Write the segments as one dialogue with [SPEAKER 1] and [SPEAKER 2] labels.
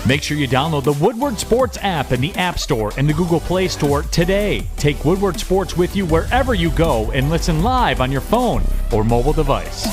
[SPEAKER 1] Make sure you download the Woodward Sports app in the App Store and the Google Play Store today. Take Woodward Sports with you wherever you go and listen live on your phone or mobile device.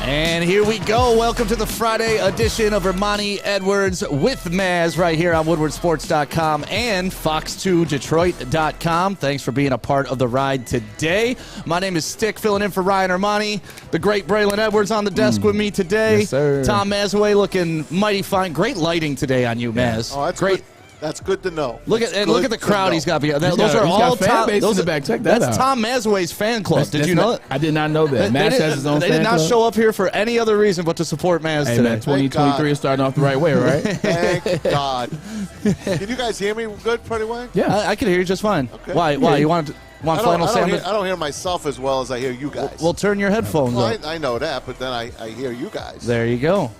[SPEAKER 2] And here we go. Welcome to the Friday edition of Ermanni Edwards with Maz right here on WoodwardSports.com and Fox2Detroit.com. Thanks for being a part of the ride today. My name is Stick, filling in for Ryan Ermanni. The great Braylon Edwards on the desk with me today.
[SPEAKER 3] Yes, sir.
[SPEAKER 2] Tom Mazawey looking mighty fine. Great lighting today on you, Maz.
[SPEAKER 4] Oh, that's
[SPEAKER 2] great.
[SPEAKER 4] good. That's good to know.
[SPEAKER 2] Look at the crowd he's got behind. Those are
[SPEAKER 3] he's
[SPEAKER 2] all
[SPEAKER 3] got fan
[SPEAKER 2] Tom.
[SPEAKER 3] base
[SPEAKER 2] Those
[SPEAKER 3] in the back. Check that
[SPEAKER 2] That's
[SPEAKER 3] out.
[SPEAKER 2] Tom Mazawey's fan club. Did you know that?
[SPEAKER 3] I did not know that. Maz has his own
[SPEAKER 2] They
[SPEAKER 3] fan
[SPEAKER 2] did not
[SPEAKER 3] club.
[SPEAKER 2] show up here for any other reason but to support Maz
[SPEAKER 3] Hey,
[SPEAKER 2] today.
[SPEAKER 3] man, 2023 is starting off the right way, right?
[SPEAKER 4] Thank God. Can you guys hear me good, pretty well?
[SPEAKER 3] Yeah.
[SPEAKER 2] I can hear you just fine.
[SPEAKER 4] Okay.
[SPEAKER 2] Why? You want flannel
[SPEAKER 4] I
[SPEAKER 2] sandwich?
[SPEAKER 4] don't hear myself as well as I hear you guys.
[SPEAKER 2] Well, turn your headphones
[SPEAKER 4] Well,
[SPEAKER 2] up.
[SPEAKER 4] I know that, but then I hear you guys.
[SPEAKER 2] There you go.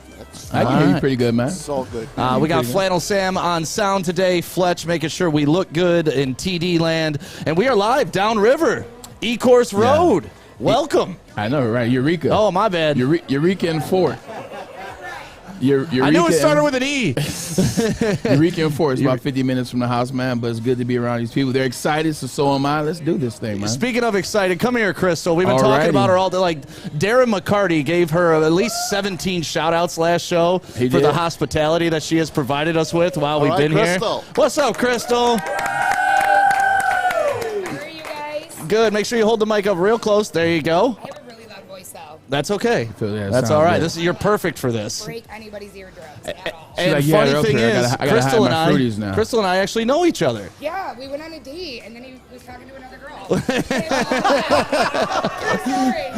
[SPEAKER 3] I can hear you pretty good, man.
[SPEAKER 4] It's all good.
[SPEAKER 2] We got Flannel Sam on sound today. Fletch making sure we look good in TD land. And we are live downriver, E-Course Road. Welcome.
[SPEAKER 3] I know, right? Eureka.
[SPEAKER 2] Oh, my bad.
[SPEAKER 3] Eureka and Fort. Eureka
[SPEAKER 2] I knew it started with an E.
[SPEAKER 3] Eureka and Fort is about 50 minutes from the house, man, but it's good to be around these people. They're excited, so am I. Let's do this thing, man.
[SPEAKER 2] Speaking of excited, come here, Crystal. We've been
[SPEAKER 3] Alrighty.
[SPEAKER 2] talking about her all day. Like, Darren McCarty gave her at least 17 shout-outs last show for
[SPEAKER 3] did.
[SPEAKER 2] the hospitality that she has provided us with while we've
[SPEAKER 4] right,
[SPEAKER 2] been
[SPEAKER 4] Crystal.
[SPEAKER 2] here. What's up, Crystal?
[SPEAKER 5] How are you guys?
[SPEAKER 2] Good. Make sure you hold the mic up real close. There you go.
[SPEAKER 5] I have a really loud voice, though.
[SPEAKER 2] That's okay.
[SPEAKER 3] So, yeah,
[SPEAKER 2] That's
[SPEAKER 3] sounds
[SPEAKER 2] all right.
[SPEAKER 3] good.
[SPEAKER 2] You're perfect for this.
[SPEAKER 5] Break anybody's eardrums at all.
[SPEAKER 2] And
[SPEAKER 3] like, yeah,
[SPEAKER 2] funny
[SPEAKER 3] up
[SPEAKER 2] thing
[SPEAKER 3] here.
[SPEAKER 2] is,
[SPEAKER 3] I gotta
[SPEAKER 2] Crystal
[SPEAKER 3] hide
[SPEAKER 2] and
[SPEAKER 3] my fruities now.
[SPEAKER 2] Crystal and I actually know each other.
[SPEAKER 5] Yeah, we went on a date, and then he was talking to another girl. Sorry.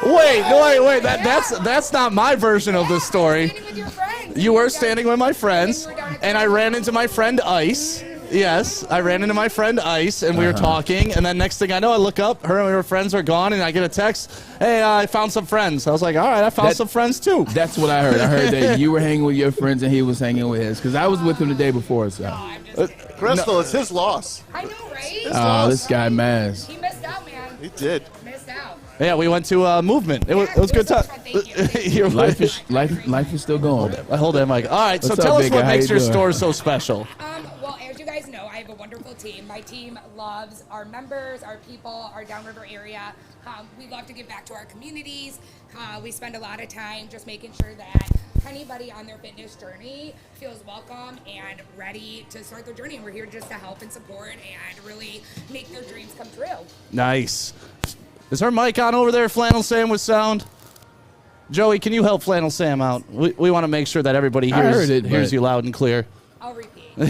[SPEAKER 2] Wait. That's not my version of the story.
[SPEAKER 5] Standing with your friends.
[SPEAKER 2] You were standing with my friends,
[SPEAKER 5] And you were down at
[SPEAKER 2] and I ran into my friend Ice. Yes, I ran into my friend Ice, and we were talking, and then next thing I know, I look up, her and her friends are gone, and I get a text, hey, I found some friends. I was like, all right, I found some friends too.
[SPEAKER 3] That's what I heard. I heard that you were hanging with your friends and he was hanging with his, because I was with him the day before, so.
[SPEAKER 5] I'm just kidding.
[SPEAKER 4] Crystal, it's his loss.
[SPEAKER 5] I know, right?
[SPEAKER 3] Oh, this guy, Maz.
[SPEAKER 5] He missed out, man.
[SPEAKER 4] He did.
[SPEAKER 5] Missed out.
[SPEAKER 2] Yeah, we went to a movement. It was a good time.
[SPEAKER 5] Thank you.
[SPEAKER 3] Life is still going.
[SPEAKER 2] Hold that mic. All right, so
[SPEAKER 3] What's
[SPEAKER 2] tell
[SPEAKER 3] up,
[SPEAKER 2] us
[SPEAKER 3] big
[SPEAKER 2] what
[SPEAKER 3] guy? How
[SPEAKER 2] makes
[SPEAKER 3] you
[SPEAKER 2] your
[SPEAKER 3] doing?
[SPEAKER 2] store so special.
[SPEAKER 5] Well, as you guys know, I have a wonderful team. My team loves our members, our people, our downriver area. We love to give back to our communities. We spend a lot of time just making sure that anybody on their fitness journey feels welcome and ready to start their journey. And we're here just to help and support and really make their dreams come true.
[SPEAKER 2] Nice. Is her mic on over there, Flannel Sam with sound? Joey, can you help Flannel Sam out? We want to make sure that everybody
[SPEAKER 3] I heard it,
[SPEAKER 2] hears
[SPEAKER 3] but-
[SPEAKER 2] you loud and clear.
[SPEAKER 5] I'll repeat.
[SPEAKER 3] I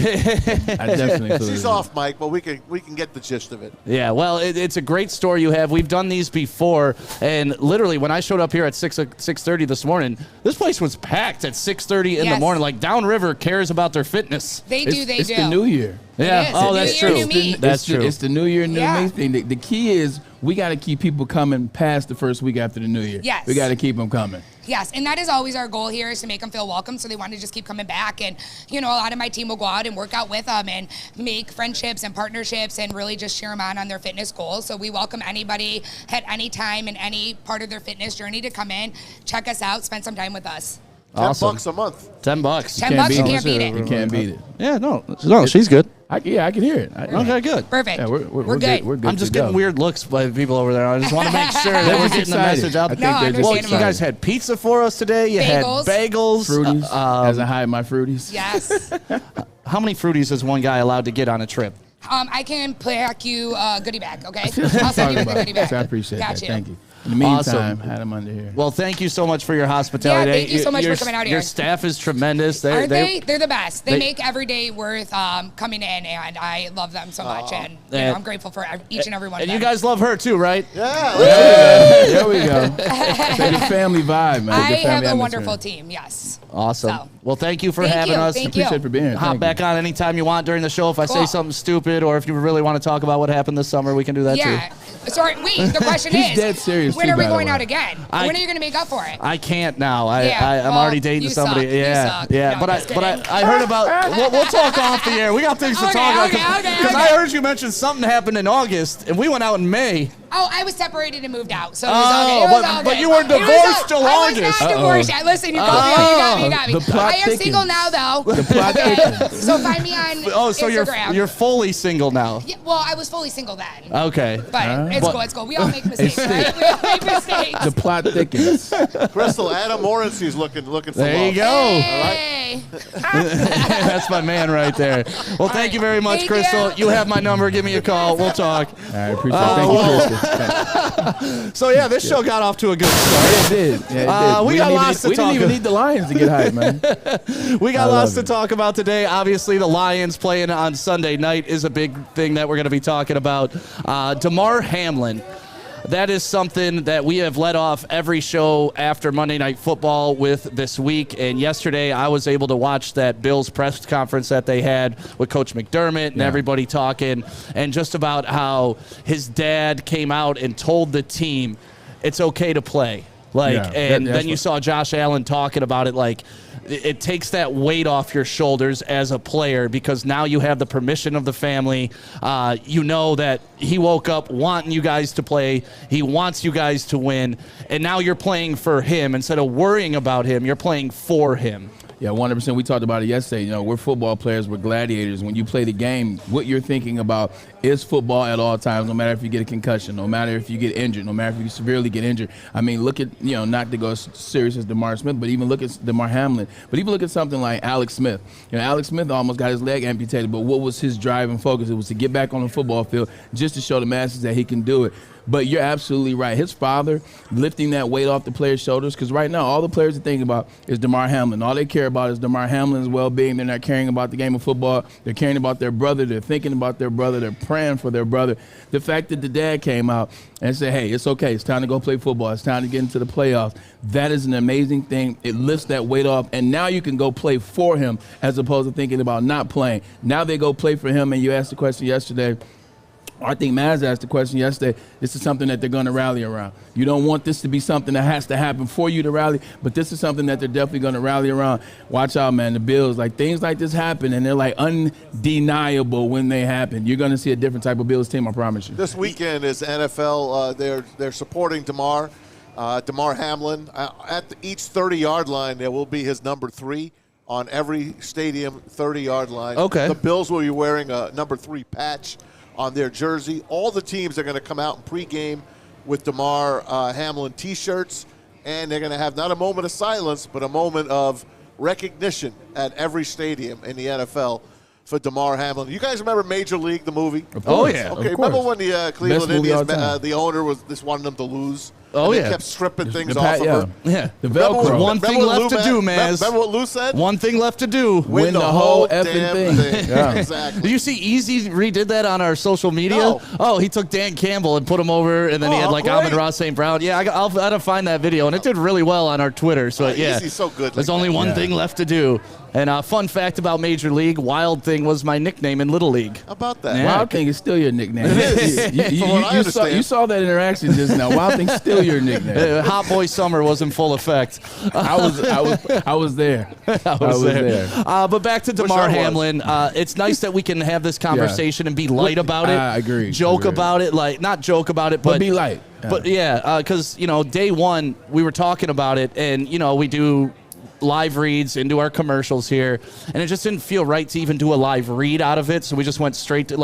[SPEAKER 3] definitely feel
[SPEAKER 4] She's
[SPEAKER 3] it.
[SPEAKER 4] off mic, but we can get the gist of it.
[SPEAKER 2] Yeah, well, it's a great store you have. We've done these before, and literally when I showed up here at 6:30 this morning, this place was packed at 6:30 in the
[SPEAKER 5] Yes.
[SPEAKER 2] morning. Like, Downriver cares about their fitness.
[SPEAKER 5] They do.
[SPEAKER 3] It's the new year.
[SPEAKER 2] Yeah,
[SPEAKER 5] is.
[SPEAKER 2] oh,
[SPEAKER 5] New
[SPEAKER 2] that's
[SPEAKER 5] year,
[SPEAKER 2] true.
[SPEAKER 5] new me.
[SPEAKER 2] That's true.
[SPEAKER 3] It's the new year, new
[SPEAKER 5] Yeah.
[SPEAKER 3] me thing. The key is we got to keep people coming past the first week after the new year.
[SPEAKER 5] Yes.
[SPEAKER 3] We got to keep them coming.
[SPEAKER 5] Yes, and that is always our goal here, is to make them feel welcome, so they want to just keep coming back. And, you know, a lot of my team will go out and work out with them and make friendships and partnerships and really just cheer them on their fitness goals. So we welcome anybody at any time in any part of their fitness journey to come in, check us out, spend some time with us.
[SPEAKER 2] Awesome.
[SPEAKER 4] $10 a month.
[SPEAKER 2] $10.
[SPEAKER 5] $10, you can't beat it.
[SPEAKER 3] You can't beat it.
[SPEAKER 2] Yeah, no, she's good.
[SPEAKER 3] I can hear it.
[SPEAKER 2] Okay, good.
[SPEAKER 5] Perfect.
[SPEAKER 3] Yeah, we're
[SPEAKER 5] good.
[SPEAKER 3] We're good.
[SPEAKER 2] I'm just
[SPEAKER 3] to
[SPEAKER 2] getting
[SPEAKER 3] go.
[SPEAKER 2] weird looks by people over there. I just want to make sure that we're
[SPEAKER 3] just
[SPEAKER 2] getting the
[SPEAKER 3] excited.
[SPEAKER 2] message out
[SPEAKER 3] I
[SPEAKER 2] there.
[SPEAKER 3] think
[SPEAKER 5] No,
[SPEAKER 3] they're just
[SPEAKER 2] Well, you
[SPEAKER 5] understandable.
[SPEAKER 2] guys had pizza for us today. You
[SPEAKER 5] Bagels.
[SPEAKER 2] had bagels.
[SPEAKER 3] Fruities, as I hide my fruities.
[SPEAKER 5] Yes.
[SPEAKER 2] How many fruities is one guy allowed to get on a trip?
[SPEAKER 5] I can pack you a goodie bag, okay?
[SPEAKER 3] That's what I'm
[SPEAKER 5] I'll send you
[SPEAKER 3] talking
[SPEAKER 5] with a goodie
[SPEAKER 3] about.
[SPEAKER 5] bag.
[SPEAKER 3] So I appreciate
[SPEAKER 5] Got
[SPEAKER 3] that.
[SPEAKER 5] you.
[SPEAKER 3] Thank you. In the meantime,
[SPEAKER 2] Awesome.
[SPEAKER 3] had them under here.
[SPEAKER 2] Well, thank you so much for your hospitality.
[SPEAKER 5] Yeah, thank you so much
[SPEAKER 2] Your-
[SPEAKER 5] for coming out
[SPEAKER 2] Your
[SPEAKER 5] here.
[SPEAKER 2] staff is tremendous.
[SPEAKER 5] Aren't they? They're the best. They
[SPEAKER 2] they-
[SPEAKER 5] make every day worth coming in, and I love them so much. And you
[SPEAKER 2] Yeah.
[SPEAKER 5] know, I'm grateful for each and every one of
[SPEAKER 2] And
[SPEAKER 5] them.
[SPEAKER 2] you guys love her too, right?
[SPEAKER 4] Yeah.
[SPEAKER 3] There we go. It's a good family vibe, man.
[SPEAKER 5] I
[SPEAKER 3] Good family
[SPEAKER 5] have a
[SPEAKER 3] atmosphere.
[SPEAKER 5] wonderful team, yes.
[SPEAKER 2] Awesome.
[SPEAKER 5] So.
[SPEAKER 2] Well, thank you for
[SPEAKER 5] Thank
[SPEAKER 2] having
[SPEAKER 5] you.
[SPEAKER 2] us.
[SPEAKER 5] Thank you.
[SPEAKER 3] Appreciate it for being here.
[SPEAKER 2] Hop
[SPEAKER 3] Thank
[SPEAKER 2] back
[SPEAKER 3] you.
[SPEAKER 2] on anytime you want during the show. If I say
[SPEAKER 5] Cool.
[SPEAKER 2] something stupid, or if you really want to talk about what happened this summer, we can do that
[SPEAKER 5] Yeah.
[SPEAKER 2] too.
[SPEAKER 5] Sorry, wait, the question
[SPEAKER 3] He's
[SPEAKER 5] is,
[SPEAKER 3] dead serious,
[SPEAKER 5] when
[SPEAKER 3] too,
[SPEAKER 5] are we
[SPEAKER 3] by the
[SPEAKER 5] going
[SPEAKER 3] way.
[SPEAKER 5] out again?
[SPEAKER 2] I-
[SPEAKER 5] When are you going to make up for it?
[SPEAKER 2] I can't now. I'm
[SPEAKER 5] well,
[SPEAKER 2] already dating
[SPEAKER 5] you
[SPEAKER 2] somebody.
[SPEAKER 5] suck. You
[SPEAKER 2] Yeah,
[SPEAKER 5] suck.
[SPEAKER 2] yeah.
[SPEAKER 5] No,
[SPEAKER 2] but
[SPEAKER 5] just
[SPEAKER 2] I
[SPEAKER 5] kidding.
[SPEAKER 2] heard about. We'll talk off the air. We got things to
[SPEAKER 5] Okay,
[SPEAKER 2] talk about
[SPEAKER 5] okay,
[SPEAKER 2] because
[SPEAKER 5] okay.
[SPEAKER 2] I heard you mention something happened in August, and we went out in May.
[SPEAKER 5] Oh, I was separated and moved out, so it was all good. It was all
[SPEAKER 2] but
[SPEAKER 5] good.
[SPEAKER 2] you were divorced to
[SPEAKER 5] I
[SPEAKER 2] longest.
[SPEAKER 5] was not divorced yet. Listen, you got me. You got me.
[SPEAKER 3] The plot
[SPEAKER 5] I am
[SPEAKER 3] thickens.
[SPEAKER 5] single now, though.
[SPEAKER 3] The plot thickens.
[SPEAKER 5] So find me on
[SPEAKER 2] So
[SPEAKER 5] Instagram.
[SPEAKER 2] you're fully single now.
[SPEAKER 5] Yeah, well, I was fully single then.
[SPEAKER 2] Okay.
[SPEAKER 5] But it's cool. It's cool. We all make mistakes, right? We all make mistakes.
[SPEAKER 3] The plot thickens.
[SPEAKER 4] Crystal, Adam Morency's looking for
[SPEAKER 2] There
[SPEAKER 4] love.
[SPEAKER 2] you go.
[SPEAKER 5] Hey.
[SPEAKER 2] That's my man right there. Well, thank you very much,
[SPEAKER 5] Thank
[SPEAKER 2] Crystal.
[SPEAKER 5] you.
[SPEAKER 2] You have my number. Give me a call. We'll talk.
[SPEAKER 3] I appreciate it. Thank you, Crystal.
[SPEAKER 2] So, yeah, this show got off to a good start.
[SPEAKER 3] It did. Yeah, it did.
[SPEAKER 2] We got lots to
[SPEAKER 3] We
[SPEAKER 2] talk
[SPEAKER 3] didn't even
[SPEAKER 2] about.
[SPEAKER 3] need the Lions to get hyped, man.
[SPEAKER 2] We got
[SPEAKER 3] I
[SPEAKER 2] lots
[SPEAKER 3] love
[SPEAKER 2] to
[SPEAKER 3] it.
[SPEAKER 2] talk about today. Obviously, the Lions playing on Sunday night is a big thing that we're going to be talking about. Damar Hamlin. That is something that we have led off every show after Monday Night Football with this week. And yesterday, I was able to watch that Bills press conference that they had with Coach McDermott and everybody talking, and just about how his dad came out and told the team it's okay to play. Then you saw Josh Allen talking about it like it takes that weight off your shoulders as a player because now you have the permission of the family. You know that he woke up wanting you guys to play. He wants you guys to win. And now you're playing for him. Instead of worrying about him, you're playing for him.
[SPEAKER 3] Yeah, 100%. We talked about it yesterday. You know, we're football players. We're gladiators. When you play the game, what you're thinking about is football at all times, no matter if you get a concussion, no matter if you get injured, no matter if you severely get injured. I mean, look at, not to go as serious as DeMar Smith, but even look at Damar Hamlin. But even look at something like Alex Smith. Alex Smith almost got his leg amputated, but what was his drive and focus? It was to get back on the football field just to show the masses that he can do it. But you're absolutely right. His father lifting that weight off the players' shoulders, because right now all the players are thinking about is Damar Hamlin. All they care about is Damar Hamlin's well-being. They're not caring about the game of football. They're caring about their brother. They're thinking about their brother. They're praying for their brother. The fact that the dad came out and said, hey, it's okay. It's time to go play football. It's time to get into the playoffs. That is an amazing thing. It lifts that weight off, and now you can go play for him as opposed to thinking about not playing. Now they go play for him, and you asked the question yesterday, I think Maz asked the question yesterday, this is something that they're going to rally around. You don't want this to be something that has to happen for you to rally, but this is something that they're definitely going to rally around. Watch out, man. The Bills, things like this happen, and they're undeniable when they happen. You're going to see a different type of Bills team, I promise you.
[SPEAKER 4] This weekend is NFL. They're supporting Damar Hamlin. At each 30-yard line, there will be his number 3 on every stadium 30-yard line.
[SPEAKER 2] Okay.
[SPEAKER 4] The Bills will be wearing a number 3 patch on their jersey. All the teams are going to come out in pregame with Damar Hamlin T-shirts, and they're going to have not a moment of silence, but a moment of recognition at every stadium in the NFL for Damar Hamlin. You guys remember Major League, the movie?
[SPEAKER 2] Oh, yeah.
[SPEAKER 4] Okay, remember when the Cleveland Indians, the owner just wanted them to lose?
[SPEAKER 2] Oh,
[SPEAKER 4] and
[SPEAKER 2] yeah.
[SPEAKER 4] They kept stripping things
[SPEAKER 3] The
[SPEAKER 4] off
[SPEAKER 3] pat-
[SPEAKER 4] of her.
[SPEAKER 2] Yeah.
[SPEAKER 3] The Velcro.
[SPEAKER 2] One thing left to do, Maz.
[SPEAKER 4] Remember what Lou said?
[SPEAKER 2] One thing left to do.
[SPEAKER 4] Win the whole effing thing.
[SPEAKER 3] Yeah.
[SPEAKER 4] Exactly.
[SPEAKER 2] Did you see Easy redid that on our social media?
[SPEAKER 4] No.
[SPEAKER 2] Oh, he took Dan Campbell and put him over, and then he had
[SPEAKER 4] great.
[SPEAKER 2] Amon-Ra St. Brown. Yeah, I'll have to find that video, and it did really well on our Twitter. So yeah,
[SPEAKER 4] Easy's so good.
[SPEAKER 2] There's
[SPEAKER 4] like
[SPEAKER 2] only
[SPEAKER 4] that.
[SPEAKER 2] one thing left to do. And fun fact about Major League, Wild Thing was my nickname in Little League.
[SPEAKER 4] How about that?
[SPEAKER 2] Yeah.
[SPEAKER 3] Wild Thing is still your nickname.
[SPEAKER 4] It is. From what I understand.
[SPEAKER 3] You saw that interaction just now. Wild Thing's still your nickname.
[SPEAKER 2] Hot Boy Summer was in full effect.
[SPEAKER 3] I was there. I was there.
[SPEAKER 2] But back to
[SPEAKER 4] I
[SPEAKER 2] Damar
[SPEAKER 4] was.
[SPEAKER 2] Hamlin. It's nice that we can have this conversation and be light about it.
[SPEAKER 3] I agree.
[SPEAKER 2] Joke about it, not joke about it,
[SPEAKER 3] But be light.
[SPEAKER 2] But yeah, because day one we were talking about it, and we do live reads into our commercials here, and it just didn't feel right to even do a live read out of it, so we just went straight to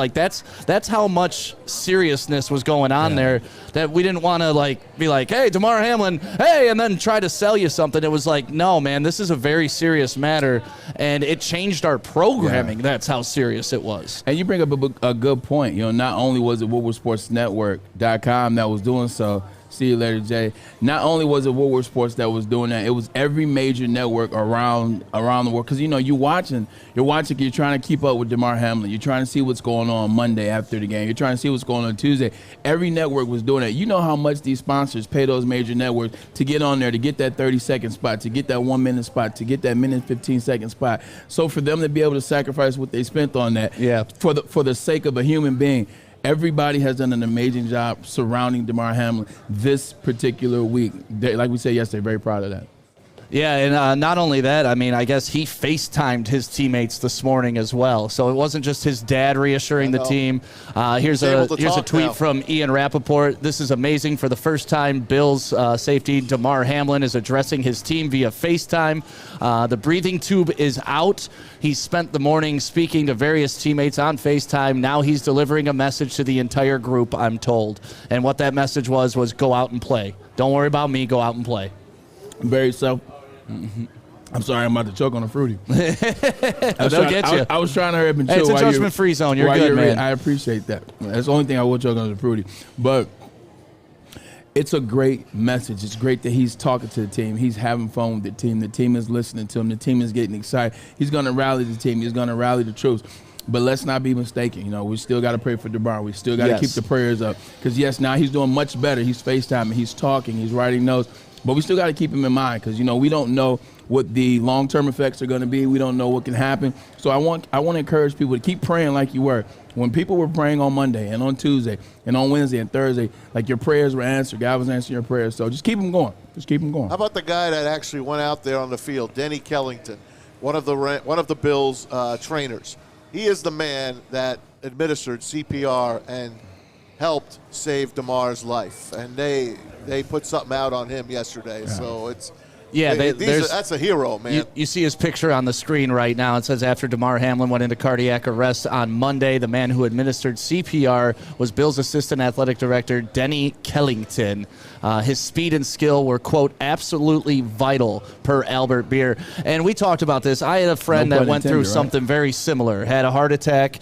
[SPEAKER 2] that's how much seriousness was going on there, that we didn't want to be like, hey, Damar Hamlin, hey, and then try to sell you something. It was like, no, man, this is a very serious matter, and it changed our programming. That's how serious it was.
[SPEAKER 3] And you bring up a good point. Not only was it WoodwardSportsNetwork.com that was doing so. See you later, Jay. Not only was it Woodward Sports that was doing that, it was every major network around the world. Because you're watching, you're trying to keep up with Damar Hamlin. You're trying to see what's going on Monday after the game. You're trying to see what's going on Tuesday. Every network was doing that. You know how much these sponsors pay those major networks to get on there, to get that 30-second spot, to get that 1-minute spot, to get that 1-15-second spot. So for them to be able to sacrifice what they spent on that, for the sake of a human being. Everybody has done an amazing job surrounding Damar Hamlin this particular week. Like we said yesterday, very proud of that.
[SPEAKER 2] Yeah, and not only that, I mean, I guess he FaceTimed his teammates this morning as well. So it wasn't just his dad reassuring the team. Here's a tweet from Ian Rappaport. This is amazing. For the first time, Bills safety Damar Hamlin is addressing his team via FaceTime. The breathing tube is out. He spent the morning speaking to various teammates on FaceTime. Now he's delivering a message to the entire group, I'm told. And what that message was go out and play. Don't worry about me. Go out and play.
[SPEAKER 3] Very self. I'm sorry, I'm about to choke on a fruity.
[SPEAKER 2] They'll get you.
[SPEAKER 3] I was trying to hurry up and chill.
[SPEAKER 2] It's a judgment-free zone. You're good, man.
[SPEAKER 3] I appreciate that. That's the only thing I will choke on is a fruity. But it's a great message. It's great that he's talking to the team. He's having fun with the team. The team is listening to him. The team is getting excited. He's going to rally the team. He's going to rally the troops. But let's not be mistaken. You know, we still got to pray for DeBar. We still got to keep the prayers up. Because, yes, now he's doing much better. He's FaceTiming. He's talking. He's writing notes. But we still got to keep him in mind because, you know, we don't know what the long-term effects are going to be. We don't know what can happen. So I want to encourage people to keep praying like you were. When people were praying on Monday and on Tuesday and on Wednesday and Thursday, like your prayers were answered. God was answering your prayers. So just keep them going. Just keep them going.
[SPEAKER 4] How about the guy that actually went out there on the field, Denny Kellington, one of the Bills trainers? He is the man that administered CPR and helped save Damar's life, and they put something out on him yesterday. Yeah. So it's that's a hero, man.
[SPEAKER 2] You see his picture on the screen right now. It says after Damar Hamlin went into cardiac arrest on Monday, the man who administered CPR was Bills assistant athletic director Denny Kellington. His speed and skill were, quote, absolutely vital, per Albert Beer. And we talked about this. I had a friend that went through something very similar, had a heart attack.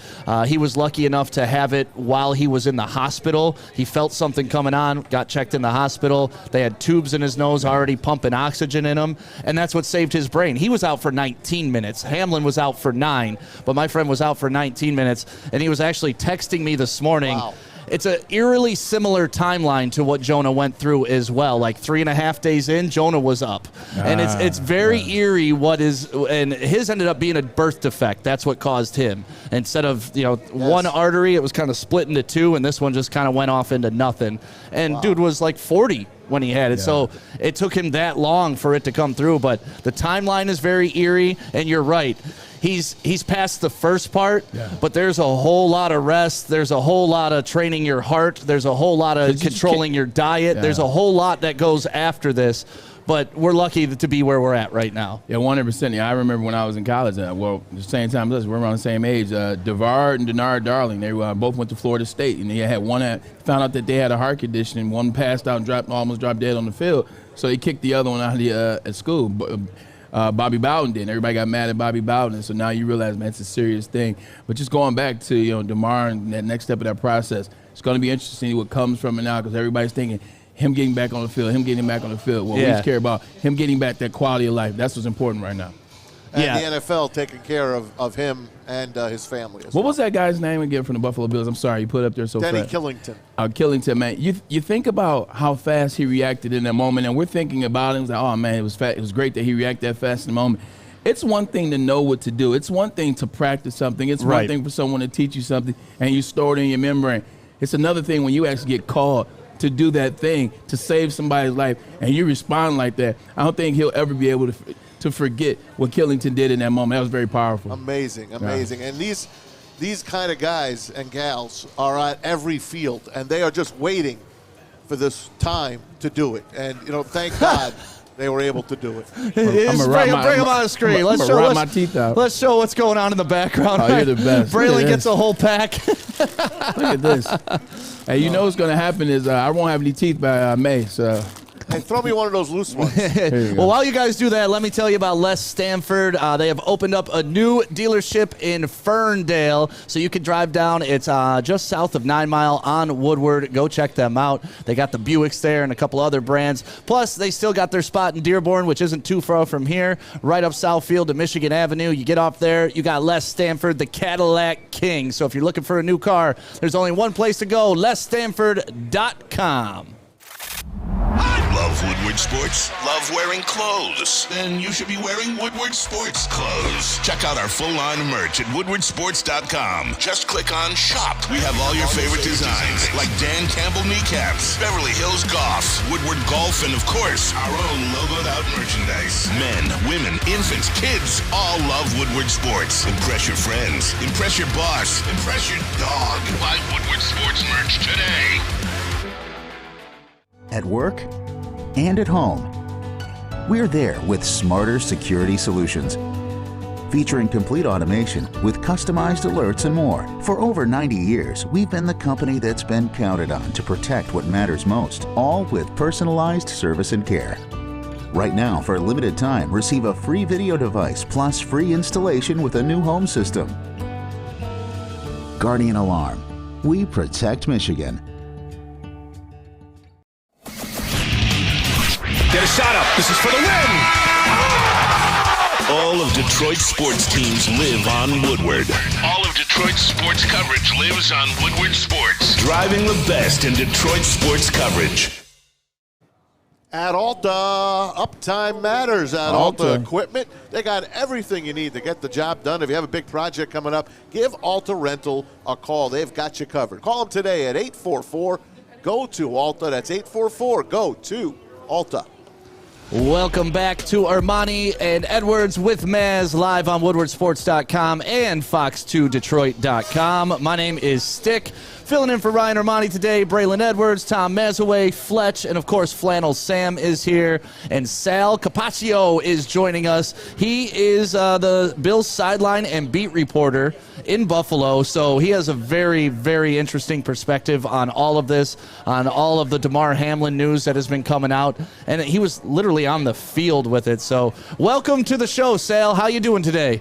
[SPEAKER 2] He was lucky enough to have it while he was in the hospital. He felt something coming on, got checked in the hospital. They had tubes in his nose already pumping oxygen in him, and that's what saved his brain. He was out for 19 minutes. Hamlin was out for 9, but my friend was out for 19 minutes, and he was actually texting me this morning.
[SPEAKER 4] Wow.
[SPEAKER 2] It's an eerily similar timeline to what Jonah went through as well. Like 3.5 days in, Jonah was up. And it's very eerie and his ended up being a birth defect. That's what caused him. Instead of, one artery, it was kind of split into 2, and this one just kind of went off into nothing. And dude was like 40 when he had it. Yeah. So it took him that long for it to come through. But the timeline is very eerie, and you're right. He's past the first part, but there's a whole lot of rest. There's a whole lot of training your heart. There's a whole lot of controlling your diet. Yeah. There's a whole lot that goes after this. But we're lucky to be where we're at right now.
[SPEAKER 3] Yeah, 100%. Yeah, I remember when I was in college. The same time as us, we're around the same age. DeVard and Denard Darling, they both went to Florida State, and they had one found out that they had a heart condition, and one passed out and almost dropped dead on the field. So they kicked the other one out of at school. Bobby Bowden did. Everybody got mad at Bobby Bowden, so now you realize, man, it's a serious thing. But just going back to Damar and that next step of that process, it's going to be interesting to see what comes from it now because everybody's thinking him getting back on the field, Well, we just care about him getting back that quality of life. That's what's important right now.
[SPEAKER 4] And the NFL taking care of him and his family.
[SPEAKER 3] What was that guy's name again from the Buffalo Bills? I'm sorry, you put it up there so
[SPEAKER 4] Denny
[SPEAKER 3] fast.
[SPEAKER 4] Kellington.
[SPEAKER 3] Kellington, man. You think about how fast he reacted in that moment, and we're thinking about him. Like, oh, man, it was great that he reacted that fast in the moment. It's one thing to know what to do. It's one thing to practice something. It's one thing for someone to teach you something, and you store it in your memory. It's another thing when you actually get called to do that thing, to save somebody's life, and you respond like that. I don't think he'll ever be able to forget what Kellington did in that moment. That was very powerful.
[SPEAKER 4] Amazing. And these kind of guys and gals are at every field, and they are just waiting for this time to do it. And, thank God they were able to do it.
[SPEAKER 2] Bring them on the screen. Let's show what's going on in the background.
[SPEAKER 3] Oh, you're the best.
[SPEAKER 2] Braylon gets a whole pack.
[SPEAKER 3] Look at this. Hey, you know what's going to happen is I won't have any teeth by May, so...
[SPEAKER 4] Hey, throw me one of those loose ones.
[SPEAKER 2] Well, while you guys do that, let me tell you about Les Stanford. They have opened up a new dealership in Ferndale, so you can drive down. It's just south of 9 Mile on Woodward. Go check them out. They got the Buicks there and a couple other brands. Plus, they still got their spot in Dearborn, which isn't too far from here, right up Southfield to Michigan Avenue. You get off there, you got Les Stanford, the Cadillac King. So if you're looking for a new car, there's only one place to go, lesstanford.com.
[SPEAKER 6] I'd love Love Woodward Sports? Love wearing clothes? Then you should be wearing Woodward Sports clothes. Check out our full line of merch at woodwardsports.com. Just click on Shop. We have all your favorite designs, like Dan Campbell kneecaps, Beverly Hills Golf, Woodward Golf, and of course, our own logoed out merchandise. Men, women, infants, kids all love Woodward Sports. Impress your friends. Impress your boss. Impress your dog. Buy Woodward Sports merch today.
[SPEAKER 7] At work and at home, we're there with smarter security solutions. Featuring complete automation with customized alerts and more. For over 90 years, we've been the company that's been counted on to protect what matters most, all with personalized service and care. Right now, for a limited time, receive a free video device plus free installation with a new home system. Guardian Alarm. We protect Michigan.
[SPEAKER 6] Get a shot up. This is for the win. All of Detroit's sports teams live on Woodward. All of Detroit's sports coverage lives on Woodward Sports. Driving the best in Detroit sports coverage.
[SPEAKER 4] At Alta, uptime matters. At Alta Equipment, they got everything you need to get the job done. If you have a big project coming up, give Alta Rental a call. They've got you covered. Call them today at 844-GO-TO-ALTA. That's 844-GO-TO-ALTA.
[SPEAKER 2] Welcome back to Ermanni and Edwards with Maz, live on woodwardsports.com and fox2detroit.com. My name is Stick. Filling in for Ryan Ermanni today, Braylon Edwards, Tom Mazawey, Fletch, and of course Flannel Sam is here, and Sal Capaccio is joining us. He is the Bills sideline and beat reporter in Buffalo, so he has a very, very interesting perspective on all of this, on all of the Damar Hamlin news that has been coming out, and he was literally on the field with it. So welcome to the show, Sal. How you doing today?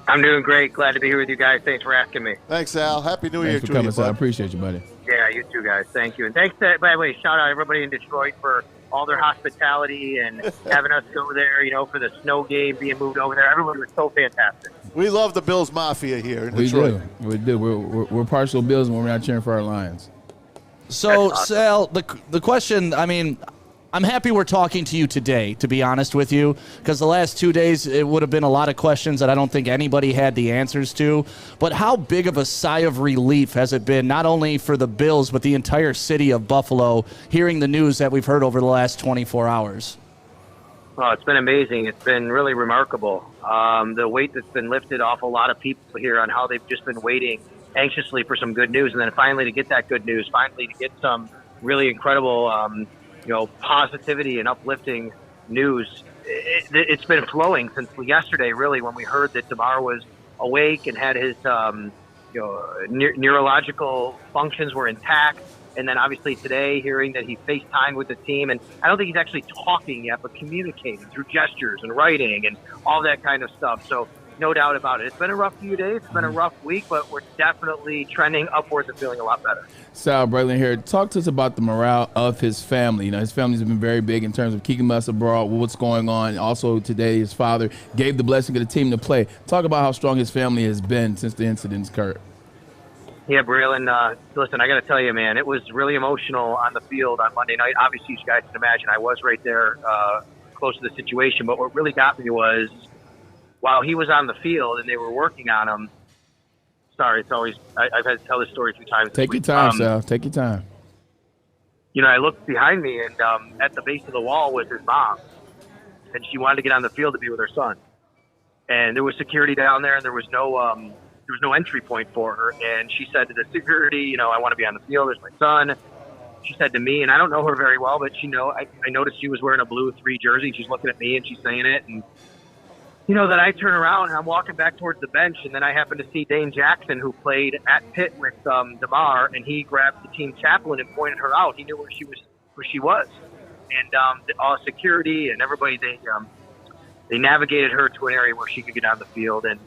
[SPEAKER 8] I'm doing great. Glad to be here with you guys. Thanks for asking me.
[SPEAKER 4] Thanks, Al. Happy New Year
[SPEAKER 3] Thanks for
[SPEAKER 4] to
[SPEAKER 3] coming,
[SPEAKER 4] you,
[SPEAKER 3] Sal. I
[SPEAKER 4] bud.
[SPEAKER 3] appreciate you, buddy.
[SPEAKER 8] Yeah, you too, guys. Thank you. And thanks, by the way, shout out everybody in Detroit for all their hospitality and having us go there, for the snow game being moved over there. Everybody was so fantastic.
[SPEAKER 4] We love the Bills Mafia here in
[SPEAKER 3] We
[SPEAKER 4] Detroit.
[SPEAKER 3] do. We do. We're partial Bills when we're not cheering for our Lions.
[SPEAKER 2] So,
[SPEAKER 8] That's awesome.
[SPEAKER 2] Sal, the question, I'm happy we're talking to you today, to be honest with you, because the last 2 days it would have been a lot of questions that I don't think anybody had the answers to. But how big of a sigh of relief has it been, not only for the Bills, but the entire city of Buffalo, hearing the news that we've heard over the last 24 hours?
[SPEAKER 8] Oh, it's been amazing. It's been really remarkable. The weight that's been lifted off a lot of people here on how they've just been waiting anxiously for some good news, and then finally to get that good news, finally to get some really incredible positivity and uplifting news. It's been flowing since yesterday, really, when we heard that Damar was awake and had his neurological functions were intact. And then obviously today, hearing that he FaceTimed with the team, and I don't think he's actually talking yet, but communicating through gestures and writing and all that kind of stuff. So no doubt about it. It's been a rough few days. It's been a rough week, but we're definitely trending upwards and feeling a lot better.
[SPEAKER 3] Sal, Braylon here. Talk to us about the morale of his family. His family's been very big in terms of keeping us abroad, what's going on. Also today, his father gave the blessing of the team to play. Talk about how strong his family has been since the incidents occurred.
[SPEAKER 8] Yeah, Braylon, listen, I got to tell you, man, it was really emotional on the field on Monday night. Obviously, you guys can imagine I was right there close to the situation. But what really got me was while he was on the field and they were working on him, sorry, it's always, I've had to tell this story 2 times.
[SPEAKER 3] Take your time, Sal. Take your time.
[SPEAKER 8] I looked behind me, and at the base of the wall was his mom. And she wanted to get on the field to be with her son. And there was security down there, and there was no entry point for her. And she said to the security, I want to be on the field. There's my son. She said to me, and I don't know her very well, but I noticed she was wearing a blue 3 jersey. She's looking at me, and she's saying it. And, then I turn around, and I'm walking back towards the bench, and then I happen to see Dane Jackson, who played at Pitt with Damar, and he grabbed the team chaplain and pointed her out. He knew where she was. And all security and everybody, they navigated her to an area where she could get on the field, and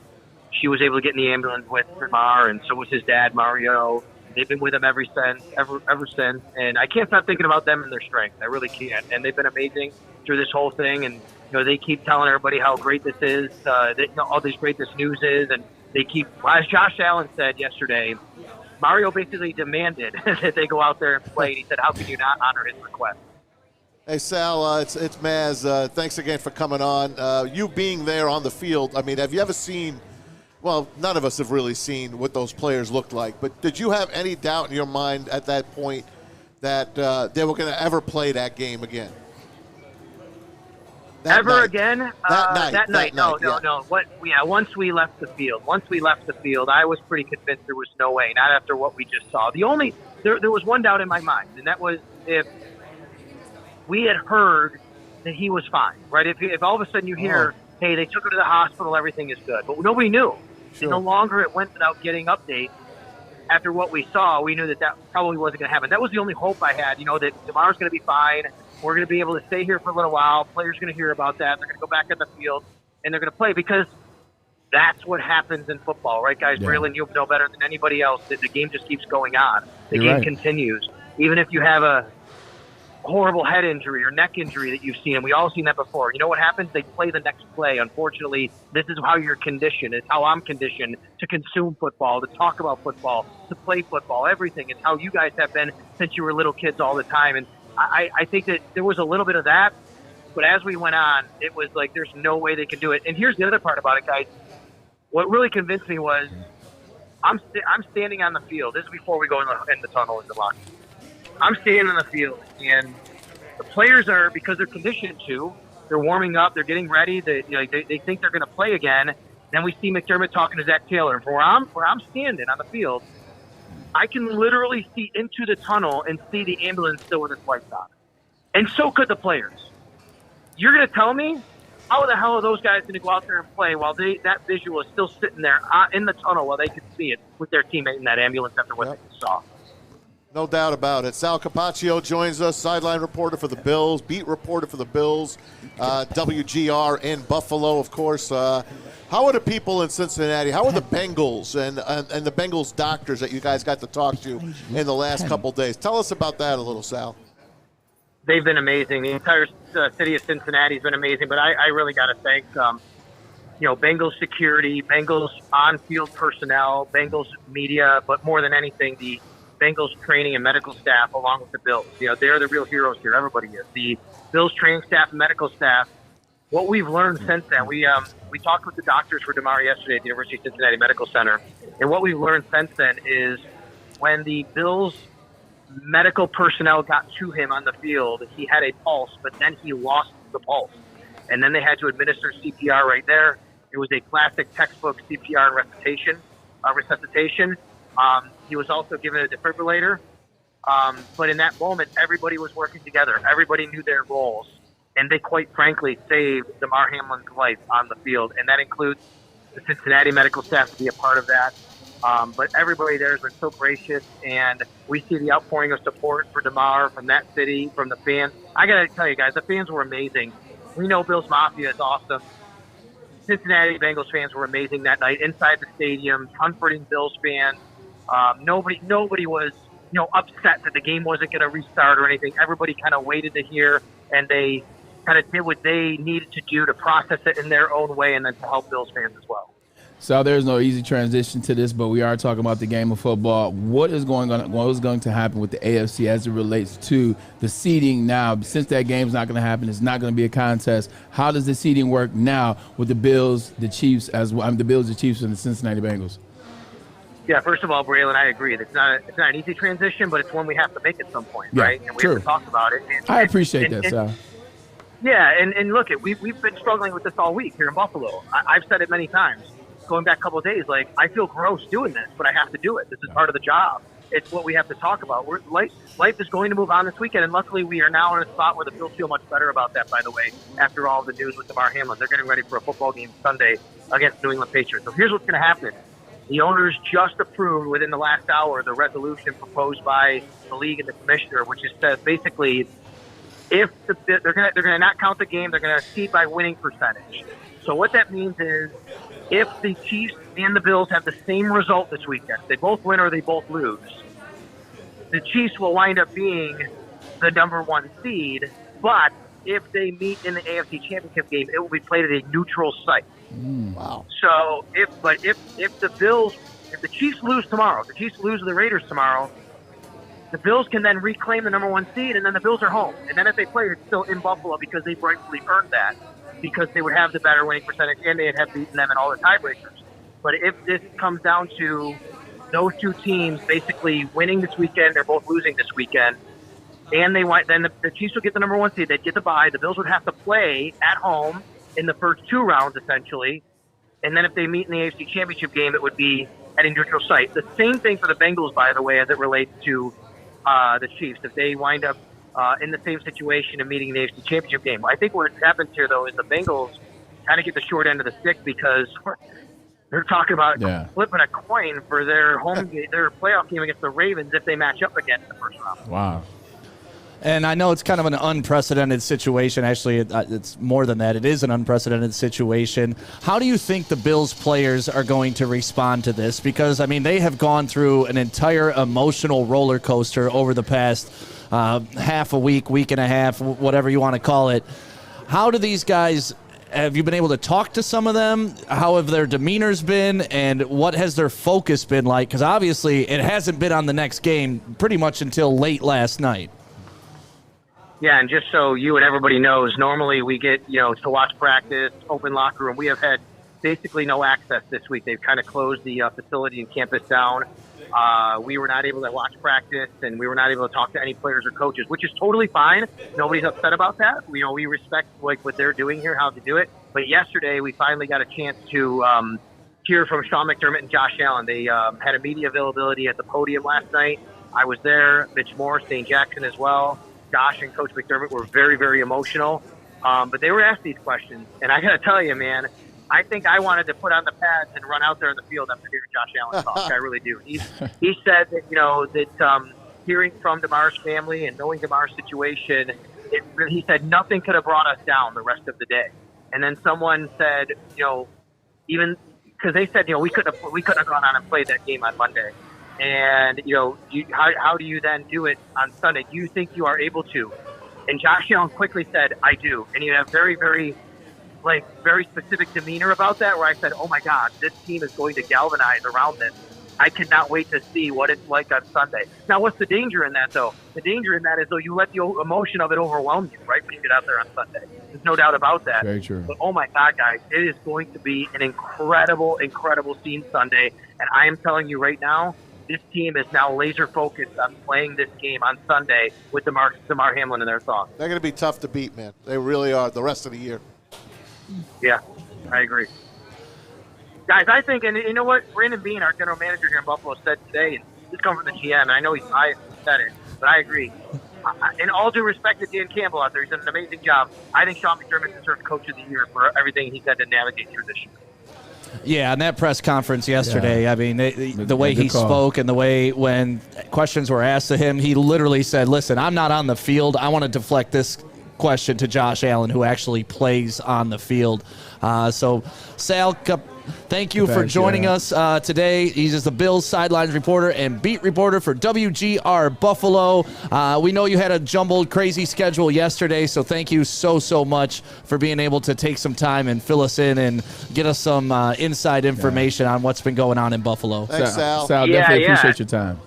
[SPEAKER 8] she was able to get in the ambulance with Damar, and so was his dad, Mario. They've been with him ever since, and I can't stop thinking about them and their strength. I really can't. And they've been amazing through this whole thing, and they keep telling everybody how great this is, all this great this news is, and they keep, as Josh Allen said yesterday, Mario basically demanded that they go out there and play, and he said, how can you not honor his request?
[SPEAKER 4] Hey, Sal, it's Maz. Thanks again for coming on. You being there on the field, I mean, have you ever seen, well, none of us have really seen what those players looked like, but did you have any doubt in your mind at that point that they were going to ever play that game again?
[SPEAKER 8] That night? No. Once we left the field, I was pretty convinced there was no way, not after what we just saw. There was one doubt in my mind, and that was if we had heard that he was fine, right? If all of a sudden you hear, hey, they took him to the hospital, everything is good. But nobody knew. Sure. And the longer it went without getting updates, after what we saw, we knew that probably wasn't going to happen. That was the only hope I had, that tomorrow's going to be fine. We're going to be able to stay here for a little while. Players are going to hear about that. They're going to go back on the field, and they're going to play because that's what happens in football, right, guys? Yeah. Braylon, you know better than anybody else that the game just keeps going on. The game continues. Even if you have a horrible head injury or neck injury that you've seen, and we all seen that before. You know what happens? They play the next play. Unfortunately, this is how you're conditioned. It's how I'm conditioned to consume football, to talk about football, to play football, everything. It's how you guys have been since you were little kids all the time. And I think that there was a little bit of that, but as we went on, it was like there's no way they could do it. And here's the other part about it, guys. What really convinced me was I'm standing on the field. This is before we go in the tunnel in the locker. I'm standing on the field, and the players are, because they're conditioned to, they're warming up, they're getting ready, they think they're going to play again. Then we see McDermott talking to Zach Taylor. And from where I'm standing on the field, I can literally see into the tunnel and see the ambulance still with its lights on. And so could the players. You're going to tell me how the hell are those guys going to go out there and play while that visual is still sitting there in the tunnel while they can see it with their teammate in that ambulance after what they saw?
[SPEAKER 4] No doubt about it. Sal Capaccio joins us, sideline reporter for the Bills, beat reporter for the Bills, WGR in Buffalo, of course. How are the people in Cincinnati? How are the Bengals and the Bengals doctors that you guys got to talk to in the last couple days? Tell us about that a little, Sal.
[SPEAKER 8] They've been amazing. The entire city of Cincinnati has been amazing, but I really got to thank Bengals security, Bengals on-field personnel, Bengals media, but more than anything, the Bengals training and medical staff along with the Bills. They're the real heroes here. Everybody is. The Bills training staff and medical staff, what we've learned since then, we talked with the doctors for DeMar yesterday at the University of Cincinnati Medical Center, and what we've learned since then is when the Bills medical personnel got to him on the field, he had a pulse, but then he lost the pulse. And then they had to administer CPR right there. It was a classic textbook CPR resuscitation. He was also given a defibrillator. But in that moment, everybody was working together. Everybody knew their roles. And they quite frankly saved Damar Hamlin's life on the field. And that includes the Cincinnati medical staff to be a part of that. But everybody there has been so gracious. And we see the outpouring of support for Damar from that city, from the fans. I got to tell you guys, the fans were amazing. We know Bills Mafia is awesome. Cincinnati Bengals fans were amazing that night inside the stadium, comforting Bills fans. Nobody was, upset that the game wasn't going to restart or anything. Everybody kind of waited to hear, and they kind of did what they needed to do to process it in their own way and then to help Bills fans as well.
[SPEAKER 3] So there's no easy transition to this, but we are talking about the game of football. What is going to happen with the AFC as it relates to the seeding now? Since that game's not going to happen, it's not going to be a contest. How does the seeding work now with the Bills, the Chiefs, the Bills, the Chiefs, and the Cincinnati Bengals?
[SPEAKER 8] Yeah, first of all, Braylon, I agree. It's not an easy transition, but it's one we have to make at some point, right? And we have to talk about it.
[SPEAKER 3] I appreciate that, Sal.
[SPEAKER 8] Yeah, and look, we've been struggling with this all week here in Buffalo. I've said it many times. Going back a couple of days, I feel gross doing this, but I have to do it. This is part of the job. It's what we have to talk about. Life is going to move on this weekend, and luckily we are now in a spot where the Bills feel much better about that, by the way, after all the news with Damar Hamlin. They're getting ready for a football game Sunday against New England Patriots. So here's what's going to happen. The owners just approved within the last hour the resolution proposed by the league and the commissioner, which says basically if they're going to not count the game, they're going to seed by winning percentage. So what that means is if the Chiefs and the Bills have the same result this weekend, they both win or they both lose, the Chiefs will wind up being the number one seed. But if they meet in the AFC Championship game, it will be played at a neutral site.
[SPEAKER 4] Wow.
[SPEAKER 8] So if the Chiefs lose tomorrow, the Chiefs lose to the Raiders tomorrow, The Bills can then reclaim the number 1 seed, and then the Bills are home. And then if they play, it's still in Buffalo because they rightfully earned that, because they would have the better winning percentage and they'd have beaten them in all the tiebreakers. But if this comes down to those two teams basically winning this weekend, they're both losing this weekend, and then the Chiefs would get the number 1 seed. They'd get the bye. The Bills would have to play at home in the first 2 rounds, essentially. And then if they meet in the AFC Championship game, it would be at a neutral site. The same thing for the Bengals, by the way, as it relates to the Chiefs. If they wind up in the same situation and meeting in the AFC Championship game. I think what happens here, though, is the Bengals kind of get the short end of the stick because they're talking about flipping a coin for their their playoff game against the Ravens if they match up again in the first round.
[SPEAKER 3] Wow.
[SPEAKER 2] And I know it's kind of an unprecedented situation. Actually, it's more than that. It is an unprecedented situation. How do you think the Bills players are going to respond to this? Because, I mean, they have gone through an entire emotional roller coaster over the past half a week and a half, whatever you want to call it. How do these guys, have you been able to talk to some of them? How have their demeanors been? And what has their focus been like? Because obviously it hasn't been on the next game pretty much until late last night.
[SPEAKER 8] Yeah, and just so you and everybody knows, normally we get, to watch practice, open locker room. We have had basically no access this week. They've kind of closed the facility and campus down. We were not able to watch practice, and we were not able to talk to any players or coaches, which is totally fine. Nobody's upset about that. We respect what they're doing here, how to do it. But yesterday, we finally got a chance to hear from Sean McDermott and Josh Allen. They had a media availability at the podium last night. I was there. Mitch Morse, Dane Jackson as well. Josh and Coach McDermott were very, very emotional. But they were asked these questions. And I got to tell you, man, I think I wanted to put on the pads and run out there in the field after hearing Josh Allen talk. I really do. He said that, hearing from DeMar's family and knowing DeMar's situation, he said nothing could have brought us down the rest of the day. And then someone said, even because they said, we couldn't have gone on and played that game on Monday. And, how do you then do it on Sunday? Do you think you are able to? And Josh Allen quickly said, I do. And he had a very, very, very specific demeanor about that, where I said, oh, my God, this team is going to galvanize around this. I cannot wait to see what it's like on Sunday. Now, what's the danger in that, though? The danger in that is, though, you let the emotion of it overwhelm you, right, when you get out there on Sunday. There's no doubt about that.
[SPEAKER 3] Very true.
[SPEAKER 8] But, oh, my God, guys, it is going to be an incredible, incredible scene Sunday. And I am telling you right now, this team is now laser focused on playing this game on Sunday with Damar Hamlin in their song.
[SPEAKER 4] They're going to be tough to beat, man. They really are the rest of the year.
[SPEAKER 8] Yeah, I agree. Guys, I think, and you know what? Brandon Beane, our general manager here in Buffalo, said today, and this comes from the GM, and I know he's biased and said it, but I agree. In all due respect to Dan Campbell out there, he's done an amazing job. I think Sean McDermott deserves Coach of the Year for everything he's had to navigate through this year.
[SPEAKER 2] Yeah, in that press conference yesterday, I mean, the way he spoke and the way when questions were asked to him, he literally said, listen, I'm not on the field. I want to deflect this question to Josh Allen, who actually plays on the field. So, Sal, thank you for joining us today. He's just the Bills sidelines reporter and beat reporter for WGR Buffalo. We know you had a jumbled, crazy schedule yesterday, so thank you so much for being able to take some time and fill us in and get us some inside information on what's been going on in Buffalo.
[SPEAKER 4] Thanks, Sal.
[SPEAKER 3] Sal, definitely appreciate your time.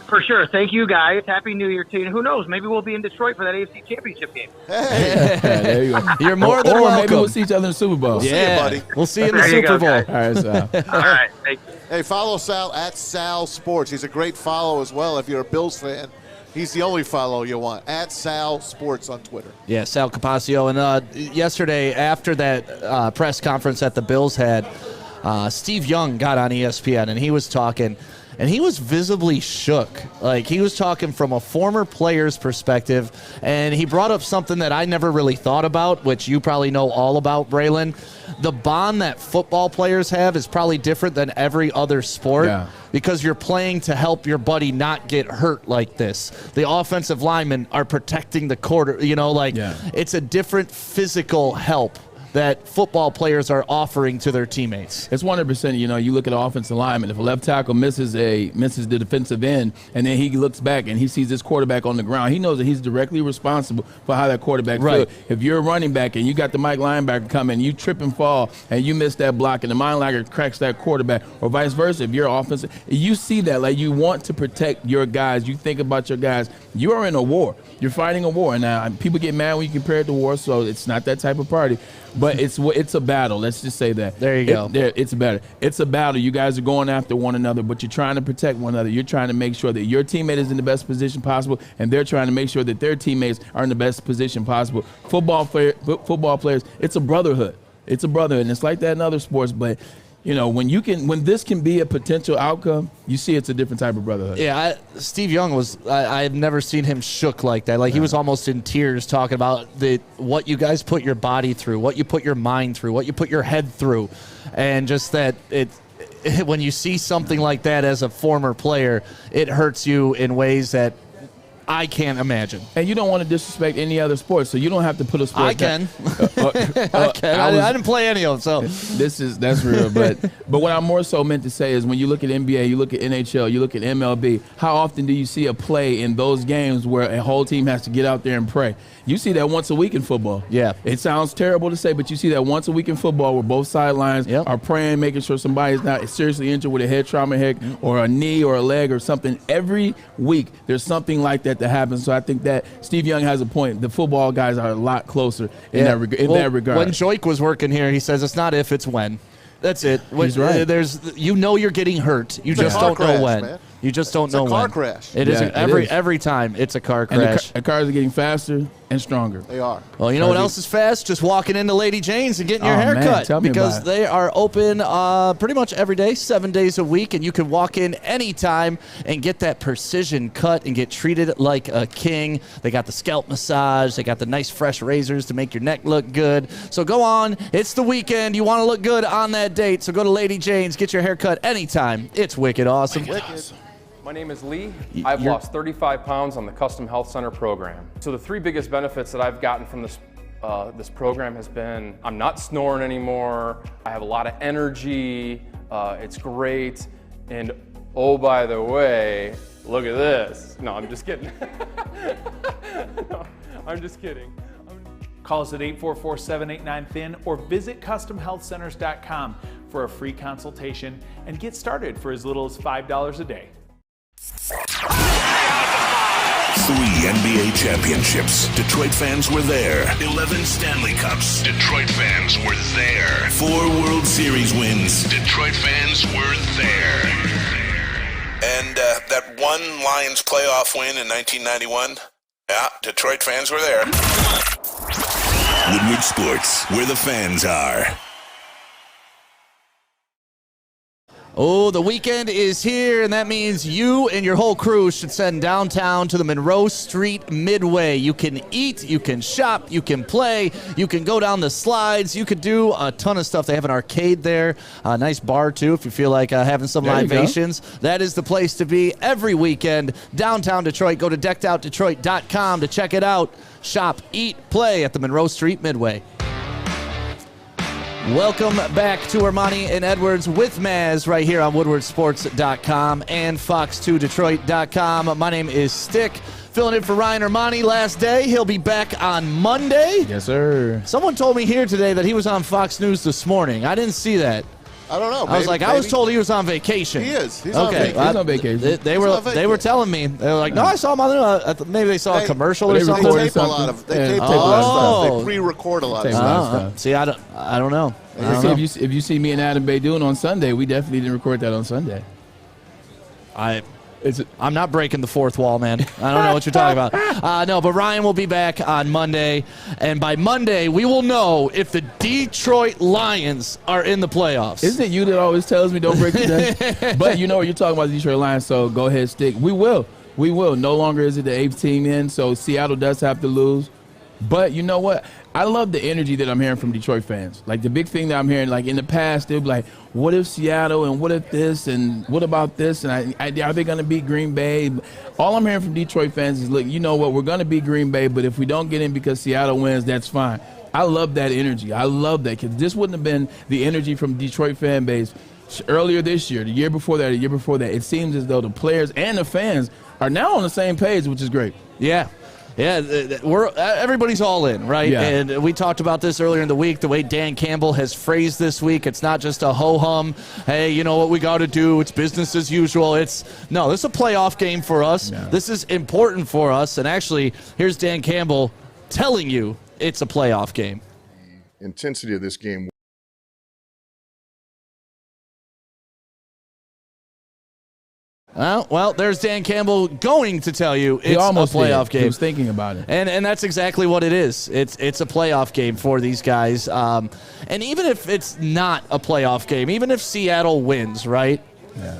[SPEAKER 8] For sure. Thank you, guys. Happy New Year to you. And who knows? Maybe we'll be in Detroit for that AFC Championship game.
[SPEAKER 4] Hey.
[SPEAKER 3] There you go.
[SPEAKER 2] You're more than welcome.
[SPEAKER 3] Maybe we'll see each other in the Super Bowl.
[SPEAKER 2] Yeah,
[SPEAKER 4] See you, buddy.
[SPEAKER 2] We'll see you in the Super Bowl.
[SPEAKER 3] All right, Sal.
[SPEAKER 8] All right. Thank you.
[SPEAKER 4] Hey, follow Sal at Sal Sports. He's a great follow as well. If you're a Bills fan, he's the only follow you want. At Sal Sports on Twitter.
[SPEAKER 2] Yeah, Sal Capaccio. And yesterday, after that press conference that the Bills had, Steve Young got on ESPN, and he was talking, and he was visibly shook. Like, he was talking from a former player's perspective, and he brought up something that I never really thought about, which you probably know all about, Braylon. The bond that football players have is probably different than every other sport because you're playing to help your buddy not get hurt like this. The offensive linemen are protecting the quarter, it's a different physical help that football players are offering to their teammates.
[SPEAKER 3] It's 100%. You look at an offensive lineman. If a left tackle misses the defensive end, and then he looks back and he sees this quarterback on the ground, he knows that he's directly responsible for how that quarterback feels. If you're a running back and you got the Mike linebacker coming, you trip and fall, and you miss that block, and the Mike linebacker cracks that quarterback, or vice versa. If you're offensive, you see that. Like, you want to protect your guys. You think about your guys. You are in a war. You're fighting a war. Now, people get mad when you compare it to war, so it's not that type of party. But it's a battle. Let's just say that.
[SPEAKER 2] There you go.
[SPEAKER 3] It's a battle. It's a battle. You guys are going after one another, but you're trying to protect one another. You're trying to make sure that your teammate is in the best position possible, and they're trying to make sure that their teammates are in the best position possible. Football players, it's a brotherhood. It's a brotherhood, and it's like that in other sports, but when this can be a potential outcome, you see it's a different type of brotherhood.
[SPEAKER 2] Yeah, Steve Young I've never seen him shook like that. Like, he was almost in tears talking about what you guys put your body through, what you put your mind through, what you put your head through. And just that when you see something like that as a former player, it hurts you in ways that I can't imagine.
[SPEAKER 3] And you don't want to disrespect any other sport, so you don't have to put a sport.
[SPEAKER 2] I can. I didn't play any of them, so.
[SPEAKER 3] That's real. But what I more so meant to say is, when you look at NBA, you look at NHL, you look at MLB, how often do you see a play in those games where a whole team has to get out there and pray? You see that once a week in football.
[SPEAKER 2] Yeah.
[SPEAKER 3] It sounds terrible to say, but you see that once a week in football where both sidelines are praying, making sure somebody's not seriously injured with a head trauma or a knee or a leg or something. Every week there's something like that happens. So I think that Steve Young has a point. The football guys are a lot closer in that regard.
[SPEAKER 2] When Joik was working here, he says it's not if, it's when. That's it.
[SPEAKER 3] He's right.
[SPEAKER 2] You're getting hurt. You just don't know when.
[SPEAKER 4] Man.
[SPEAKER 2] You just don't know when.
[SPEAKER 4] It's a car crash.
[SPEAKER 2] It is every time it's a car crash.
[SPEAKER 3] And the cars are getting faster and stronger.
[SPEAKER 4] They are.
[SPEAKER 2] Well, you know what else is fast? Just walking into Lady Jane's and getting your hair cut. Because they are open pretty much every day, 7 days a week, and you can walk in anytime and get that precision cut and get treated like a king. They got the scalp massage. They got the nice fresh razors to make your neck look good. So go on. It's the weekend. You want to look good on that date, so go to Lady Jane's. Get your hair cut anytime. It's wicked awesome.
[SPEAKER 9] My name is Lee. I've lost 35 pounds on the Custom Health Center program. So the three biggest benefits that I've gotten from this program has been, I'm not snoring anymore, I have a lot of energy, it's great, and oh, by the way, look at this. No, I'm just kidding. No, I'm just kidding.
[SPEAKER 1] Call us at 844-789-THIN or visit CustomHealthCenters.com for a free consultation and get started for as little as $5 a day.
[SPEAKER 6] 3 NBA championships. Detroit fans were there. 11 Stanley Cups. Detroit fans were there. 4 World Series wins. Detroit fans were there. And that one Lions playoff win in 1991? Yeah, Detroit fans were there. Woodward Sports, where the fans are.
[SPEAKER 2] Oh, the weekend is here, and that means you and your whole crew should send downtown to the Monroe Street Midway. You can eat, you can shop, you can play, you can go down the slides, you could do a ton of stuff. They have an arcade there, a nice bar, too, if you feel like having some libations. That is the place to be every weekend. Downtown Detroit, go to deckedoutdetroit.com to check it out. Shop, eat, play at the Monroe Street Midway. Welcome back to Ermanni and Edwards with Maz right here on WoodwardSports.com and Fox2Detroit.com. My name is Stick, filling in for Ryan Ermanni last day. He'll be back on Monday.
[SPEAKER 3] Yes, sir.
[SPEAKER 2] Someone told me here today that he was on Fox News this morning. I didn't see that.
[SPEAKER 4] I don't know.
[SPEAKER 2] I was told he was on vacation.
[SPEAKER 4] He is. He's
[SPEAKER 2] on vacation.
[SPEAKER 3] He's on vacation.
[SPEAKER 2] They were telling me. They were like, no, I saw him on maybe they saw a commercial or something.
[SPEAKER 4] They tape a lot of stuff. They pre-record a lot of stuff.
[SPEAKER 2] See, I don't know.
[SPEAKER 3] If you see me and Adam Bay doing on Sunday, we definitely didn't record that on Sunday.
[SPEAKER 2] I'm not breaking the fourth wall, man. I don't know what you're talking about. No, but Ryan will be back on Monday, and by Monday we will know if the Detroit Lions are in the playoffs.
[SPEAKER 3] Isn't it you that always tells me don't break the day? But you know you're talking about the Detroit Lions, so go ahead, Stick. We will. No longer is it the 8th team in, so Seattle does have to lose. But you know what? I love the energy that I'm hearing from Detroit fans. Like, the big thing that I'm hearing, like, in the past, they'll be like, what if Seattle and what if this and what about this? And are they going to beat Green Bay? All I'm hearing from Detroit fans is, look, you know what? We're going to beat Green Bay, but if we don't get in because Seattle wins, that's fine. I love that energy. I love that, because this wouldn't have been the energy from Detroit fan base earlier this year, the year before that, the year before that. It seems as though the players and the fans are now on the same page, which is great.
[SPEAKER 2] Yeah. Yeah, everybody's all in, right?
[SPEAKER 3] Yeah.
[SPEAKER 2] And we talked about this earlier in the week, the way Dan Campbell has phrased this week. It's not just a ho-hum, hey, you know what we got to do, it's business as usual. This is a playoff game for us. Yeah. This is important for us. And actually, here's Dan Campbell telling you it's a playoff game.
[SPEAKER 10] The intensity of this game.
[SPEAKER 2] Well, there's Dan Campbell going to tell you it's a playoff game.
[SPEAKER 3] He was thinking about it.
[SPEAKER 2] And that's exactly what it is. It's a playoff game for these guys. And even if it's not a playoff game, even if Seattle wins, right?
[SPEAKER 3] Yeah.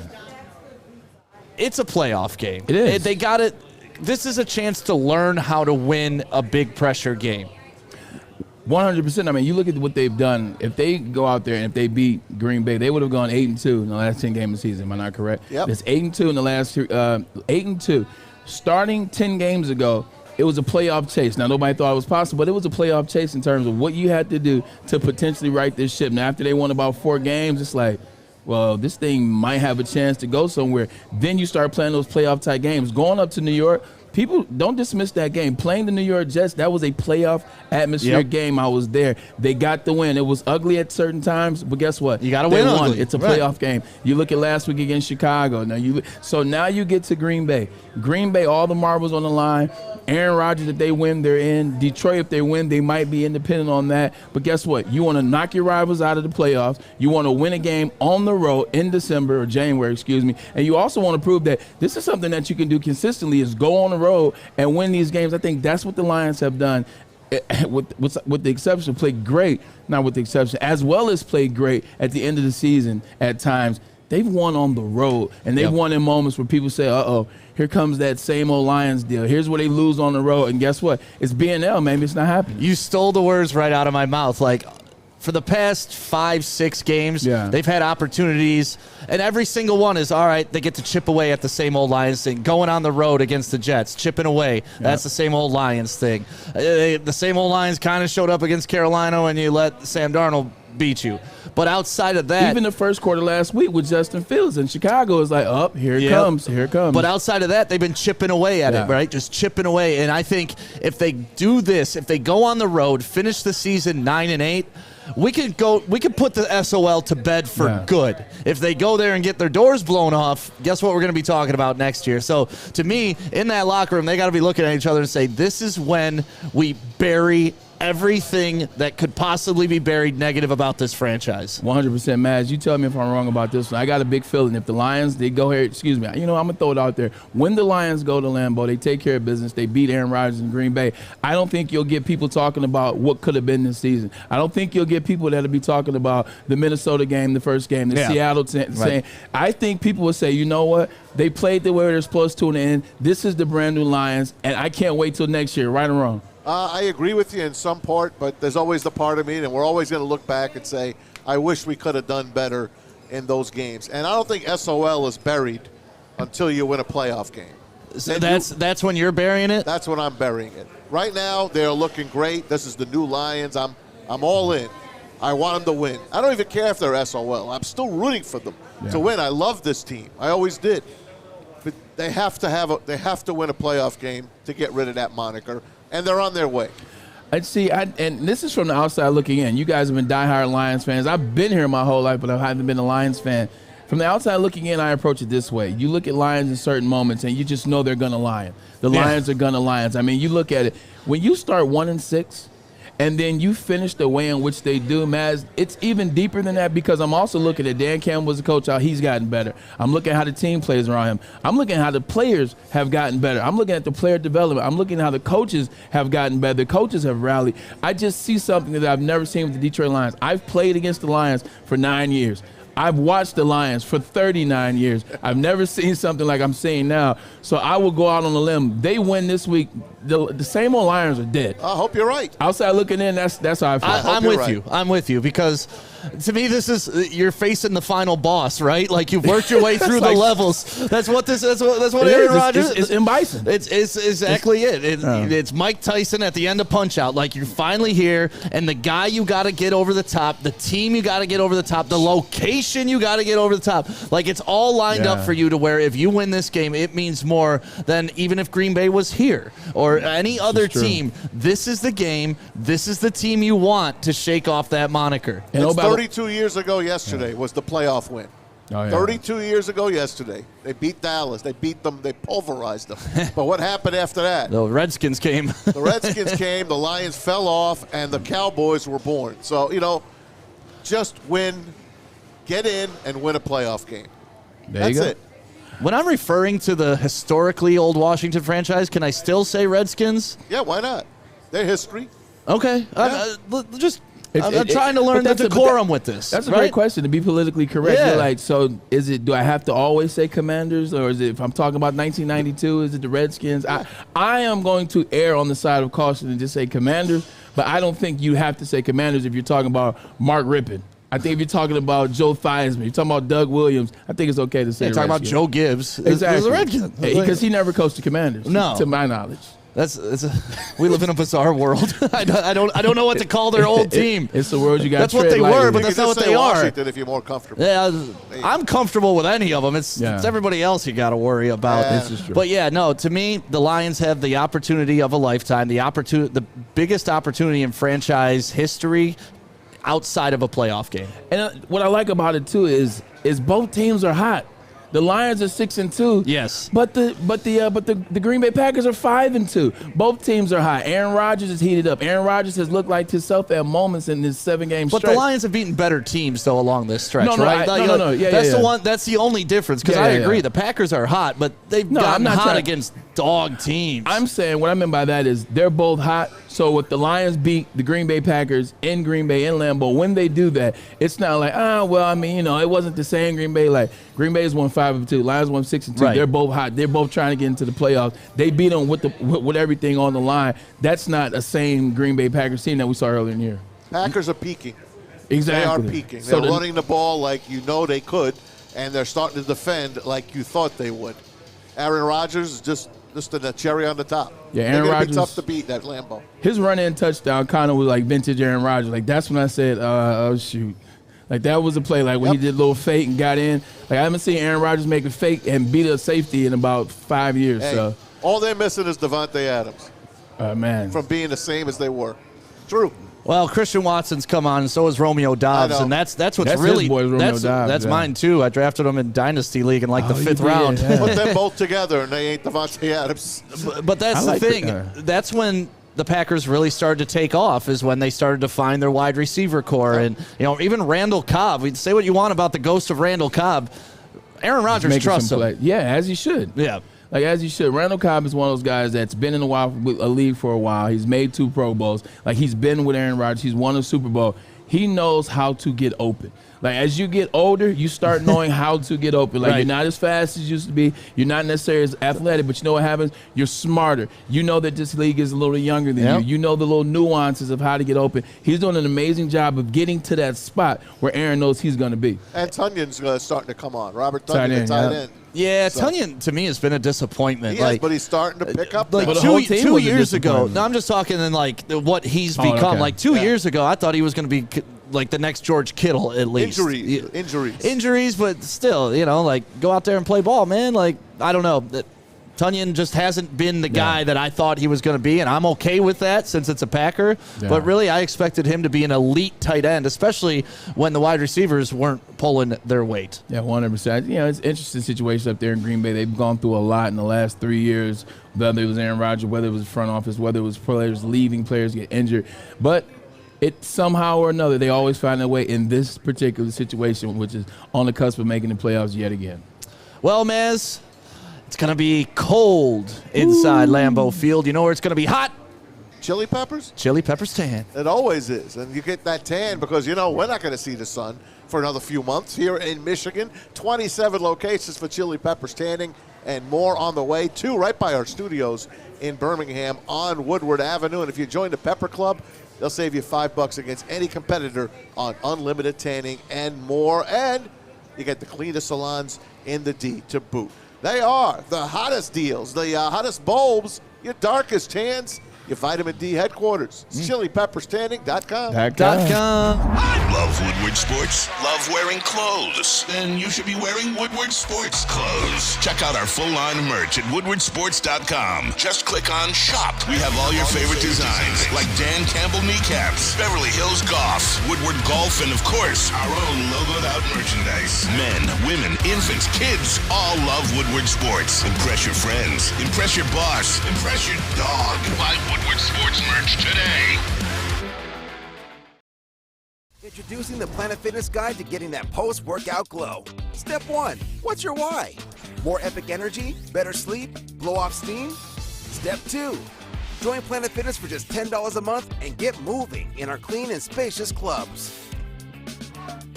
[SPEAKER 2] It's a playoff game.
[SPEAKER 3] It is.
[SPEAKER 2] They got it. This is a chance to learn how to win a big pressure game.
[SPEAKER 3] 100%. I mean, you look at what they've done. If they go out there and if they beat Green Bay, they would have gone 8-2 in the last 10 games of the season. Am I not correct?
[SPEAKER 4] Yep.
[SPEAKER 3] It's 8-2 in the last 8-2. Starting 10 games ago, it was a playoff chase. Now, nobody thought it was possible, but it was a playoff chase in terms of what you had to do to potentially right this ship. Now, after they won about 4 games, it's like, well, this thing might have a chance to go somewhere. Then you start playing those playoff-type games. Going up to New York, people don't dismiss that game. Playing the New York Jets, that was a playoff atmosphere game. I was there. They got the win. It was ugly at certain times, but guess what?
[SPEAKER 2] You got to win ugly.
[SPEAKER 3] It's a playoff game. You look at last week against Chicago. Now you get to Green Bay. Green Bay, all the marbles on the line. Aaron Rodgers, if they win, they're in. Detroit, if they win, they might be independent on that. But guess what? You want to knock your rivals out of the playoffs. You want to win a game on the road in December or January, and you also want to prove that this is something that you can do consistently, is go on the road and win these games. I think that's what the Lions have done, with the exception, played great, not with the exception, as well as played great at the end of the season at times. They've won on the road, and they've won in moments where people say, uh-oh, here comes that same old Lions deal. Here's where they lose on the road, and guess what? It's BNL, maybe it's not happening.
[SPEAKER 2] You stole the words right out of my mouth. Like, for the past 5-6 games, they've had opportunities, and every single one is, all right, they get to chip away at the same old Lions thing. Going on the road against the Jets, chipping away, that's the same old Lions thing. The same old Lions kind of showed up against Carolina when you let Sam Darnold beat you. But outside of that,
[SPEAKER 3] even the first quarter last week with Justin Fields in Chicago is like, here it comes.
[SPEAKER 2] But outside of that, they've been chipping away at it, right? Just chipping away. And I think if they do this, if they go on the road, finish the season 9-8, we could put the SOL to bed for good. If they go there and get their doors blown off, guess what we're going to be talking about next year? So to me, in that locker room, they got to be looking at each other and say, this is when we bury everything that could possibly be buried negative about this franchise.
[SPEAKER 3] 100%, Maz. You tell me if I'm wrong about this one. I got a big feeling if the Lions, they go here, I'm going to throw it out there. When the Lions go to Lambeau, they take care of business. They beat Aaron Rodgers in Green Bay. I don't think you'll get people talking about what could have been this season. I don't think you'll get people that'll be talking about the Minnesota game, the first game, the Seattle saying. I think people will say, you know what? They played the way they're supposed to in the end. This is the brand new Lions, and I can't wait till next year, right or wrong.
[SPEAKER 4] I agree with you in some part, but there's always the part of me, and we're always going to look back and say, I wish we could have done better in those games. And I don't think SOL is buried until you win a playoff game.
[SPEAKER 2] So that's when you're burying it?
[SPEAKER 4] That's when I'm burying it. Right now, they're looking great. This is the new Lions. I'm all in. I want them to win. I don't even care if they're SOL. I'm still rooting for them to win. I love this team. I always did. But they have to win a playoff game to get rid of that moniker. And they're on their way.
[SPEAKER 3] And this is from the outside looking in. You guys have been diehard Lions fans. I've been here my whole life, but I haven't been a Lions fan. From the outside looking in, I approach it this way. You look at Lions in certain moments, and you just know they're going to Lion. The Lions are going to Lions. I mean, you look at it. When you start 1-6, and then you finish the way in which they do, Maz, it's even deeper than that, because I'm also looking at Dan Campbell as a coach, how he's gotten better. I'm looking at how the team plays around him. I'm looking at how the players have gotten better. I'm looking at the player development. I'm looking at how the coaches have gotten better. The coaches have rallied. I just see something that I've never seen with the Detroit Lions. I've played against the Lions for 9 years. I've watched the Lions for 39 years. I've never seen something like I'm seeing now. So I will go out on a limb. They win this week. the same old Lions are dead.
[SPEAKER 4] I hope you're right.
[SPEAKER 3] Outside looking in, that's how I feel.
[SPEAKER 2] I'm with you. I'm with you because to me, this is you're facing the final boss, right? Like you've worked your way through the levels. That's what Aaron Rodgers.
[SPEAKER 3] It's in Bison.
[SPEAKER 2] It's exactly it. It's Mike Tyson at the end of Punch Out. Like you're finally here, and the guy you got to get over the top, the team you got to get over the top, the location you got to get over the top. Like it's all lined up for you to where if you win this game, it means more than even if Green Bay was here or any other team. This is the game. This is the team you want to shake off that moniker.
[SPEAKER 4] And 32 years ago yesterday was the playoff win. 32 years ago yesterday. They beat Dallas. They beat them. They pulverized them. But what happened after that?
[SPEAKER 2] The Redskins came.
[SPEAKER 4] The Redskins came. The Lions fell off, and the Cowboys were born. So, just win, get in, and win a playoff game. That's it.
[SPEAKER 2] When I'm referring to the historically old Washington franchise, can I still say Redskins?
[SPEAKER 4] Yeah, why not? Their history.
[SPEAKER 2] Okay. Yeah. I'm trying to learn the decorum with this.
[SPEAKER 3] That's a great question, to be politically correct.
[SPEAKER 2] Yeah.
[SPEAKER 3] You're like, so do I have to always say Commanders, or is it, if I'm talking about 1992, is it the Redskins? I am going to err on the side of caution and just say Commanders, but I don't think you have to say Commanders if you're talking about Mark Rippon. I think if you're talking about Joe Theismann, you're talking about Doug Williams, I think it's okay to say
[SPEAKER 2] talking about Joe Gibbs.
[SPEAKER 3] Exactly.
[SPEAKER 2] The Redskins.
[SPEAKER 3] Because he never coached the Commanders, to my knowledge.
[SPEAKER 2] We live in a bizarre world. I don't know what to call their old team.
[SPEAKER 3] It's the world you got.
[SPEAKER 2] That's what they were, but that's not what they are.
[SPEAKER 4] Washington if you're more comfortable.
[SPEAKER 2] Yeah, I'm comfortable with any of them. It's everybody else you got to worry about.
[SPEAKER 3] This is true.
[SPEAKER 2] But to me, the Lions have the opportunity of a lifetime. The biggest opportunity in franchise history outside of a playoff game.
[SPEAKER 3] And what I like about it too is both teams are hot. The Lions are 6-2.
[SPEAKER 2] Yes.
[SPEAKER 3] But the Green Bay Packers are 5-2. Both teams are high. Aaron Rodgers is heated up. Aaron Rodgers has looked like himself at moments in this 7-game stretch.
[SPEAKER 2] But the Lions have beaten better teams though along this stretch, right?
[SPEAKER 3] No.
[SPEAKER 2] That's the one. That's the only difference. Because I agree, the Packers are hot, but they've gotten hot against dog teams.
[SPEAKER 3] I'm saying what I mean by that is they're both hot. So if the Lions beat the Green Bay Packers in Green Bay in Lambeau, when they do that, it's not like, it wasn't the same Green Bay. Like Green Bay's won 5-2, Lions won 6-2.
[SPEAKER 2] Right.
[SPEAKER 3] They're both hot. They're both trying to get into the playoffs. They beat them with everything on the line. That's not a same Green Bay Packers team that we saw earlier in the year.
[SPEAKER 4] Packers are peaking.
[SPEAKER 3] Exactly.
[SPEAKER 4] They are peaking. They're running the ball like they could, and they're starting to defend like you thought they would. Aaron Rodgers is just a cherry on the top.
[SPEAKER 3] Yeah, Aaron Rodgers.
[SPEAKER 4] Be tough to beat that Lambeau.
[SPEAKER 3] His run-in touchdown kind of was like vintage Aaron Rodgers. Like that's when I said, "Oh shoot!" Like that was a play. Like when he did a little fake and got in. Like I haven't seen Aaron Rodgers make a fake and beat a safety in about 5 years.
[SPEAKER 4] Hey,
[SPEAKER 3] so
[SPEAKER 4] all they're missing is Devontae Adams.
[SPEAKER 3] Man,
[SPEAKER 4] from being the same as they were. True.
[SPEAKER 2] Well, Christian Watson's come on, and so is Romeo Dobbs, and that's what's really
[SPEAKER 3] his boy, Romeo Dobbs.
[SPEAKER 2] That's mine too. I drafted him in Dynasty League in the 5th round.
[SPEAKER 4] Yeah. Put them both together, and they ain't Devontae Adams.
[SPEAKER 2] But that's the thing. That's when the Packers really started to take off, is when they started to find their wide receiver core, and even Randall Cobb. We say what you want about the ghost of Randall Cobb. Aaron Rodgers trusts him.
[SPEAKER 3] Yeah, as he should.
[SPEAKER 2] Yeah.
[SPEAKER 3] Like, as you should. Randall Cobb is one of those guys that's been in a league for a while. He's made 2 Pro Bowls. Like, he's been with Aaron Rodgers. He's won a Super Bowl. He knows how to get open. Like, as you get older, you start knowing how to get open. Like, You're not as fast as you used to be. You're not necessarily as athletic, but you know what happens? You're smarter. You know that this league is a little younger than you. You know the little nuances of how to get open. He's doing an amazing job of getting to that spot where Aaron knows he's going to be.
[SPEAKER 4] And Tunyon's starting to come on. Robert Tonyan, tight end.
[SPEAKER 2] Yeah, Tonyan, to me, has been a disappointment.
[SPEAKER 4] He is, but he's starting to pick up.
[SPEAKER 2] Like
[SPEAKER 3] two
[SPEAKER 2] years ago, no, I'm just talking in like what he's become. Okay. Like 2 years ago, I thought he was going to be like the next George Kittle at least. Injuries, but still, like go out there and play ball, man. Like, I don't know. Tonyan just hasn't been the guy that I thought he was going to be, and I'm okay with that since it's a Packer. Yeah. But really, I expected him to be an elite tight end, especially when the wide receivers weren't pulling their weight.
[SPEAKER 3] Yeah, 100%. It's an interesting situation up there in Green Bay. They've gone through a lot in the last 3 years, whether it was Aaron Rodgers, whether it was front office, whether it was players leaving, players get injured. But it somehow or another, they always find their way in this particular situation, which is on the cusp of making the playoffs yet again.
[SPEAKER 2] Well, Maz, it's going to be cold inside Lambeau Field. You know where it's going to be hot?
[SPEAKER 4] Chili Peppers?
[SPEAKER 2] Chili Peppers tan.
[SPEAKER 4] It always is. And you get that tan because, we're not going to see the sun for another few months here in Michigan. 27 locations for Chili Peppers tanning and more on the way. 2 right by our studios in Birmingham on Woodward Avenue. And if you join the Pepper Club, they'll save you $5 against any competitor on unlimited tanning and more. And you get the cleanest salons in the D to boot. They are the hottest deals, the hottest bulbs, your darkest tans, your vitamin D headquarters. It's ChiliPeppersTanning.com.
[SPEAKER 2] .com.
[SPEAKER 6] Love Woodward Sports? Love wearing clothes? Then you should be wearing Woodward Sports clothes. Check out our full line of merch at woodwardsports.com. Just click on Shop. We have all your favorite designs, like Dan Campbell kneecaps, Beverly Hills Golf, Woodward Golf, and of course, our own logoed out merchandise. Men, women, infants, kids all love Woodward Sports. Impress your friends. Impress your boss. Impress your dog. Buy Woodward Sports merch today.
[SPEAKER 11] Introducing the Planet Fitness Guide to getting that post-workout glow. Step 1, what's your why? More epic energy, better sleep, blow off steam? Step 2, join Planet Fitness for just $10 a month and get moving in our clean and spacious clubs.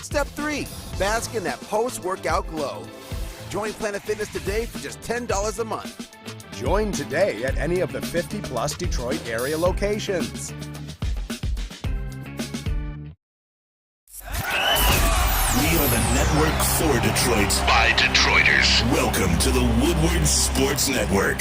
[SPEAKER 11] Step 3, bask in that post-workout glow. Join Planet Fitness today for just $10 a month.
[SPEAKER 12] Join today at any of the 50-plus Detroit area locations.
[SPEAKER 6] We are the network for Detroit by Detroiters. Welcome to the Woodward Sports Network.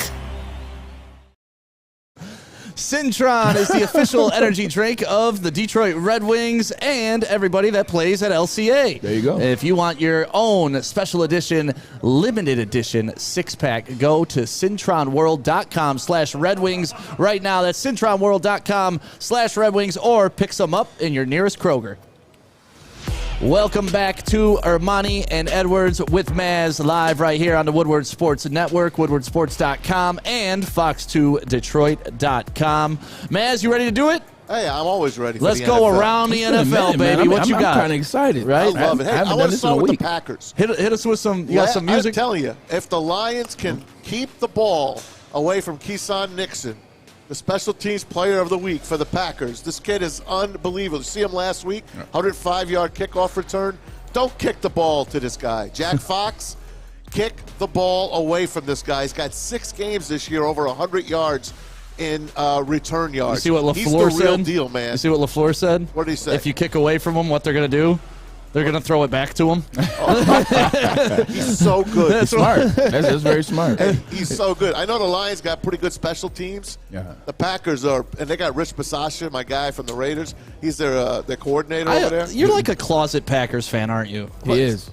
[SPEAKER 2] Cintron is the official energy drink of the Detroit Red Wings and everybody that plays at LCA.
[SPEAKER 3] There you go.
[SPEAKER 2] If you want your own special edition, limited edition 6-pack, go to cintronworld.com/Red Wings right now. That's cintronworld.com/Red Wings, or pick some up in your nearest Kroger. Welcome back to Ermanni and Edwards with Maz, live right here on the Woodward Sports Network, woodwardsports.com, and fox2detroit.com. Maz, you ready to do it?
[SPEAKER 4] Hey, I'm always ready for
[SPEAKER 2] Let's
[SPEAKER 4] the
[SPEAKER 2] go
[SPEAKER 4] NFL.
[SPEAKER 2] around the NFL, baby. What you got?
[SPEAKER 3] I'm kind of excited.
[SPEAKER 2] Right?
[SPEAKER 4] I love it. Hey, I want to start with the Packers.
[SPEAKER 2] Hit us with some, you got some music?
[SPEAKER 4] I'm telling you, if the Lions can keep the ball away from Keyshawn Nixon, the special teams player of the week for the Packers. This kid is unbelievable. You see him last week, 105-yard kickoff return. Don't kick the ball to this guy. Jack Fox, kick the ball away from this guy. He's got 6 games this year, over 100 yards in return yards.
[SPEAKER 2] You see what LaFleur
[SPEAKER 4] He's the
[SPEAKER 2] said?
[SPEAKER 4] real deal, man.
[SPEAKER 2] You see what LaFleur said?
[SPEAKER 4] What did he say?
[SPEAKER 2] If you kick away from him, what they're going to do? They're going to throw it back to him.
[SPEAKER 4] He's so good.
[SPEAKER 3] That's smart. That's very smart.
[SPEAKER 4] He's so good. I know the Lions got pretty good special teams.
[SPEAKER 3] Yeah.
[SPEAKER 4] The Packers are, and they got Rich Bisaccia, my guy from the Raiders. He's their coordinator over there.
[SPEAKER 2] You're like a closet Packers fan, aren't you?
[SPEAKER 3] He is.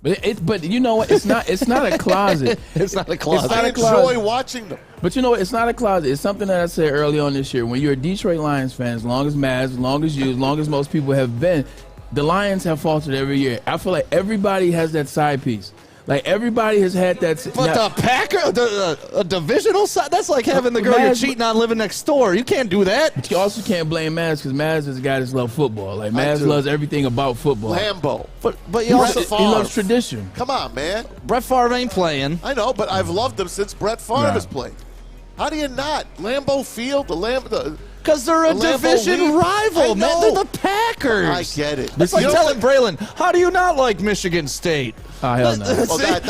[SPEAKER 3] But you know what? It's not a closet.
[SPEAKER 2] It's not a closet.
[SPEAKER 4] I enjoy watching them.
[SPEAKER 3] But you know what? It's not a closet. It's something that I said early on this year. When you're a Detroit Lions fan, as long as Maz, as long as you, as long as most people have been, the Lions have faltered every year. I feel like everybody has that side piece. Like, everybody has had that.
[SPEAKER 2] But the Packer, a divisional side, that's like having the girl you're cheating on living next door. You can't do that.
[SPEAKER 3] But you also can't blame Maz, because Maz is a guy that loves football. Like, Maz loves everything about football.
[SPEAKER 4] Lambeau.
[SPEAKER 2] But he also
[SPEAKER 3] he loves tradition.
[SPEAKER 4] Come on, man.
[SPEAKER 2] Brett Favre ain't playing.
[SPEAKER 4] I know, but I've loved him since Brett Favre has played. How do you not? Lambeau Field,
[SPEAKER 2] because they're a division rival, man. They're the Packers.
[SPEAKER 4] I get it.
[SPEAKER 2] It's like telling Braylon, how do you not like Michigan State?
[SPEAKER 3] Oh, hell no.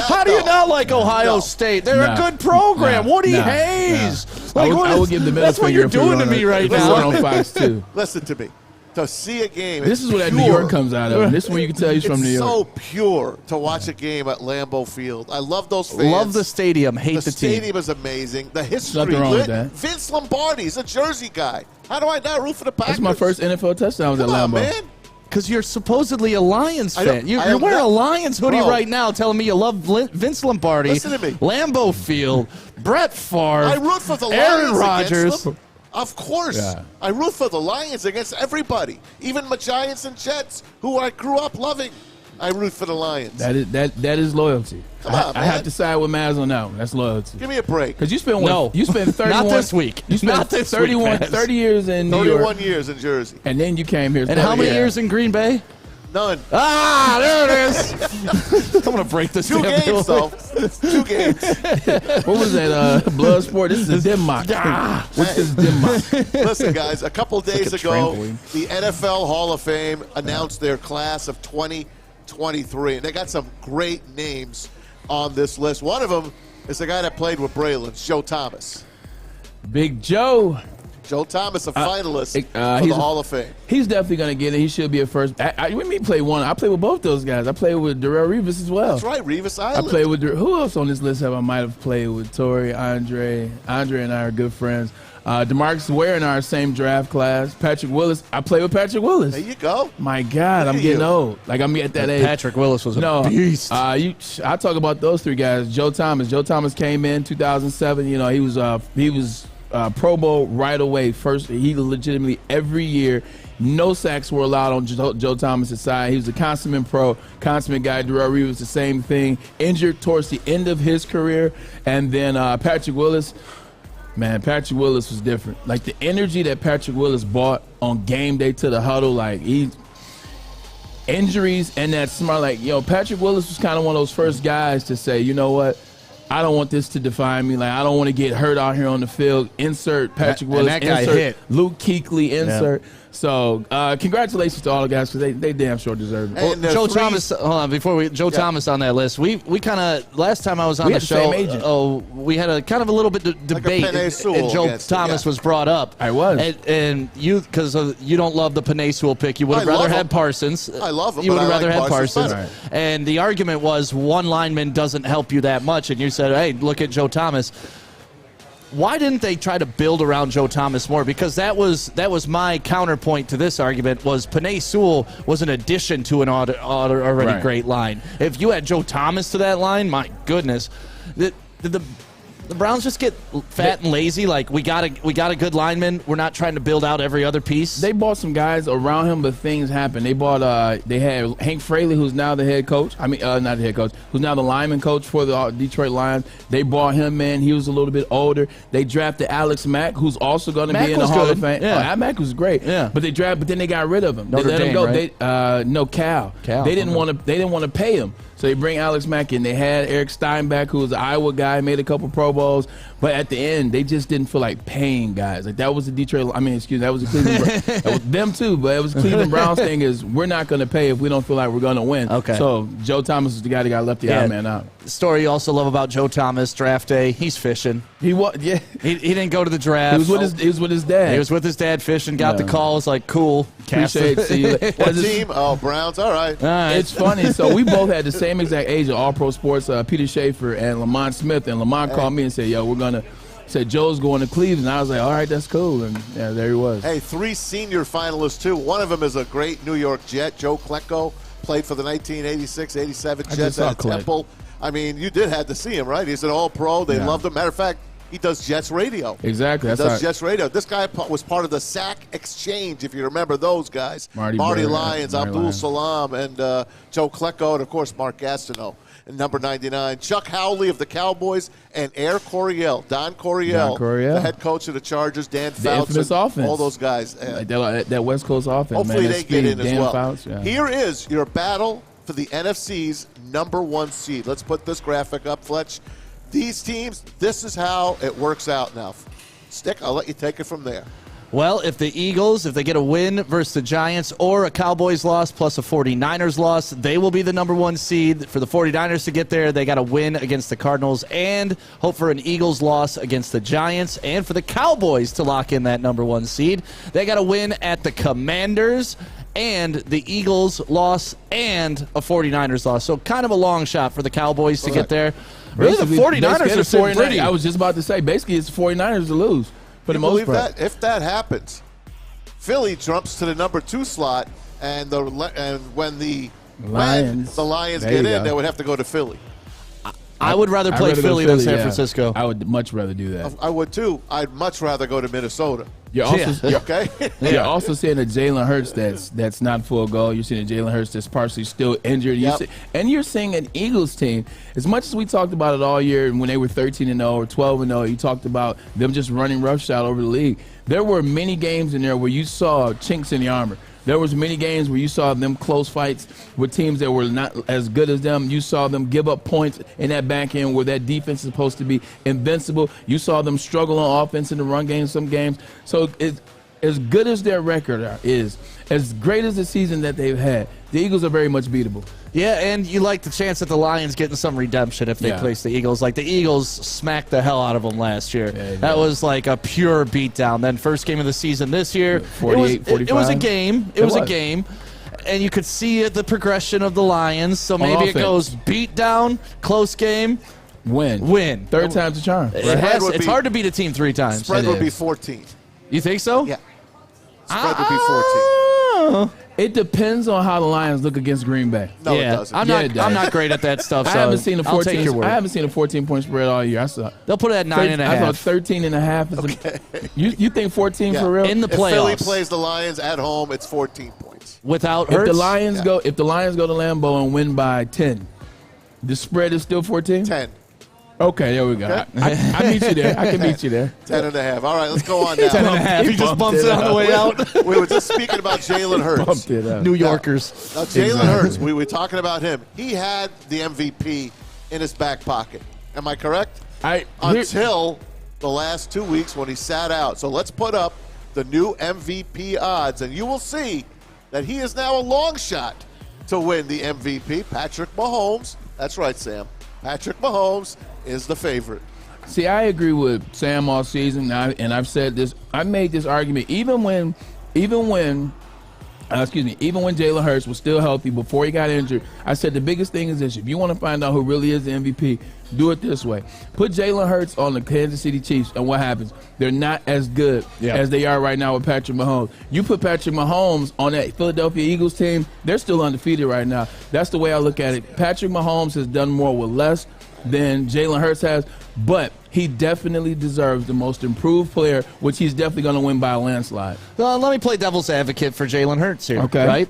[SPEAKER 2] How do you not like Ohio State? They're a good program. Woody Hayes.
[SPEAKER 3] Like, I will give the middle
[SPEAKER 2] that's what you're doing to me right now.
[SPEAKER 3] On Fox 2.
[SPEAKER 4] Listen to me. To see a game.
[SPEAKER 3] This is where that New York comes out of. This is where you can tell he's from New York.
[SPEAKER 4] It's so pure to watch a game at Lambeau Field. I love those fans.
[SPEAKER 2] Love the stadium. Hate the team.
[SPEAKER 4] The stadium is amazing. The history.
[SPEAKER 3] Nothing wrong with that.
[SPEAKER 4] Vince Lombardi is a Jersey guy. How do I not root for the Packers?
[SPEAKER 3] That's my first NFL touchdown was at Lambeau.
[SPEAKER 4] Man.
[SPEAKER 2] Because you're supposedly a Lions fan. You're wearing a Lions hoodie right now telling me you love Vince Lombardi.
[SPEAKER 4] Listen to me.
[SPEAKER 2] Lambeau Field, Brett Favre,
[SPEAKER 4] I root for the
[SPEAKER 2] Aaron
[SPEAKER 4] Lions
[SPEAKER 2] Rodgers.
[SPEAKER 4] Of course.
[SPEAKER 3] Yeah.
[SPEAKER 4] I root for the Lions against everybody. Even my Giants and Jets, who I grew up loving. I root for the Lions.
[SPEAKER 3] That is loyalty.
[SPEAKER 4] Come on,
[SPEAKER 3] I
[SPEAKER 4] man.
[SPEAKER 3] have to side with Maz on that one. That's loyalty.
[SPEAKER 4] Give me a break.
[SPEAKER 3] Because you spent 31.
[SPEAKER 2] Not this week.
[SPEAKER 3] You spent
[SPEAKER 2] Not this
[SPEAKER 3] 31,
[SPEAKER 2] week,
[SPEAKER 3] 30 years in New York.
[SPEAKER 4] 31 years in Jersey.
[SPEAKER 3] And then you came here.
[SPEAKER 2] And how many years in Green Bay?
[SPEAKER 4] None.
[SPEAKER 2] Ah, there it is. I'm going to break this
[SPEAKER 4] 2
[SPEAKER 2] damn
[SPEAKER 4] games,
[SPEAKER 2] bill.
[SPEAKER 4] though. 2 games.
[SPEAKER 3] What was that? Blood sport? This is a Denmark. What's this Denmark?
[SPEAKER 4] Listen, guys, a couple days
[SPEAKER 3] like a
[SPEAKER 4] ago,
[SPEAKER 3] trampoline.
[SPEAKER 4] the NFL Hall of Fame announced their class of 2023. And they got some great names on this list. One of them is the guy that played with Braylon, Joe Thomas.
[SPEAKER 3] Big Joe.
[SPEAKER 4] Joe Thomas, a finalist for the Hall of Fame.
[SPEAKER 3] He's definitely going to get it. He should be a first. When me play one, I play with both those guys. I play with Darrell Revis as well.
[SPEAKER 4] That's right, Revis Island.
[SPEAKER 3] I play with who else on this list I might have played with? Torrey, Andre. Andre and I are good friends. DeMarcus Ware and I are same draft class. Patrick Willis. I play with Patrick Willis.
[SPEAKER 4] There you go.
[SPEAKER 3] My God, I'm getting old. Like I'm at that age.
[SPEAKER 2] Patrick Willis was a beast.
[SPEAKER 3] I talk about those three guys. Joe Thomas. Joe Thomas came in 2007. You know, he was Pro Bowl right away. First, he legitimately every year, no sacks were allowed on Joe Thomas' side. He was a consummate pro, consummate guy. Darrell Reeves, the same thing. Injured towards the end of his career. And then Patrick Willis, man, Patrick Willis was different. Like the energy that Patrick Willis brought on game day to the huddle, like injuries and that smart, like, Patrick Willis was kind of one of those first guys to say, you know what? I don't want this to define me. Like, I don't want to get hurt out here on the field. Insert Patrick Willis.
[SPEAKER 2] And that guy
[SPEAKER 3] insert
[SPEAKER 2] hit.
[SPEAKER 3] Luke Kuechly. Insert. Yeah. So, congratulations to all the guys because they damn sure deserve it.
[SPEAKER 2] Well, Joe Thomas, hold on, before Thomas on that list. We kind of, last time I was on the show, we had a kind of a little bit of debate, and Joe Thomas was brought up.
[SPEAKER 3] I was.
[SPEAKER 2] And you, because you don't love the Penei Sewell pick, you would have rather had Parsons.
[SPEAKER 4] I love him.
[SPEAKER 2] You would have rather had
[SPEAKER 4] Parsons.
[SPEAKER 2] Right. And the argument was one lineman doesn't help you that much, and you said, hey, look at Joe Thomas. Why didn't they try to build around Joe Thomas more? Because that was my counterpoint to this argument was Penei Sewell was an addition to an already great line. If you had Joe Thomas to that line, my goodness. The Browns just get fat and lazy. Like we got a good lineman. We're not trying to build out every other piece.
[SPEAKER 3] They bought some guys around him, but things happen. They bought they had Hank Fraley, who's now the head coach. I mean, not the head coach, who's now the lineman coach for the Detroit Lions. They brought him in. He was a little bit older. They drafted Alex Mack, who's also going to be in the Hall of Fame.
[SPEAKER 2] Yeah,
[SPEAKER 3] Mack was great.
[SPEAKER 2] Yeah,
[SPEAKER 3] but then they got rid of him. They let him go.
[SPEAKER 2] Right?
[SPEAKER 3] Cal. They didn't want to pay him. So they bring Alex Mack in. They had Eric Steinbach, who was an Iowa guy, made a couple Pro Bowls. But at the end, they just didn't feel like paying guys. Like that was the Detroit. I mean, that was the Cleveland. That was them too, but it was Cleveland Browns thing. Is we're not going to pay if we don't feel like we're going to win.
[SPEAKER 2] Okay.
[SPEAKER 3] So Joe Thomas is the guy that got left the odd man out.
[SPEAKER 2] The story you also love about Joe Thomas draft day. He's fishing.
[SPEAKER 3] He was. Yeah.
[SPEAKER 2] He didn't go to the draft.
[SPEAKER 3] He was with his dad.
[SPEAKER 2] He was with his dad fishing. Got the call. Was like cool.
[SPEAKER 3] Appreciate it.
[SPEAKER 4] What team? Oh, Browns. All right.
[SPEAKER 3] It's funny. So we both had the same exact age at All Pro Sports. Peter Schaefer and Lamont Smith. And Lamont called me and said, "Yo, we're gonna." Said Joe's going to Cleveland. I was like, all right, that's cool. And yeah, there he was.
[SPEAKER 4] Hey, 3 senior finalists, too. One of them is a great New York Jet, Joe Klecko, played for the 1986-87 Jets at Temple. I mean, you did have to see him, right? He's an all-pro. They loved him. Matter of fact, he does Jets radio.
[SPEAKER 3] Exactly.
[SPEAKER 4] He does Jets radio. This guy was part of the Sack Exchange, if you remember those guys. Marty Lyons, Abdul Salam, and Joe Klecko, and, of course, Mark Gastineau. And number 99, Chuck Howley of the Cowboys, and Don Coryell, the head coach of the Chargers, Dan Fouts, all those guys.
[SPEAKER 3] Like that West Coast offense,
[SPEAKER 4] hopefully
[SPEAKER 3] man,
[SPEAKER 4] they get in as well.
[SPEAKER 3] Fouts, yeah.
[SPEAKER 4] Here is your battle for the NFC's number 1 seed. Let's put this graphic up, Fletch. These teams, this is how it works out now. Stick, I'll let you take it from there.
[SPEAKER 2] Well, if the Eagles, if they get a win versus the Giants or a Cowboys loss plus a 49ers loss, they will be the number 1 seed. For the 49ers to get there, they got to win against the Cardinals and hope for an Eagles loss against the Giants. And for the Cowboys to lock in that number 1 seed, they got to win at the Commanders and the Eagles loss and a 49ers loss. So kind of a long shot for the Cowboys to get there. Really, the 49ers are sitting pretty.
[SPEAKER 3] I was just about to say, basically, it's the 49ers to lose. For the most part.
[SPEAKER 4] That? If that happens, Philly jumps to the number 2 slot, and when the Lions get in, they would have to go to Philly.
[SPEAKER 2] I would rather play Philly than San Francisco.
[SPEAKER 3] I would much rather do that.
[SPEAKER 4] I would too. I'd much rather go to Minnesota.
[SPEAKER 3] You're also You're
[SPEAKER 4] Yeah.
[SPEAKER 3] also seeing a Jalen Hurts that's not full go. You're seeing a Jalen Hurts that's partially still injured. And you're seeing an Eagles team. As much as we talked about it all year when they were 13-0 or 12-0, you talked about them just running roughshod over the league. There were many games in there where you saw chinks in the armor. There was many games where you saw them close fights with teams that were not as good as them. You saw them give up points in that back end where that defense is supposed to be invincible. You saw them struggle on offense in the run game some games. So as good as their record is, as great as the season that they've had, the Eagles are very much beatable.
[SPEAKER 2] Yeah, and you like the chance that the Lions getting some redemption if they place the Eagles. Like the Eagles smacked the hell out of them last year.
[SPEAKER 3] Yeah,
[SPEAKER 2] that was like a pure beatdown. Then first game of the season this year,
[SPEAKER 3] 48, 45.
[SPEAKER 2] It was a game. It was a game. And you could see the progression of the Lions. So maybe it goes beat down, close game, win.
[SPEAKER 3] Third time's a charm. Right?
[SPEAKER 2] It's hard to beat a team 3 times.
[SPEAKER 4] Spread would be 14.
[SPEAKER 2] You think so?
[SPEAKER 4] Yeah. Spread would be 14.
[SPEAKER 3] It depends on how the Lions look against Green Bay.
[SPEAKER 4] No, it doesn't.
[SPEAKER 2] I'm not great at that stuff. So
[SPEAKER 3] I haven't seen a 14.
[SPEAKER 2] I'll take your word.
[SPEAKER 3] I haven't seen a 14-point spread all year. I saw.
[SPEAKER 2] They'll put it at 9.5.
[SPEAKER 3] I thought 13.5 is you think 14 for real?
[SPEAKER 2] In the playoffs.
[SPEAKER 4] If Philly plays the Lions at home, it's 14 points.
[SPEAKER 2] Without Hurts?
[SPEAKER 3] If the Lions go to Lambeau and win by 10, the spread is still 14?
[SPEAKER 4] 10.
[SPEAKER 3] Okay, there we go.
[SPEAKER 4] Okay.
[SPEAKER 3] I meet you there. I can meet you there.
[SPEAKER 4] 10.5. All right, let's go on now.
[SPEAKER 2] 10.5. He just bumps it on the way out.
[SPEAKER 4] We were just speaking about Jalen Hurts.
[SPEAKER 3] Bumped it up.
[SPEAKER 2] New Yorkers.
[SPEAKER 4] Now Jalen Hurts, we were talking about him. He had the MVP in his back pocket. Am I correct? Until the last 2 weeks when he sat out. So let's put up the new MVP odds, and you will see that he is now a long shot to win the MVP. Patrick Mahomes. That's right, Sam. Patrick Mahomes is the favorite.
[SPEAKER 3] See, I agree with Sam all season, and I've said this. I made this argument even when Jalen Hurts was still healthy before he got injured. I said the biggest thing is this: if you want to find out who really is the MVP, do it this way. Put Jalen Hurts on the Kansas City Chiefs, and what happens? They're not as good as they are right now with Patrick Mahomes. You put Patrick Mahomes on that Philadelphia Eagles team, they're still undefeated right now. That's the way I look at it. Patrick Mahomes has done more with less than Jalen Hurts has, but he definitely deserves the most improved player, which he's definitely going to win by a landslide.
[SPEAKER 2] Well, let me play devil's advocate for Jalen Hurts here.
[SPEAKER 3] Okay.
[SPEAKER 2] Right?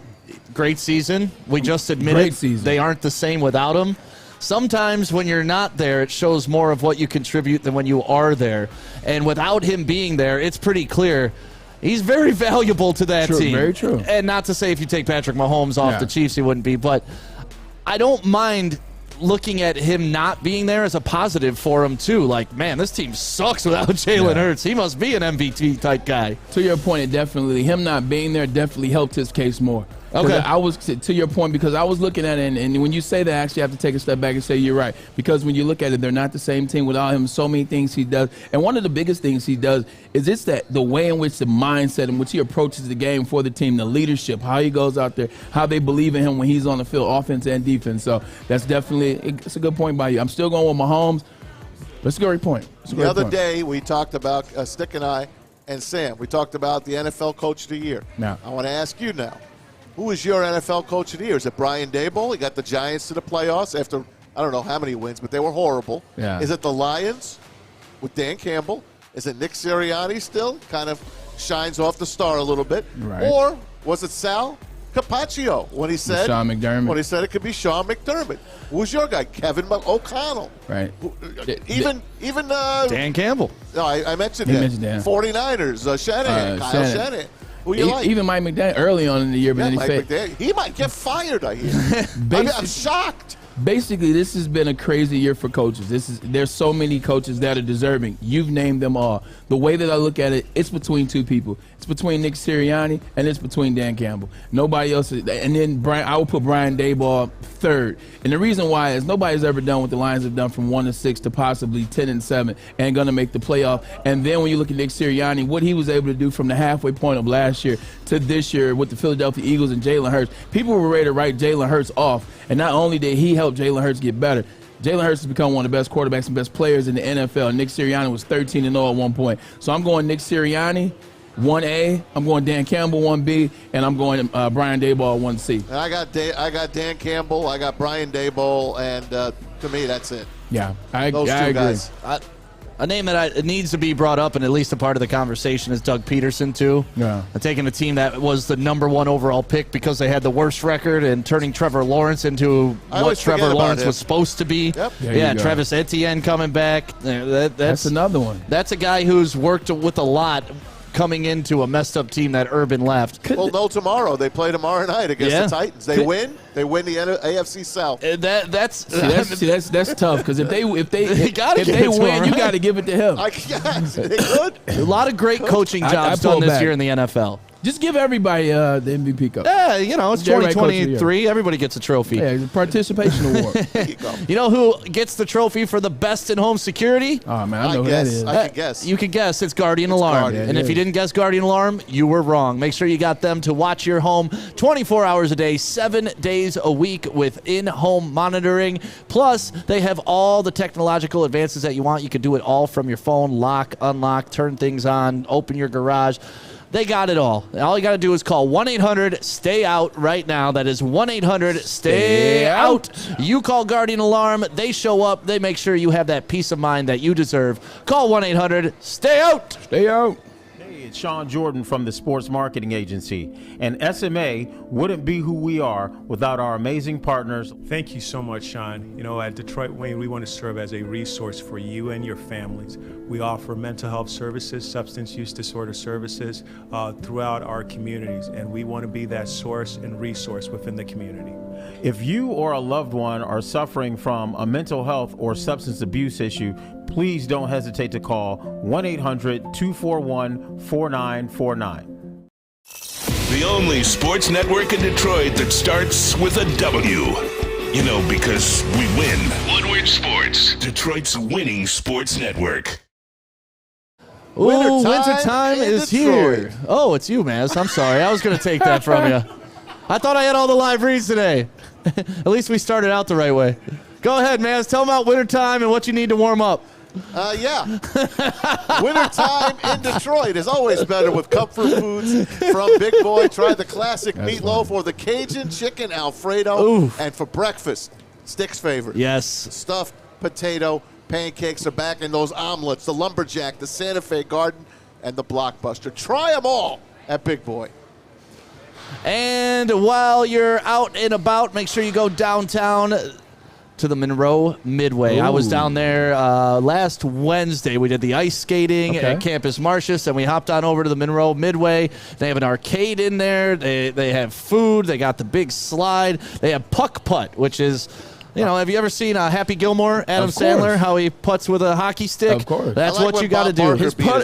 [SPEAKER 2] Great season. We just admitted they aren't the same without him. Sometimes when you're not there, it shows more of what you contribute than when you are there. And without him being there, it's pretty clear he's very valuable to that team.
[SPEAKER 3] Very true.
[SPEAKER 2] And not to say if you take Patrick Mahomes off the Chiefs, he wouldn't be. But I don't mind looking at him not being there as a positive for him, too. Like, man, this team sucks without Jalen Hurts. He must be an MVP-type guy.
[SPEAKER 3] To your point, him not being there definitely helped his case more.
[SPEAKER 2] Okay.
[SPEAKER 3] I was, to your point, because I was looking at it, and when you say that, I actually have to take a step back and say you're right. Because when you look at it, they're not the same team without him. So many things he does. And one of the biggest things he does is it's that the way in which the mindset in which he approaches the game for the team, the leadership, how he goes out there, how they believe in him when he's on the field, offense and defense. So that's definitely, it's a good point by you. I'm still going with Mahomes. That's a great point.
[SPEAKER 4] The other day, we talked about, Stick and I and Sam, we talked about the NFL Coach of the Year.
[SPEAKER 3] Now,
[SPEAKER 4] I want to ask you now. Who is your NFL Coach of the Year? Is it Brian Daboll? He got the Giants to the playoffs after I don't know how many wins, but they were horrible.
[SPEAKER 3] Yeah.
[SPEAKER 4] Is it the Lions with Dan Campbell? Is it Nick Sirianni still? Kind of shines off the star a little bit.
[SPEAKER 3] Right.
[SPEAKER 4] Or was it Sal Capaccio when he said
[SPEAKER 3] Sean McDermott?
[SPEAKER 4] When he said it could be Sean McDermott. Who's your guy? Kevin O'Connell.
[SPEAKER 3] Right.
[SPEAKER 4] Even
[SPEAKER 2] Dan Campbell.
[SPEAKER 4] No, I mentioned him. 49ers, Shanahan, Kyle Shanahan. Who you like?
[SPEAKER 3] Even Mike McDaniel early on in the year, but
[SPEAKER 4] then he might get fired, I hear. I'm shocked.
[SPEAKER 3] Basically, this has been a crazy year for coaches. There's so many coaches that are deserving. You've named them all. The way that I look at it, it's between two people. It's between Nick Sirianni and it's between Dan Campbell. Nobody else. And then I would put Brian Daboll third. And the reason why is nobody's ever done what the Lions have done from 1-6 to possibly 10-7 and going to make the playoff. And then when you look at Nick Sirianni, what he was able to do from the halfway point of last year to this year with the Philadelphia Eagles and Jalen Hurts, people were ready to write Jalen Hurts off. And not only did he help Jalen Hurts get better, Jalen Hurts has become one of the best quarterbacks and best players in the NFL. Nick Sirianni was 13-0 at one point. So I'm going Nick Sirianni, 1A. I'm going Dan Campbell, 1B. And I'm going Brian Daboll, 1C.
[SPEAKER 4] And I got Dan Campbell. I got Brian Daboll. And to me, that's it.
[SPEAKER 3] Yeah, I
[SPEAKER 4] agree. Guys.
[SPEAKER 2] A name that needs to be brought up and at least a part of the conversation is Doug Peterson, too.
[SPEAKER 3] Yeah.
[SPEAKER 2] Taking a team that was the #1 overall pick because they had the worst record and turning Trevor Lawrence into what Trevor Lawrence was supposed to be.
[SPEAKER 4] Yep.
[SPEAKER 2] Yeah, Travis Etienne coming back.
[SPEAKER 3] That's another one.
[SPEAKER 2] That's a guy who's worked with a lot. coming into a messed up team that Urban left.
[SPEAKER 4] Well, no, tomorrow. They play tomorrow night against the Titans. They win. They win the AFC South.
[SPEAKER 2] That's
[SPEAKER 3] tough because if they win,
[SPEAKER 2] tomorrow,
[SPEAKER 3] you got to give it to him.
[SPEAKER 4] Yes, they could.
[SPEAKER 2] A lot of great coaching jobs done this year in the NFL.
[SPEAKER 3] Just give everybody the MVP cup.
[SPEAKER 2] Yeah, it's 2023. Everybody gets a trophy.
[SPEAKER 3] Yeah, participation award.
[SPEAKER 2] You know who gets the trophy for the best in-home security?
[SPEAKER 3] Oh, man, I know who that is.
[SPEAKER 4] I can guess.
[SPEAKER 2] You can guess. It's Guardian Alarm.
[SPEAKER 4] Guardian.
[SPEAKER 2] And if you didn't guess Guardian Alarm, you were wrong. Make sure you got them to watch your home 24 hours a day, 7 days a week with in-home monitoring. Plus, they have all the technological advances that you want. You can do it all from your phone, lock, unlock, turn things on, open your garage. They got it all. All you got to do is call 1-800-STAY-OUT right now. That is 1-800-STAY-OUT. You call Guardian Alarm. They show up. They make sure you have that peace of mind that you deserve. Call 1-800-STAY-OUT.
[SPEAKER 3] Stay out.
[SPEAKER 13] It's Sean Jordan from the Sports Marketing Agency, and SMA wouldn't be who we are without our amazing partners.
[SPEAKER 14] Thank you so much, Sean. At Detroit Wayne, we want to serve as a resource for you and your families. We offer mental health services, substance use disorder services throughout our communities, and we want to be that source and resource within the community.
[SPEAKER 13] If you or a loved one are suffering from a mental health or substance abuse issue, please don't hesitate to call 1-800-241-4949.
[SPEAKER 6] The only sports network in Detroit that starts with a W. Because we win. Woodward Sports, Detroit's winning sports network.
[SPEAKER 2] Ooh, wintertime is here. Oh, it's you, Maz. I'm sorry. I was going to take that from you. I thought I had all the live reads today. At least we started out the right way. Go ahead, Maz. Tell them about wintertime and what you need to warm up.
[SPEAKER 4] Wintertime in Detroit is always better with comfort foods from Big Boy. Try the classic meatloaf or the Cajun chicken Alfredo.
[SPEAKER 2] Ooh.
[SPEAKER 4] And for breakfast, Stick's favorite.
[SPEAKER 2] Yes.
[SPEAKER 4] Stuffed potato pancakes are back, and those omelets, the Lumberjack, the Santa Fe Garden, and the Blockbuster. Try them all at Big Boy.
[SPEAKER 2] And while you're out and about, make sure you go downtown to the Monroe Midway.
[SPEAKER 3] Ooh.
[SPEAKER 2] I was down there last Wednesday. We did the ice skating at Campus Martius, and we hopped on over to the Monroe Midway. They have an arcade in there. They have food. They got the big slide. They have puck putt, which is... have you ever seen Happy Gilmore, Adam Sandler, how he putts with a hockey stick?
[SPEAKER 3] Of course.
[SPEAKER 2] That's what you got to do.
[SPEAKER 3] His putter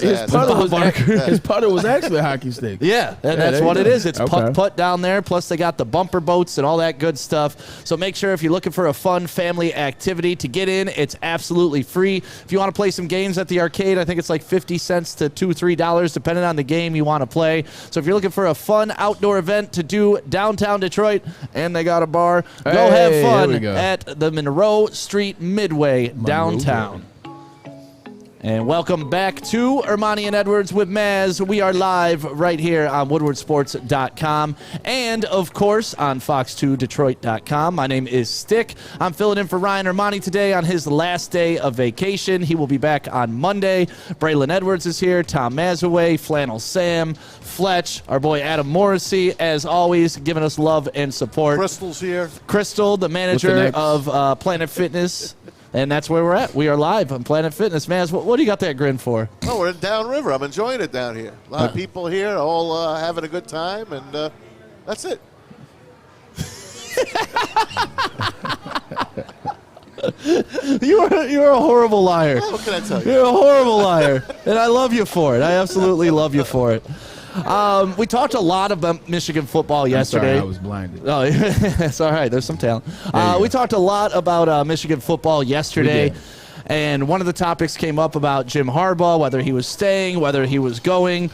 [SPEAKER 3] was actually a hockey stick.
[SPEAKER 2] Yeah, that's what it is. It's putt down there, plus they got the bumper boats and all that good stuff. So make sure if you're looking for a fun family activity to get in, it's absolutely free. If you want to play some games at the arcade, I think it's like 50 cents to $2-3, depending on the game you want to play. So if you're looking for a fun outdoor event to do downtown Detroit, and they got a bar, go have fun at the Monroe Street Midway downtown. And welcome back to Ermanni and Edwards with Maz. We are live right here on woodwardsports.com and, of course, on fox2detroit.com. My name is Stick. I'm filling in for Ryan Ermanni today on his last day of vacation. He will be back on Monday. Braylon Edwards is here, Tom Mazawey, Flannel Sam, Fletch, our boy Adam Morrissey, as always, giving us love and support.
[SPEAKER 4] Crystal's here.
[SPEAKER 2] Crystal, the manager of Planet Fitness. And that's where we're at. We are live on Planet Fitness. Maz, what do you got that grin for?
[SPEAKER 4] Oh, we're in downriver. I'm enjoying it down here. A lot of people here, all having a good time, and that's it.
[SPEAKER 2] You're a horrible liar.
[SPEAKER 4] What can I tell you?
[SPEAKER 2] You're a horrible liar. And I love you for it. I absolutely love you for it. We talked a lot about Michigan football yesterday.
[SPEAKER 3] I'm sorry, I was blinded.
[SPEAKER 2] Oh, it's all right. There's some talent. We talked a lot about Michigan football yesterday. And one of the topics came up about Jim Harbaugh, whether he was staying, whether he was going.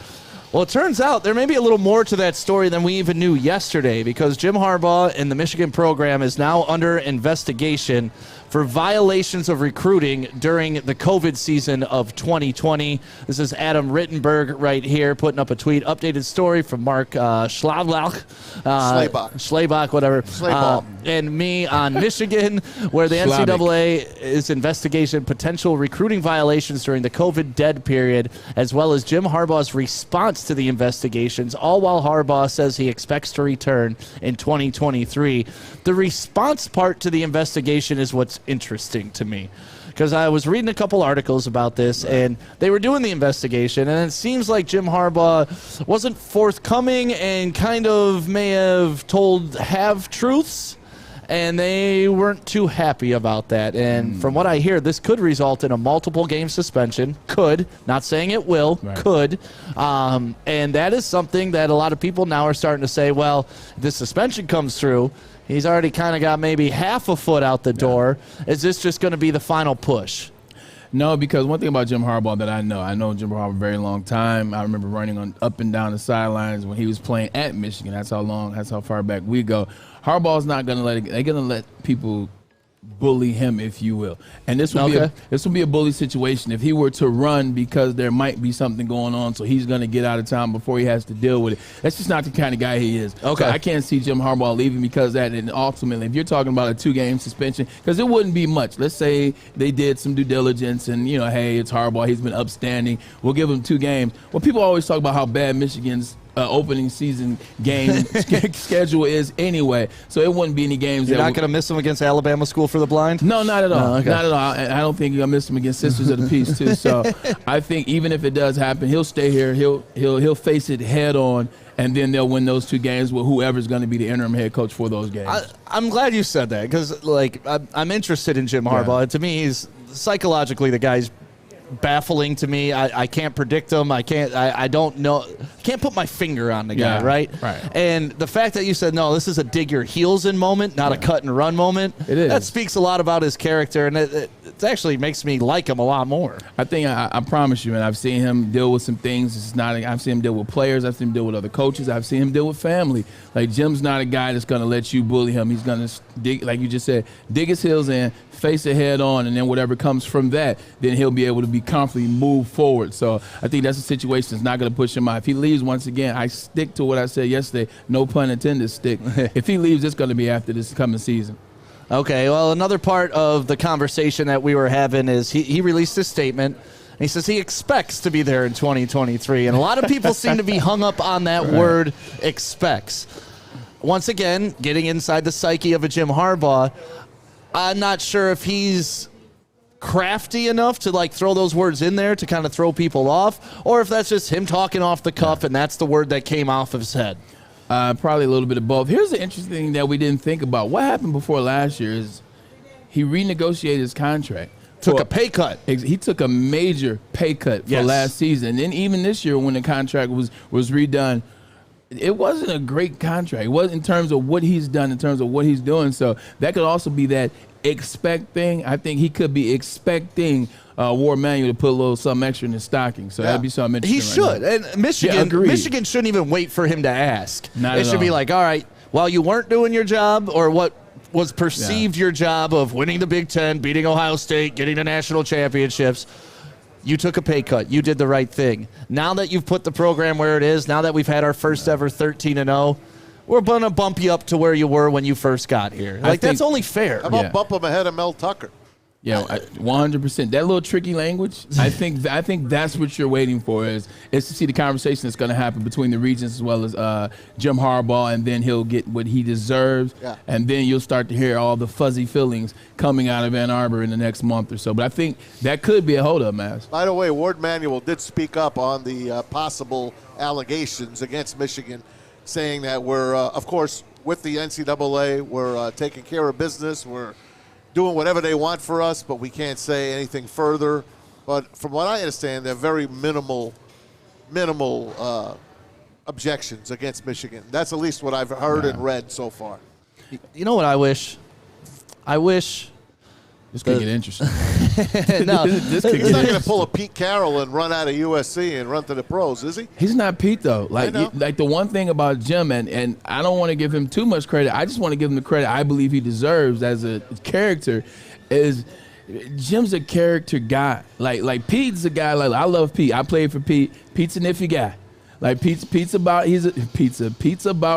[SPEAKER 2] Well, it turns out there may be a little more to that story than we even knew yesterday, because Jim Harbaugh and the Michigan program is now under investigation for violations of recruiting during the COVID season of 2020. This is Adam Rittenberg right here putting up a tweet. Updated story from Mark Schlabach, whatever, and me on Michigan, where the NCAA is investigating potential recruiting violations during the COVID dead period, as well as Jim Harbaugh's response to the investigations, all while Harbaugh says he expects to return in 2023. The response part to the investigation is what's interesting to me. because I was reading a couple articles about this, and they were doing the investigation, and it seems like Jim Harbaugh wasn't forthcoming and kind of may have told half-truths, and they weren't too happy about that. And from what I hear, this could result in a multiple-game suspension. Could. Not saying it will. Right. Could. And that is something that a lot of people now are starting to say, well, if this suspension comes through, he's already kind of got maybe half a foot out the door. Is this just going to be the final push?
[SPEAKER 3] No, because one thing about Jim Harbaugh that I know Jim Harbaugh a very long time. I remember running up and down the sidelines when he was playing at Michigan. That's how far back we go. Harbaugh's not going to they're going to let people bully him, if you will. And this will be a bully situation. If he were to run because there might be something going on, so he's going to get out of town before he has to deal with it. That's just not the kind of guy he is. Okay. So I can't see Jim Harbaugh leaving because of that. And ultimately, if you're talking about a 2-game suspension, because it wouldn't be much. Let's say they did some due diligence and, hey, it's Harbaugh. He's been upstanding. We'll give him 2 games. Well, people always talk about how bad Michigan's opening season game schedule is anyway, so it wouldn't be any games.
[SPEAKER 2] You're not going to miss him against Alabama School for the Blind?
[SPEAKER 3] No, not at all. No, okay. Not at all. I don't think you're going to miss him against Sisters of the Peace too. So I think even if it does happen, he'll stay here. He'll face it head on, and then they'll win those 2 games with whoever's going to be the interim head coach for those games.
[SPEAKER 2] I'm glad you said that because, I'm interested in Jim Harbaugh. Yeah. To me, he's psychologically the guy's baffling to me. I can't predict him. I don't know. I can't put my finger on the guy, right? And the fact that you said, no, this is a dig your heels in moment, not a cut and run moment, it is. That speaks a lot about his character, and it actually makes me like him a lot more.
[SPEAKER 3] I think, I promise you, man, I've seen him deal with some things. I've seen him deal with players. I've seen him deal with other coaches. I've seen him deal with family. Like, Jim's not a guy that's going to let you bully him. He's going to, like you just said, dig his heels in, face it head on, and then whatever comes from that, then he'll be able to be comfortably move forward. So I think that's a situation that's not going to push him out. If he leaves, once again, I stick to what I said yesterday. No pun intended, stick. If he leaves, it's going to be after this coming season.
[SPEAKER 2] Okay, well, another part of the conversation that we were having is he released a statement. And he says he expects to be there in 2023. And a lot of people seem to be hung up on that word expects. Once again, getting inside the psyche of a Jim Harbaugh, I'm not sure if he's crafty enough to throw those words in there to kind of throw people off, or if that's just him talking off the cuff and that's the word that came off of his head.
[SPEAKER 3] Probably a little bit of both. Here's the interesting thing that we didn't think about. What happened before last year is he renegotiated his contract.
[SPEAKER 2] Took a pay cut.
[SPEAKER 3] He took a major pay cut for last season. And then even this year when the contract was redone, it wasn't a great contract. It wasn't in terms of what he's done, in terms of what he's doing. So that could also be that expect thing. I think he could be expecting War Manual to put a little something extra in his stocking. So that'd be something interesting.
[SPEAKER 2] He should. And Michigan shouldn't even wait for him to ask. It should be like, all right, while you weren't doing your job or what was perceived your job of winning the Big Ten, beating Ohio State, getting the national championships, you took a pay cut. You did the right thing. Now that you've put the program where it is, now that we've had our first ever 13-0, we're going to bump you up to where you were when you first got here. That's only fair.
[SPEAKER 4] How about bump him ahead of Mel Tucker?
[SPEAKER 3] Yeah, 100%. That little tricky language, I think that's what you're waiting for is to see the conversation that's going to happen between the regions as well as Jim Harbaugh, and then he'll get what he deserves, and then you'll start to hear all the fuzzy feelings coming out of Ann Arbor in the next month or so. But I think that could be a holdup, Maz.
[SPEAKER 4] By the way, Ward Manuel did speak up on the possible allegations against Michigan, saying that we're, of course, with the NCAA, we're taking care of business, we're doing whatever they want for us, but we can't say anything further. But from what I understand, they're very minimal objections against Michigan. That's at least what I've heard and read so far.
[SPEAKER 2] You know what I wish?
[SPEAKER 3] This could get interesting.
[SPEAKER 2] No,
[SPEAKER 4] He's not going to pull a Pete Carroll and run out of USC and run to the pros, is he?
[SPEAKER 3] He's not Pete, though. Like the one thing about Jim, and I don't want to give him too much credit. I just want to give him the credit I believe he deserves as a character, is Jim's a character guy. Like Pete's a guy, I love Pete. I played for Pete. Pete's an iffy guy. Like Pete's about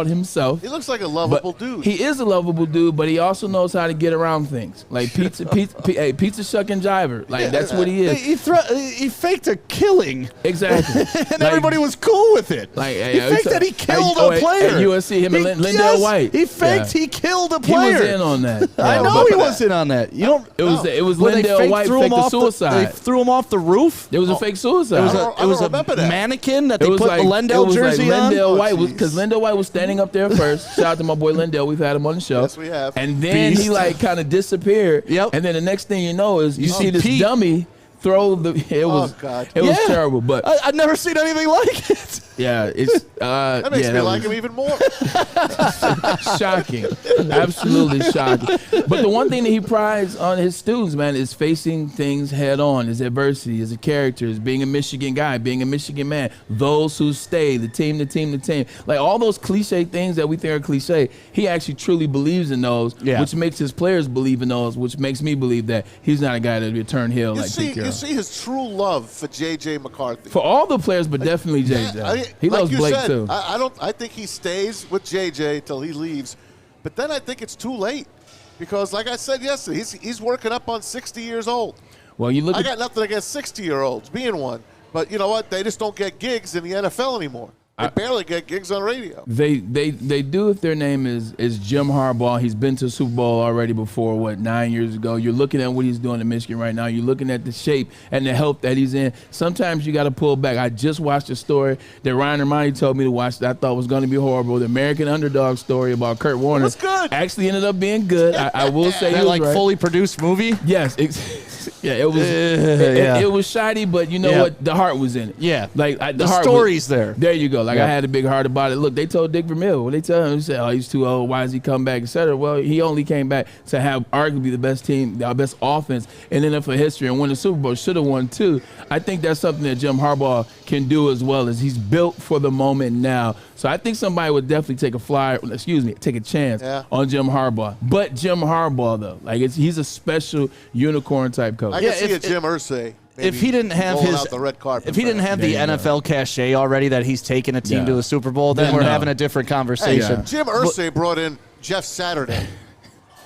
[SPEAKER 3] himself.
[SPEAKER 4] He looks like a lovable dude.
[SPEAKER 3] He is a lovable dude, but he also knows how to get around things. Like Pete's a shuck and jiver. Like that's what he is.
[SPEAKER 2] He faked a killing.
[SPEAKER 3] Exactly.
[SPEAKER 2] And everybody was cool with it.
[SPEAKER 3] Like
[SPEAKER 2] he faked that he killed a player.
[SPEAKER 3] At USC, him and Lindell White.
[SPEAKER 2] He faked he killed a player.
[SPEAKER 3] He was in on that.
[SPEAKER 2] I know he was in on that. You don't.
[SPEAKER 3] It was Lindell White faked a suicide.
[SPEAKER 2] They threw him off the roof.
[SPEAKER 3] It was a fake suicide.
[SPEAKER 2] It was a mannequin that they put the Lindell jersey on.
[SPEAKER 3] Lindell White because Lindell White was standing up there first. Shout out to my boy Lindell. We've had him on the show.
[SPEAKER 4] Yes, we have.
[SPEAKER 3] And then he like kind of disappeared.
[SPEAKER 2] Yep.
[SPEAKER 3] And then the next thing you know is you see this dummy throw the. It was terrible. But
[SPEAKER 2] I've never seen anything like it.
[SPEAKER 3] Yeah, it's
[SPEAKER 4] that makes me like him even more.
[SPEAKER 3] Shocking, absolutely shocking. But the one thing that he prides on his students, man, is facing things head on. Is adversity, is a character, is being a Michigan guy, being a Michigan man. Those who stay, the team, like all those cliche things that we think are cliche. He actually truly believes in those, which makes his players believe in those, which makes me believe that he's not a guy that will turn heel like Pete Carroll.
[SPEAKER 4] You see his true love for J.J. McCarthy.
[SPEAKER 3] For all the players, but definitely J.J. He loves Blake too.
[SPEAKER 4] I think he stays with JJ till he leaves, but then I think it's too late because, like I said yesterday, he's working up on 60 years old.
[SPEAKER 3] Well, I
[SPEAKER 4] got nothing against 60-year-olds being one, but you know what? They just don't get gigs in the NFL anymore. They barely get gigs on radio.
[SPEAKER 3] They do if their name is Jim Harbaugh. He's been to Super Bowl already before, 9 years ago. You're looking at what he's doing in Michigan right now. You're looking at the shape and the health that he's in. Sometimes you got to pull back. I just watched a story that Ryan Ermanni told me to watch that I thought was going to be horrible. The American Underdog story about Kurt Warner.
[SPEAKER 2] It was good.
[SPEAKER 3] Actually ended up being good. I will say
[SPEAKER 2] that like right. Fully produced movie?
[SPEAKER 3] Yes. It was it was shoddy, but you know what? The heart was in it.
[SPEAKER 2] Yeah.
[SPEAKER 3] Like
[SPEAKER 2] the story's there.
[SPEAKER 3] There you go. Like I had a big heart about it. Look, they told Dick Vermeil, when they tell him, he said, "Oh, he's too old. Why does he come back?" Etc. Well, he only came back to have arguably the best team, the best offense in NFL history, and win the Super Bowl. Should have won too. I think that's something that Jim Harbaugh can do as well. As he's built for the moment now. So I think somebody would definitely take a chance on Jim Harbaugh. But Jim Harbaugh though, like he's a special unicorn type coach.
[SPEAKER 4] I can see a Jim Irsay.
[SPEAKER 2] If he didn't have
[SPEAKER 4] the red carpet,
[SPEAKER 2] if he didn't have the NFL cachet already that he's taken a team to a Super Bowl, then we're having a different conversation.
[SPEAKER 4] Hey, Jim Irsay brought in Jeff Saturday.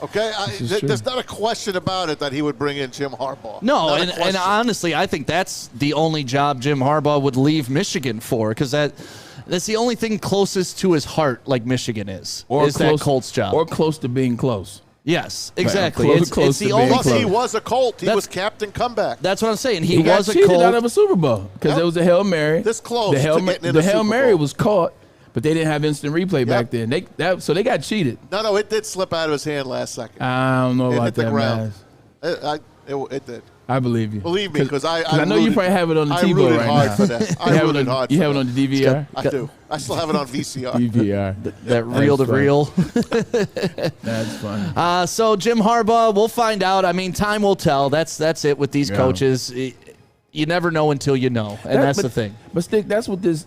[SPEAKER 4] Okay, there's not a question about it that he would bring in Jim Harbaugh.
[SPEAKER 2] No, and honestly, I think that's the only job Jim Harbaugh would leave Michigan for, because that's the only thing closest to his heart, like Michigan is that Colts job,
[SPEAKER 3] or close to being close.
[SPEAKER 2] Yes, exactly.
[SPEAKER 3] Right.
[SPEAKER 2] It's the only thing.
[SPEAKER 4] He was a Colt. He was captain comeback.
[SPEAKER 2] That's what I'm saying. He
[SPEAKER 3] got
[SPEAKER 2] was a
[SPEAKER 3] cheated
[SPEAKER 2] Colt
[SPEAKER 3] out of a Super Bowl because there was a Hail Mary.
[SPEAKER 4] This close.
[SPEAKER 3] The Hail Mary was caught, but they didn't have instant replay back then. So they got cheated.
[SPEAKER 4] No, it did slip out of his hand last second.
[SPEAKER 3] I don't know about that, man.
[SPEAKER 4] It did.
[SPEAKER 3] I believe you.
[SPEAKER 4] Believe me, because I
[SPEAKER 3] know you probably have it on the TiVo right
[SPEAKER 4] hard
[SPEAKER 3] now.
[SPEAKER 4] For that. I rooted hard.
[SPEAKER 3] You have it on the DVR?
[SPEAKER 4] I do. I still have it on VCR.
[SPEAKER 3] DVR.
[SPEAKER 2] That reel-to-reel.
[SPEAKER 3] That's funny.
[SPEAKER 2] So Jim Harbaugh, we'll find out. I mean, time will tell. That's it with these coaches. You never know until you know, and that's the thing.
[SPEAKER 3] But Stick, that's what this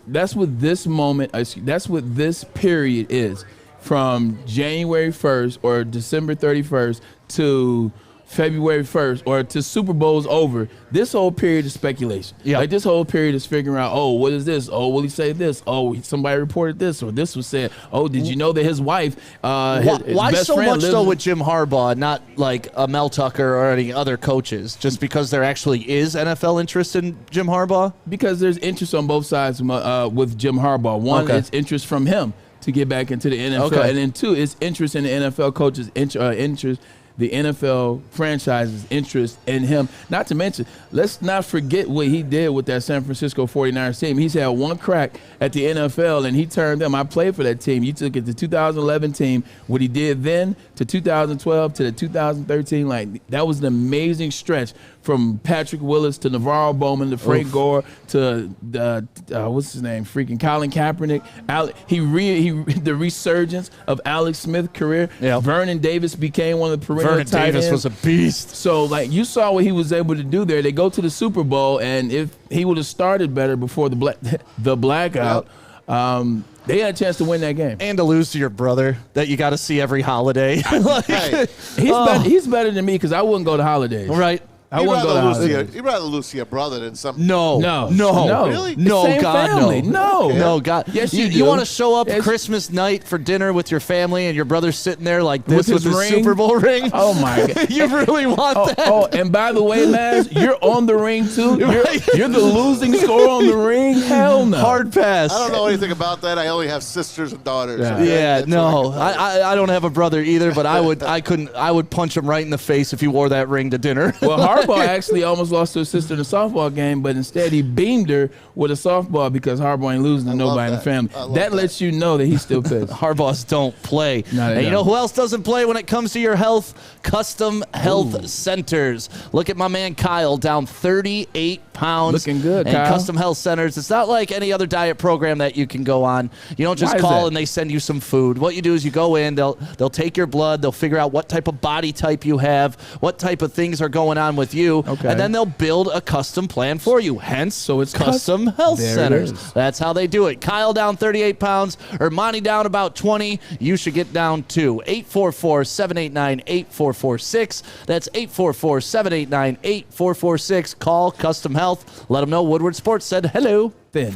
[SPEAKER 3] period is, from January 1st or December 31st to February 1st or to Super Bowl's over. This whole period is speculation. Yeah. Like this whole period is figuring out, oh, what is this? Oh, will he say this? Oh, somebody reported this, or this was said. Oh, did you know that his wife, his
[SPEAKER 2] why
[SPEAKER 3] best
[SPEAKER 2] so
[SPEAKER 3] friend
[SPEAKER 2] much though with Jim Harbaugh, not like a Mel Tucker or any other coaches? Just because there actually is NFL interest in Jim Harbaugh?
[SPEAKER 3] Because there's interest on both sides with Jim Harbaugh. One, it's interest from him to get back into the NFL, and then two, it's interest in the NFL coaches' interest. The NFL franchise's interest in him. Not to mention, let's not forget what he did with that San Francisco 49ers team. He's had one crack at the NFL, and he turned them. I played for that team. You took it to 2011 team, what he did then to 2012 to the 2013. Like, that was an amazing stretch from Patrick Willis to Navarro Bowman to Frank Gore to what's his name? Freaking Colin Kaepernick. The resurgence of Alex Smith's career. Yeah. Vernon Davis became one of the perennial
[SPEAKER 2] Vernon Davis was a beast.
[SPEAKER 3] So, like, you saw what he was able to do there. They go to the Super Bowl, and if he would have started better before the blackout, they had a chance to win that game.
[SPEAKER 2] And to lose to your brother that you got to see every holiday.
[SPEAKER 3] He's better than me because I wouldn't go to holidays.
[SPEAKER 2] Right.
[SPEAKER 3] I wouldn't go to holidays.
[SPEAKER 4] You'd rather lose to your brother than some.
[SPEAKER 2] No.
[SPEAKER 4] Really?
[SPEAKER 2] No,
[SPEAKER 3] Same
[SPEAKER 2] God,
[SPEAKER 3] family.
[SPEAKER 2] no.
[SPEAKER 3] No.
[SPEAKER 2] No, God.
[SPEAKER 3] Yes, you do.
[SPEAKER 2] You want to show up
[SPEAKER 3] Yes.
[SPEAKER 2] Christmas night for dinner with your family and your brother's sitting there like this with
[SPEAKER 3] his
[SPEAKER 2] his
[SPEAKER 3] ring?
[SPEAKER 2] Super Bowl ring?
[SPEAKER 3] Oh, my God.
[SPEAKER 2] You really want that?
[SPEAKER 3] Oh, and by the way, Maz, you're on the ring, too? You're the losing score on the ring? Hell no.
[SPEAKER 2] Hard pass.
[SPEAKER 4] I don't know anything about that. I only have sisters and daughters.
[SPEAKER 2] Yeah, no. I don't have a brother either, but I would punch him right in the face if he wore that ring to dinner.
[SPEAKER 3] Well, Harbaugh actually almost lost to his sister in a softball game, but instead he beamed her with a softball because Harbaugh ain't losing to nobody in the family. That lets you know that he's still pissed.
[SPEAKER 2] Harbaughs don't play.
[SPEAKER 3] No,
[SPEAKER 2] and
[SPEAKER 3] don't.
[SPEAKER 2] you know who else doesn't play when it comes to your health? Custom Health Centers. Look at my man Kyle, down 38 pounds.
[SPEAKER 3] Looking good,
[SPEAKER 2] and
[SPEAKER 3] Kyle.
[SPEAKER 2] Custom Health Centers. It's not like any other diet program that you can go on. You don't just
[SPEAKER 3] Why is
[SPEAKER 2] call
[SPEAKER 3] that?
[SPEAKER 2] and they send you some food. What you do is you go in, they'll take your blood, they'll figure out what type of body type you have, what type of things are going on with you, and then they'll build a custom plan for you. Hence, so it's Custom Health
[SPEAKER 3] There it
[SPEAKER 2] Centers.
[SPEAKER 3] is.
[SPEAKER 2] That's how they do it. Kyle down 38 pounds, Ermanni down about 20. You should get down too. 844-789-8446. That's 844-789-8446. Call Custom Health. Let them know Woodward Sports said hello.
[SPEAKER 3] Then.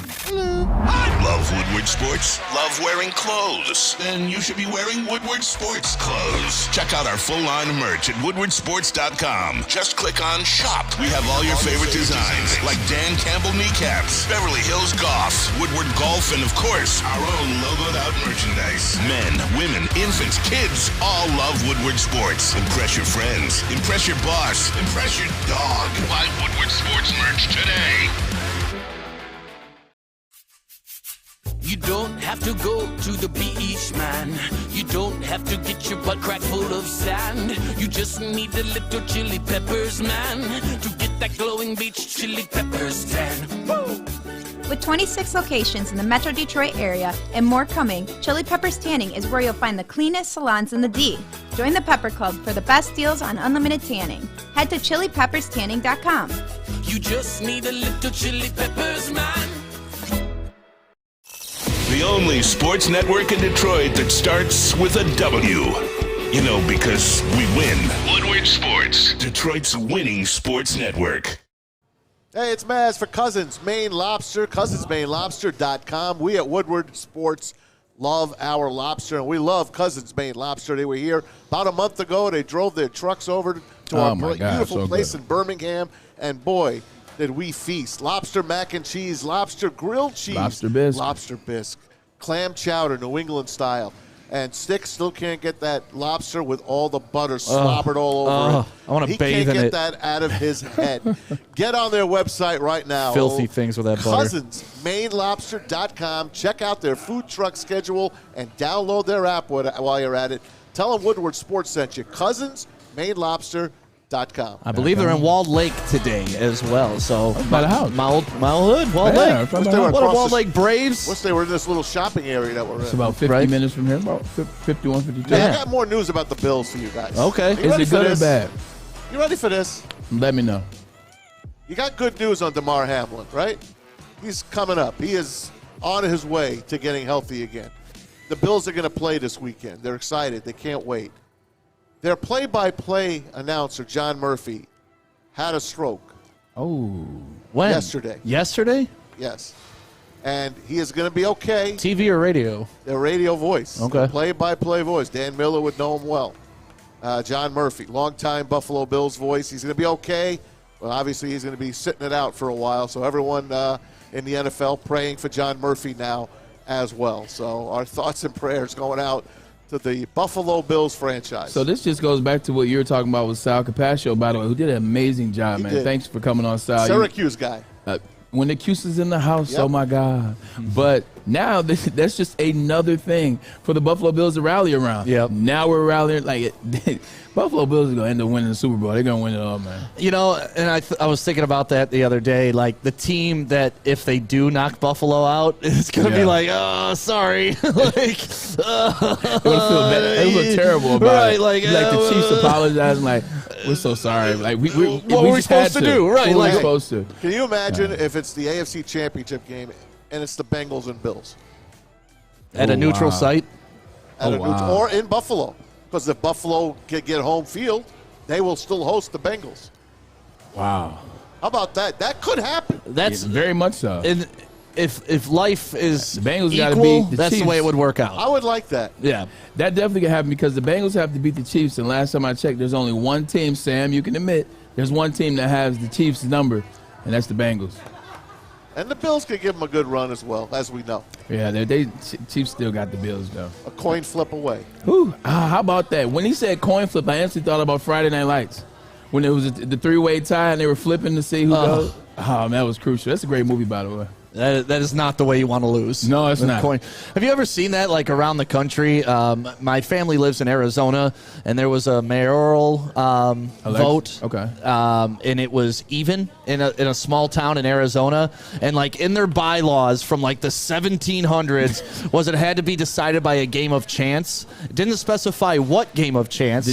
[SPEAKER 6] Love Woodward Sports? Love wearing clothes? Then you should be wearing Woodward Sports clothes. Check out our full line of merch at woodwardsports.com. Just click on shop. We have all your favorite designs, like Dan Campbell kneecaps, Beverly Hills Golf, Woodward Golf, and of course, our own logoed out merchandise. Men, women, infants, kids all love Woodward Sports. Impress your friends. Impress your boss. Impress your dog. Buy Woodward Sports merch today.
[SPEAKER 15] You don't have to go to the beach, man. You don't have to get your butt crack full of sand. You just need a little chili peppers, man, to get that glowing beach chili peppers tan. Woo!
[SPEAKER 16] With 26 locations in the Metro Detroit area and more coming, Chili Peppers Tanning is where you'll find the cleanest salons in the D. Join the Pepper Club for the best deals on unlimited tanning. Head to chilipepperstanning.com.
[SPEAKER 15] You just need a little chili peppers, man.
[SPEAKER 6] The only sports network in Detroit that starts with a W. You know, because we win. Woodward Sports, Detroit's winning sports network.
[SPEAKER 4] Hey, it's Maz for Cousins Maine Lobster, cousinsmainelobster.com. We at Woodward Sports love our lobster, and we love Cousins Maine Lobster. They were here about a month ago. They drove their trucks over to our beautiful place in Birmingham, and boy, did we feast. Lobster mac and cheese, lobster grilled cheese. Lobster bisque. Clam chowder, New England style. And Stick still can't get that lobster with all the butter slobbered all over it.
[SPEAKER 2] I want to bathe in
[SPEAKER 4] He can't
[SPEAKER 2] it.
[SPEAKER 4] get that out of his head. Get on their website right now.
[SPEAKER 2] Filthy things with that butter.
[SPEAKER 4] CousinsMainLobster.com. Check out their food truck schedule and download their app while you're at it. Tell them Woodward Sports sent you. CousinsMainLobster.com.
[SPEAKER 2] I believe they're in Walled Lake today as well. So
[SPEAKER 3] by the house.
[SPEAKER 2] my old hood, Walled Lake. What are Walled Lake Braves?
[SPEAKER 4] Wish they were in this little shopping area that we're in.
[SPEAKER 3] It's about 50 minutes from here, about 51, 52.
[SPEAKER 4] Hey, I got more news about the Bills for you guys.
[SPEAKER 2] Okay.
[SPEAKER 4] You ready
[SPEAKER 3] Is it
[SPEAKER 4] for
[SPEAKER 3] good or
[SPEAKER 4] this?
[SPEAKER 3] bad?
[SPEAKER 4] You ready for this?
[SPEAKER 3] Let me know.
[SPEAKER 4] You got good news on DeMar Hamlin, right? He's coming up. He is on his way to getting healthy again. The Bills are going to play this weekend. They're excited. They can't wait. Their play-by-play announcer, John Murphy, had a stroke.
[SPEAKER 2] Oh. When?
[SPEAKER 4] Yesterday.
[SPEAKER 2] Yesterday?
[SPEAKER 4] Yes. And he is going to be okay.
[SPEAKER 2] TV or radio?
[SPEAKER 4] Their radio voice.
[SPEAKER 2] Okay.
[SPEAKER 4] Play-by-play voice. Dan Miller would know him well. John Murphy, longtime Buffalo Bills voice. He's going to be okay. Well, obviously, he's going to be sitting it out for a while. So everyone in the NFL praying for John Murphy now as well. So our thoughts and prayers going out to the Buffalo Bills franchise.
[SPEAKER 3] So this just goes back to what you were talking about with Sal Capaccio, by the way, who did an amazing job, man.
[SPEAKER 4] did.
[SPEAKER 3] Thanks for coming on, Sal.
[SPEAKER 4] Syracuse guy.
[SPEAKER 3] When the Cuse is in the house,
[SPEAKER 4] Yep.
[SPEAKER 3] oh my God. But now that's just another thing for the Buffalo Bills to rally around.
[SPEAKER 2] Yep.
[SPEAKER 3] Now we're rallying. Buffalo Bills are going to end up winning the Super Bowl. They're going to win it all, man.
[SPEAKER 2] You know, and I was thinking about that the other day. Like, the team that, if they do knock Buffalo out, it's going to be like, oh, sorry. Like,
[SPEAKER 3] They're going to feel bad. They look terrible about
[SPEAKER 2] right,
[SPEAKER 3] it.
[SPEAKER 2] like
[SPEAKER 3] the Chiefs apologizing, like, we're so sorry. Like, we
[SPEAKER 2] what were we supposed to do? Right.
[SPEAKER 3] What
[SPEAKER 2] Like,
[SPEAKER 3] were we supposed to?
[SPEAKER 4] Can you imagine if it's the AFC Championship game and it's the Bengals and Bills?
[SPEAKER 2] at a neutral site?
[SPEAKER 4] Or in Buffalo. Because if Buffalo can get home field, they will still host the Bengals.
[SPEAKER 3] Wow.
[SPEAKER 4] How about that? That could happen.
[SPEAKER 2] That's
[SPEAKER 3] very much so.
[SPEAKER 2] And if life is
[SPEAKER 3] the Bengals
[SPEAKER 2] equal,
[SPEAKER 3] gotta beat the
[SPEAKER 2] that's
[SPEAKER 3] Chiefs.
[SPEAKER 2] the way it would work out.
[SPEAKER 4] I would like that.
[SPEAKER 2] Yeah.
[SPEAKER 3] That definitely could happen because the Bengals have to beat the Chiefs. And last time I checked, there's only one team, Sam, you can admit, there's one team that has the Chiefs' number, and that's the Bengals.
[SPEAKER 4] And the Bills could give them a good run as well, as we know.
[SPEAKER 3] Yeah, Chiefs still got the Bills, though.
[SPEAKER 4] A coin flip away.
[SPEAKER 3] Ooh, how about that? When he said coin flip, I instantly thought about Friday Night Lights. When it was the three-way tie and they were flipping to see who goes. Oh, man, that was crucial. That's a great movie, by the way.
[SPEAKER 2] That is not the way you want to lose.
[SPEAKER 3] No, it's not.
[SPEAKER 2] Coin. Have you ever seen that, like, around the country? My family lives in Arizona, and there was a mayoral vote.
[SPEAKER 3] Okay.
[SPEAKER 2] And it was even in a small town in Arizona. And, like, in their bylaws from, like, the 1700s was it had to be decided by a game of chance. It didn't specify what game of chance.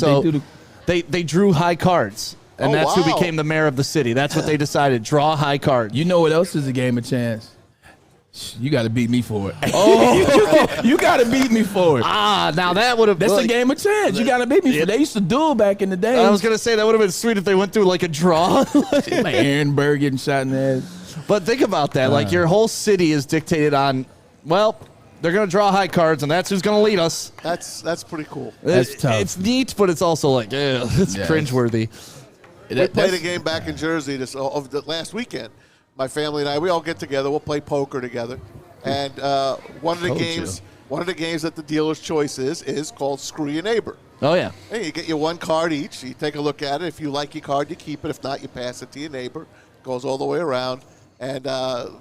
[SPEAKER 2] They drew high cards. And that's who became the mayor of the city. That's what they decided. Draw high cards.
[SPEAKER 3] You know what else is a game of chance? You got to beat me for it. Oh, you got to beat me for it.
[SPEAKER 2] Now that would have.
[SPEAKER 3] That's a game of chance. You got to beat me for it. They used to duel back in the day.
[SPEAKER 2] I was gonna say that would have been sweet if they went through like a draw.
[SPEAKER 3] Like Aaron Burr getting shot in the head.
[SPEAKER 2] But think about that. Like your whole city is dictated on. Well, they're gonna draw high cards, and that's who's gonna lead us.
[SPEAKER 4] That's pretty cool.
[SPEAKER 3] That's tough.
[SPEAKER 2] It's neat, but it's also like, it's cringeworthy.
[SPEAKER 4] We played a game back in Jersey over the last weekend. My family and I, we all get together. We'll play poker together. And one of the games that the dealer's choice is called Screw Your Neighbor.
[SPEAKER 2] Oh, yeah.
[SPEAKER 4] Hey, you get your one card each. You take a look at it. If you like your card, you keep it. If not, you pass it to your neighbor. It goes all the way around. And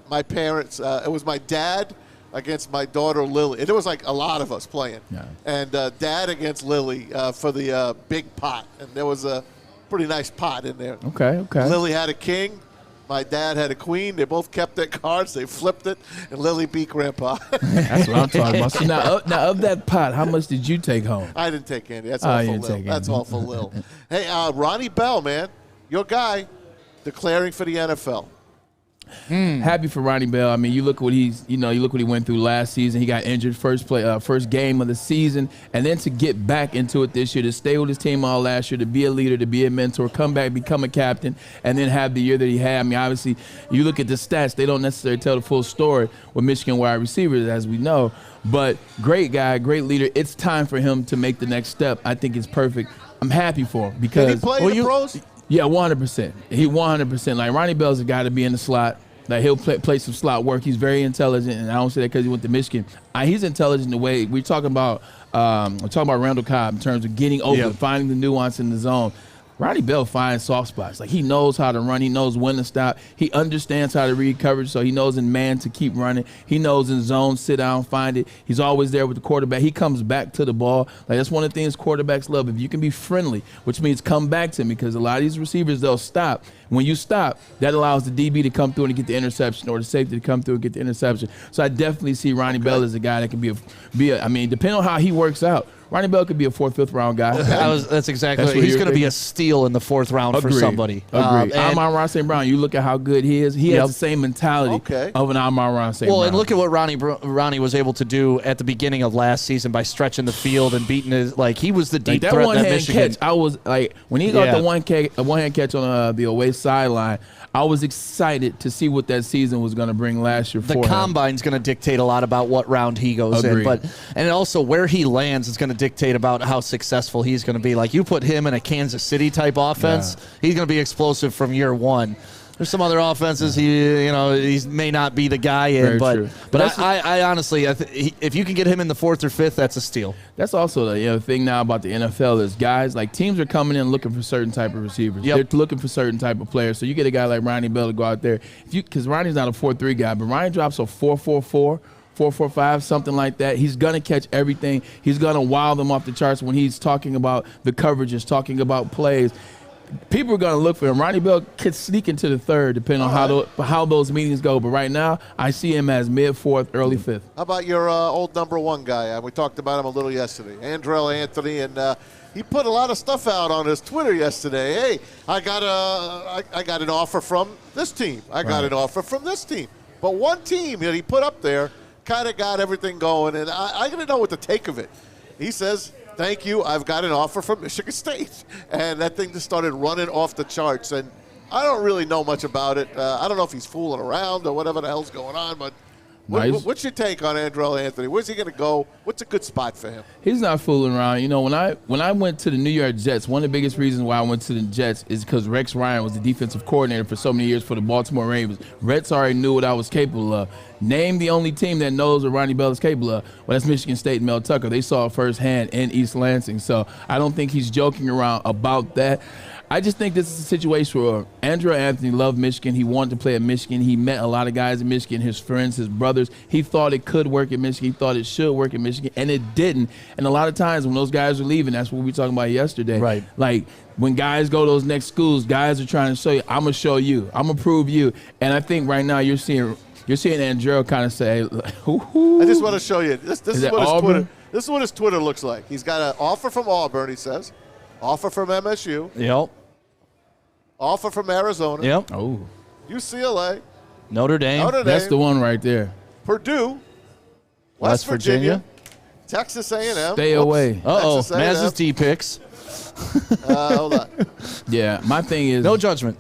[SPEAKER 4] my parents, it was my dad against my daughter Lily. And it was like a lot of us playing. Yeah. And Dad against Lily for the big pot. And there was a pretty nice pot in there.
[SPEAKER 3] Okay.
[SPEAKER 4] Lily had a king. My dad had a queen. They both kept their cards. They flipped it, and Lily beat Grandpa.
[SPEAKER 3] That's what I'm talking about. So now of that pot, how much did you take home?
[SPEAKER 4] I didn't take any. That's all for Lil. That's all for Lil. Hey, Ronnie Bell, man, your guy, declaring for the NFL.
[SPEAKER 3] Happy for Ronnie Bell. I mean, you look what he went through last season. He got injured first game of the season, and then to get back into it this year, to stay with his team all last year, to be a leader, to be a mentor, come back, become a captain, and then have the year that he had. I mean, obviously, you look at the stats; they don't necessarily tell the full story with Michigan wide receivers, as we know. But great guy, great leader. It's time for him to make the next step. I think it's perfect. I'm happy for him because
[SPEAKER 4] did he play in the pros?
[SPEAKER 3] Yeah, 100%. He 100%. Like, Ronnie Bell's a guy to be in the slot. Like, he'll play some slot work. He's very intelligent, and I don't say that because he went to Michigan. He's intelligent in the way we're talking about Randall Cobb in terms of getting open, finding the nuance in the zone. Ronnie Bell finds soft spots. Like, he knows how to run. He knows when to stop. He understands how to read coverage, so he knows in man to keep running. He knows in zone, sit down, find it. He's always there with the quarterback. He comes back to the ball. Like, that's one of the things quarterbacks love. If you can be friendly, which means come back to me, because a lot of these receivers, they'll stop. When you stop, that allows the DB to come through and get the interception, or the safety to come through and get the interception. So I definitely see Ronnie Bell as a guy that can be a I mean, depending on how he works out, Ronnie Bell could be a 4th, 5th round guy.
[SPEAKER 2] That's exactly right. He's going to be a steal in the 4th round for somebody.
[SPEAKER 3] Agreed. Amon-Ra St. Brown, you look at how good he is. He has the same mentality of an Amon-Ra St. Brown.
[SPEAKER 2] Well, and look at what Ronnie was able to do at the beginning of last season by stretching the field and beating his, like, he was the deep threat that Michigan.
[SPEAKER 3] Catch, I was like, when he got the one-hand catch on the away sideline, I was excited to see what that season was going to bring last year for him.
[SPEAKER 2] The combine's going to dictate a lot about what round he goes in, and also where he lands is going to dictate about how successful he's going to be. Like, you put him in a Kansas City type offense, he's going to be explosive from year one. There's some other offenses he may not be the guy in, but I honestly, if you can get him in the 4th or 5th, that's a steal.
[SPEAKER 3] That's also the thing now about the NFL is guys, like, teams are coming in looking for certain type of receivers. They're looking for certain type of players. So you get a guy like Ronnie Bell to go out there, because Ronnie's not a 4-3 guy, but Ronnie drops a 4-4-4. 4-4-5, something like that. He's going to catch everything. He's going to wow them off the charts when he's talking about the coverages, talking about plays. People are going to look for him. Ronnie Bell could sneak into the 3rd, depending on how those meetings go. But right now, I see him as mid-4th, early 5th.
[SPEAKER 4] How about your old number 1 guy? We talked about him a little yesterday, Andrell Anthony, and he put a lot of stuff out on his Twitter yesterday. Hey, I got an offer from this team. I got an offer from this team. But one team that he put up there kind of got everything going, and I didn't know what to take of it. He says, thank you, I've got an offer from Michigan State. And that thing just started running off the charts. And I don't really know much about it. I don't know if he's fooling around or whatever the hell's going on, but what's your take on Andrell Anthony? Where's he going to go? What's a good spot for him?
[SPEAKER 3] He's not fooling around. You know, when I went to the New York Jets, one of the biggest reasons why I went to the Jets is because Rex Ryan was the defensive coordinator for so many years for the Baltimore Ravens. Rex already knew what I was capable of. Name the only team that knows what Ronnie Bell is capable of. Well, that's Michigan State and Mel Tucker. They saw it firsthand in East Lansing. So I don't think he's joking around about that. I just think this is a situation where Andrell Anthony loved Michigan. He wanted to play at Michigan. He met a lot of guys in Michigan, his friends, his brothers. He thought it could work at Michigan. He thought it should work at Michigan, and it didn't. And a lot of times when those guys are leaving, that's what we were talking about yesterday.
[SPEAKER 2] Right.
[SPEAKER 3] Like when guys go to those next schools, guys are trying to show you, I'm going to show you. I'm going to prove you. And I think right now you're seeing Andrell kind of say,
[SPEAKER 4] I just want to show you. This is what his
[SPEAKER 3] Auburn?
[SPEAKER 4] This is what his Twitter looks like. He's got an offer from Auburn, he says. Offer from MSU.
[SPEAKER 2] Yep.
[SPEAKER 4] Offer from Arizona.
[SPEAKER 2] Yep.
[SPEAKER 3] Oh.
[SPEAKER 4] UCLA.
[SPEAKER 2] Notre Dame.
[SPEAKER 3] That's the one right there.
[SPEAKER 4] Purdue. West Virginia. Texas A&M.
[SPEAKER 3] Stay away.
[SPEAKER 2] Uh-oh.
[SPEAKER 4] Texas A&M.
[SPEAKER 2] Maz's D picks.
[SPEAKER 4] Hold on.
[SPEAKER 3] Yeah, my thing is
[SPEAKER 2] no judgment.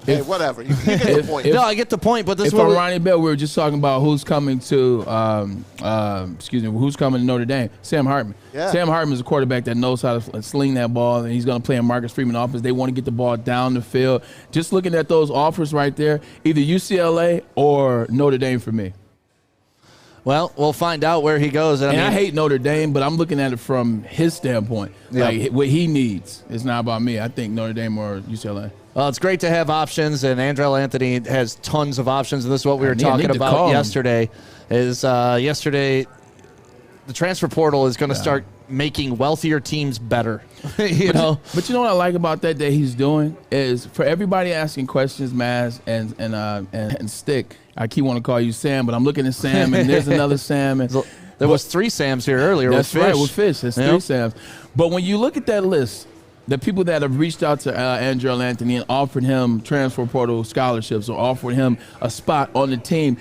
[SPEAKER 4] Hey, whatever. You get the point.
[SPEAKER 2] No, I get the point, but this is
[SPEAKER 3] if
[SPEAKER 2] what
[SPEAKER 3] I'm Ronnie Bell, we were just talking about who's coming to who's coming to Notre Dame. Sam Hartman.
[SPEAKER 4] Yeah.
[SPEAKER 3] Sam Hartman is a quarterback that knows how to sling that ball, and he's going to play in Marcus Freeman offense. They want to get the ball down the field. Just looking at those offers right there, either UCLA or Notre Dame for me.
[SPEAKER 2] Well, we'll find out where he goes.
[SPEAKER 3] I hate Notre Dame, but I'm looking at it from his standpoint.
[SPEAKER 2] Yeah.
[SPEAKER 3] Like what he needs. It's not about me. I think Notre Dame or UCLA.
[SPEAKER 2] Well, it's great to have options, and Andrell Anthony has tons of options, and this is what we were talking about yesterday. Yesterday, the transfer portal is going to start making wealthier teams better. But you know what
[SPEAKER 3] I like about that he's doing is for everybody asking questions, Maz and Stick. I keep wanting to call you Sam, but I'm looking at Sam, and there's another Sam. And
[SPEAKER 2] there was 3 Sams here earlier.
[SPEAKER 3] That's
[SPEAKER 2] with Fish.
[SPEAKER 3] Right, with Fish. There's 3 Sams. But when you look at that list, the people that have reached out to Andrell Anthony and offered him transfer portal scholarships or offered him a spot on the team,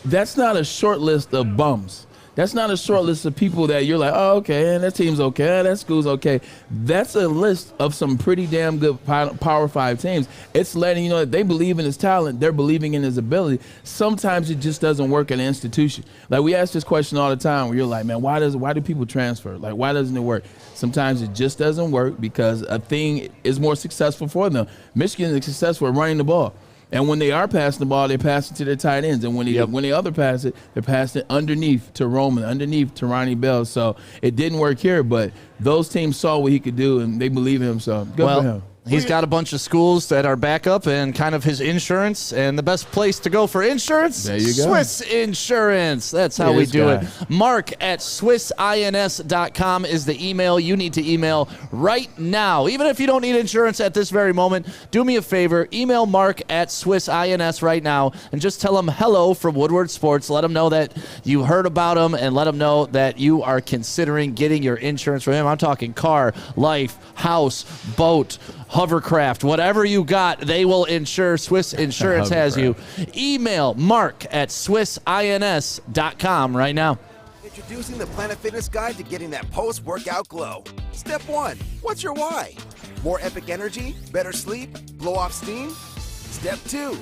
[SPEAKER 3] that's not a short list of bums. That's not a short list of people that you're like, oh, okay, and that team's okay, that school's okay. That's a list of some pretty damn good Power 5 teams. It's letting you know that they believe in his talent, they're believing in his ability. Sometimes it just doesn't work at an institution. Like we ask this question all the time where you're like, man, why do people transfer? Like, why doesn't it work? Sometimes it just doesn't work because a thing is more successful for them. Michigan is successful at running the ball. And when they are passing the ball, they pass it to their tight ends. And when they other pass it, they're passing it underneath to Roman, underneath to Ronnie Bell. So it didn't work here, but those teams saw what he could do, and they believe in him. So good for him.
[SPEAKER 2] He's got a bunch of schools that are backup and kind of his insurance. And the best place to go for insurance?
[SPEAKER 3] There you go.
[SPEAKER 2] Swiss Insurance. That's how we do it. Mark at SwissINS.com is the email you need to email right now. Even if you don't need insurance at this very moment, do me a favor. Email Mark at SwissINS right now and just tell him hello from Woodward Sports. Let him know that you heard about him and let him know that you are considering getting your insurance from him. I'm talking car, life, house, boat, hovercraft, whatever you got, they will insure. Swiss Insurance has you. Email Mark at SwissINS.com right now.
[SPEAKER 11] Introducing the Planet Fitness Guide to getting that post-workout glow. Step 1. What's your why? More epic energy? Better sleep? Blow off steam? Step 2.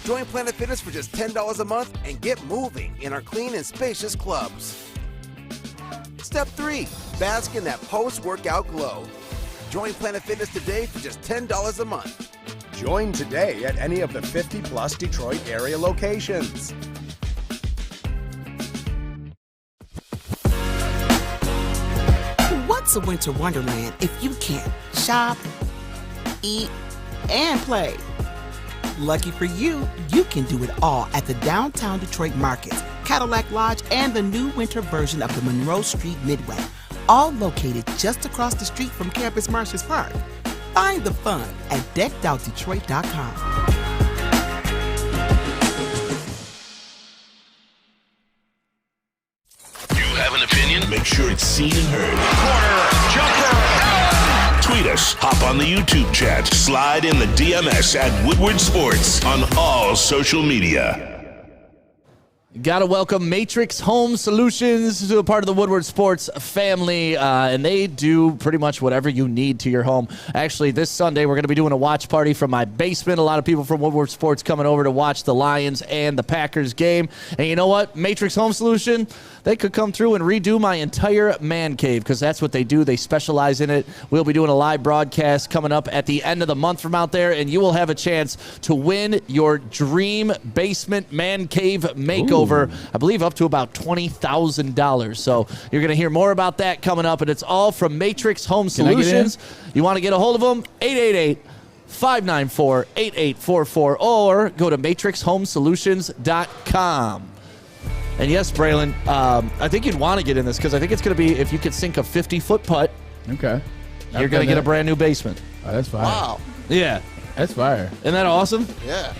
[SPEAKER 11] Join Planet Fitness for just $10 a month and get moving in our clean and spacious clubs. Step 3. Bask in that post-workout glow. Join Planet Fitness today for just $10 a month.
[SPEAKER 12] Join today at any of the 50-plus Detroit area locations.
[SPEAKER 17] What's a winter wonderland if you can't shop, eat, and play? Lucky for you, you can do it all at the Downtown Detroit Markets, Cadillac Lodge, and the new winter version of the Monroe Street Midway, all located just across the street from Campus Martius Park. Find the fun at deckedoutdetroit.com.
[SPEAKER 6] You have an opinion? Make sure it's seen and heard. Corner, jumper, tweet us, hop on the YouTube chat, slide in the DMS at Woodward Sports on all social media.
[SPEAKER 2] Got to welcome Matrix Home Solutions to a part of the Woodward Sports family, and they do pretty much whatever you need to your home. Actually, this Sunday, we're going to be doing a watch party from my basement. A lot of people from Woodward Sports coming over to watch the Lions and the Packers game. And you know what? Matrix Home Solution, they could come through and redo my entire man cave, because that's what they do. They specialize in it. We'll be doing a live broadcast coming up at the end of the month from out there, and you will have a chance to win your dream basement man cave makeover. I believe up to about $20,000. So you're going to hear more about that coming up, and it's all from Matrix Home Solutions. You want to get a hold of them? 888-594-8844, or go to matrixhomesolutions.com. And yes, Braylon, I think you'd want to get in this, because I think it's going to be, if you could sink a 50-foot putt,
[SPEAKER 3] okay,
[SPEAKER 2] you're going to get a brand new basement.
[SPEAKER 3] Oh, that's fire.
[SPEAKER 4] Wow.
[SPEAKER 2] Yeah.
[SPEAKER 3] That's fire.
[SPEAKER 2] Isn't that awesome?
[SPEAKER 4] Yeah.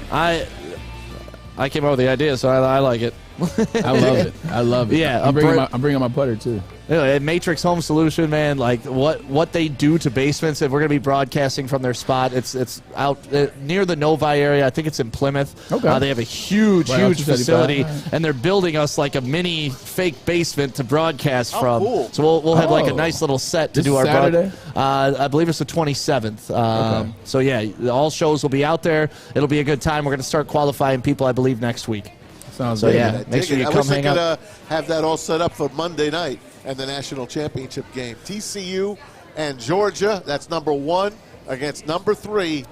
[SPEAKER 2] I came up with the idea, so I like it.
[SPEAKER 3] I love it. I love it.
[SPEAKER 2] Yeah,
[SPEAKER 3] I'm bringing my putter too.
[SPEAKER 2] Anyway, Matrix Home Solution, man, like what they do to basements, and we're going to be broadcasting from their spot. It's out near the Novi area. I think it's in Plymouth.
[SPEAKER 3] Okay.
[SPEAKER 2] They have a huge facility, and they're building us like a mini fake basement to broadcast from.
[SPEAKER 4] Cool.
[SPEAKER 2] So we'll have like a nice little set to do our
[SPEAKER 3] Saturday?
[SPEAKER 2] I believe it's the 27th. Okay. So yeah, all shows will be out there. It'll be a good time. We're going to start qualifying people, I believe, next week.
[SPEAKER 3] Sounds
[SPEAKER 2] so
[SPEAKER 3] good.
[SPEAKER 2] yeah, make sure you come hang out.
[SPEAKER 4] I wish I could have that all set up for Monday night and the national championship game. TCU and Georgia. That's number 1 against number 3.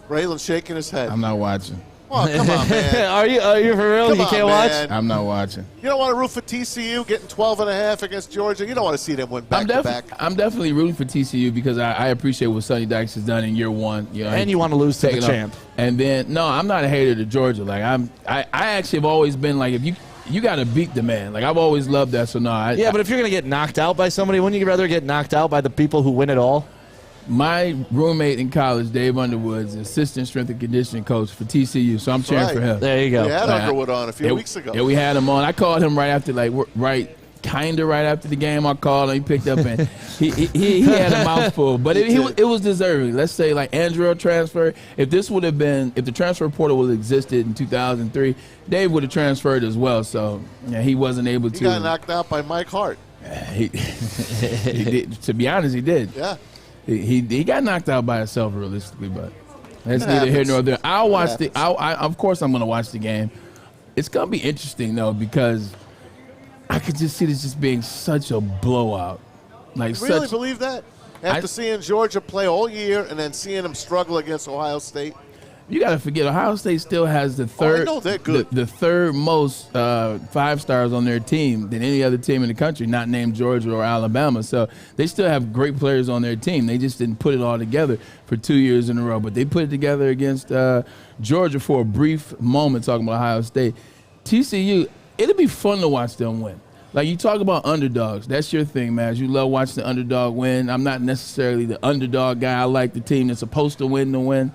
[SPEAKER 4] Braylon's shaking his head.
[SPEAKER 3] I'm not watching.
[SPEAKER 4] Oh, come on, man.
[SPEAKER 2] Are you for real? You can't watch?
[SPEAKER 3] I'm not watching.
[SPEAKER 4] You don't want to root for TCU getting 12.5 against Georgia? You don't want to see them win back-to-back.
[SPEAKER 3] I'm definitely rooting for TCU because I appreciate what Sonny Dykes has done in year 1. You know,
[SPEAKER 2] and you want to lose to the champ.
[SPEAKER 3] And then, no, I'm not a hater to Georgia. Like I actually have always been like, if you got to beat the man. Like, I've always loved that. So, no.
[SPEAKER 2] But if you're going to get knocked out by somebody, wouldn't you rather get knocked out by the people who win it all?
[SPEAKER 3] My roommate in college, Dave Underwood, is assistant strength and conditioning coach for TCU, so I'm cheering for him.
[SPEAKER 2] There you go.
[SPEAKER 4] We had Underwood on a few weeks ago.
[SPEAKER 3] Yeah, we had him on. I called him right after, right after the game. I called him. He picked up, and he had a mouthful. But it was deserving. Let's say, like, Andrew transfer. If the transfer portal would have existed in 2003, Dave would have transferred as well. So, yeah, he wasn't able to.
[SPEAKER 4] He got knocked out by Mike Hart.
[SPEAKER 3] He did. To be honest, he did.
[SPEAKER 4] Yeah.
[SPEAKER 3] He got knocked out by himself, realistically, but that's neither here nor there. I'll watch of course, I'm going to watch the game. It's going to be interesting, though, because I could just see this just being such a blowout. Like,
[SPEAKER 4] you really believe that? After seeing Georgia play all year and then seeing them struggle against Ohio State?
[SPEAKER 3] You got to forget, Ohio State still has the third, the third most 5-stars on their team than any other team in the country, not named Georgia or Alabama. So they still have great players on their team. They just didn't put it all together for 2 years in a row. But they put it together against Georgia for a brief moment, talking about Ohio State. TCU, it'll be fun to watch them win. Like, you talk about underdogs. That's your thing, man. You love watching the underdog win. I'm not necessarily the underdog guy. I like the team that's supposed to win.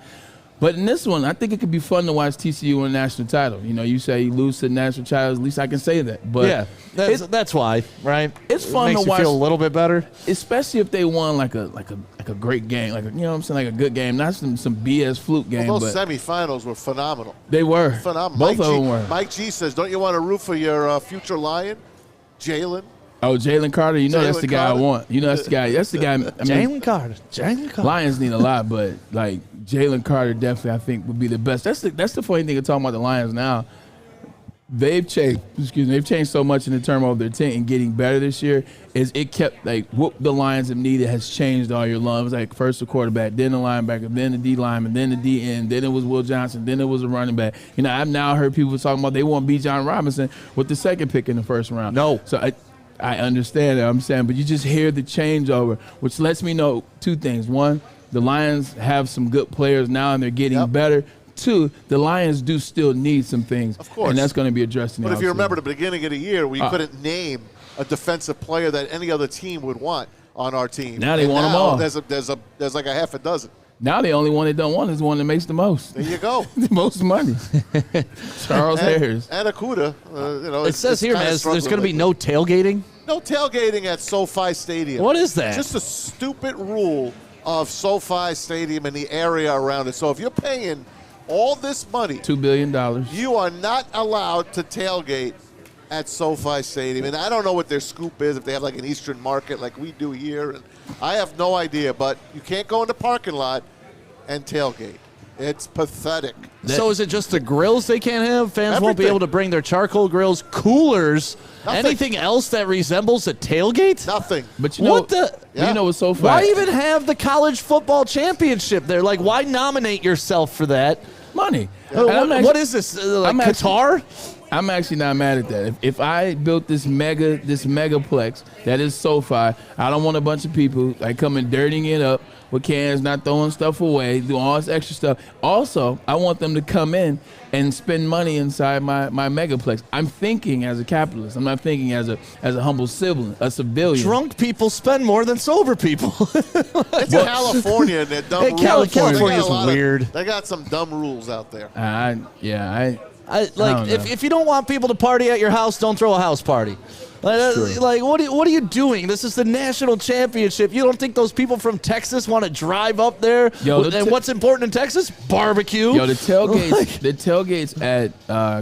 [SPEAKER 3] But in this one, I think it could be fun to watch TCU win a national title. You know, you say you lose to the national title, at least I can say that. But
[SPEAKER 2] yeah, that's why, right?
[SPEAKER 3] It's fun
[SPEAKER 2] to watch. You feel a little bit better,
[SPEAKER 3] especially if they won like a great game, like you know what I'm saying, like a good game, not some BS fluke game.
[SPEAKER 4] Well, those semifinals were phenomenal.
[SPEAKER 3] They were
[SPEAKER 4] phenomenal.
[SPEAKER 3] Both of them were.
[SPEAKER 4] Mike G says, "Don't you want to root for your future Lion, Jalen?"
[SPEAKER 3] Oh, Jalen Carter, you know that's the guy I want. You know that's the guy. That's the guy.
[SPEAKER 2] Jalen Carter.
[SPEAKER 3] Lions need a lot, but like Jalen Carter definitely I think would be the best. That's the funny thing of talking about the Lions now. They've changed so much in the turmoil of their team and getting better this year. Is it kept like what the Lions have needed has changed all year long. It was like first the quarterback, then the linebacker, then the D lineman, then the D end, then it was Will Johnson, then it was a running back. You know, I've now heard people talking about they want Bijan Robinson with the second pick in the first round.
[SPEAKER 2] No,
[SPEAKER 3] so I understand that. I'm saying, but you just hear the changeover, which lets me know two things. One, the Lions have some good players now, and they're getting better. Two, the Lions do still need some things,
[SPEAKER 4] of course,
[SPEAKER 3] and that's going to be addressed in the
[SPEAKER 4] But if you
[SPEAKER 3] offseason.
[SPEAKER 4] remember the beginning of the year, we couldn't name a defensive player that any other team would want on our team.
[SPEAKER 3] Now they want them all.
[SPEAKER 4] There's like a half a dozen.
[SPEAKER 3] Now the only one they don't want is the one that makes the most.
[SPEAKER 4] There you go.
[SPEAKER 3] The most money. Charles Harris.
[SPEAKER 4] And Akuda.
[SPEAKER 2] It says here, man, there's going to be no tailgating.
[SPEAKER 4] No tailgating at SoFi Stadium.
[SPEAKER 2] What is that?
[SPEAKER 4] Just a stupid rule of SoFi Stadium and the area around it. So if you're paying all this money,
[SPEAKER 3] $2 billion.
[SPEAKER 4] you are not allowed to tailgate at SoFi Stadium. And I don't know what their scoop is, if they have like an Eastern market like we do here. And I have no idea, but you can't go in the parking lot and tailgate. It's pathetic.
[SPEAKER 2] So is it just the grills they can't have? Fans won't be
[SPEAKER 4] Everything.
[SPEAKER 2] able to bring their charcoal grills, coolers,
[SPEAKER 4] Nothing.
[SPEAKER 2] anything else that resembles a tailgate?
[SPEAKER 4] Nothing.
[SPEAKER 3] But you know,
[SPEAKER 2] What the?
[SPEAKER 3] you know what's so funny?
[SPEAKER 2] Why even have the college football championship there? Like, why nominate yourself for that?
[SPEAKER 3] Money.
[SPEAKER 2] What is this? Like Qatar?
[SPEAKER 3] I'm actually not mad at that. If I built this megaplex that is SoFi, I don't want a bunch of people like coming dirtying it up with cans, not throwing stuff away, doing all this extra stuff. Also, I want them to come in and spend money inside my megaplex. I'm thinking as a capitalist. I'm not thinking as a humble civilian.
[SPEAKER 2] Drunk people spend more than sober people.
[SPEAKER 4] It's California and their dumb rules.
[SPEAKER 2] California's weird.
[SPEAKER 4] They got some dumb rules out there.
[SPEAKER 2] If you don't want people to party at your house, don't throw a house party. Like what are you doing? This is the national championship. You don't think those people from Texas want to drive up there? And what's important in Texas? Barbecue.
[SPEAKER 3] Yo, the tailgates at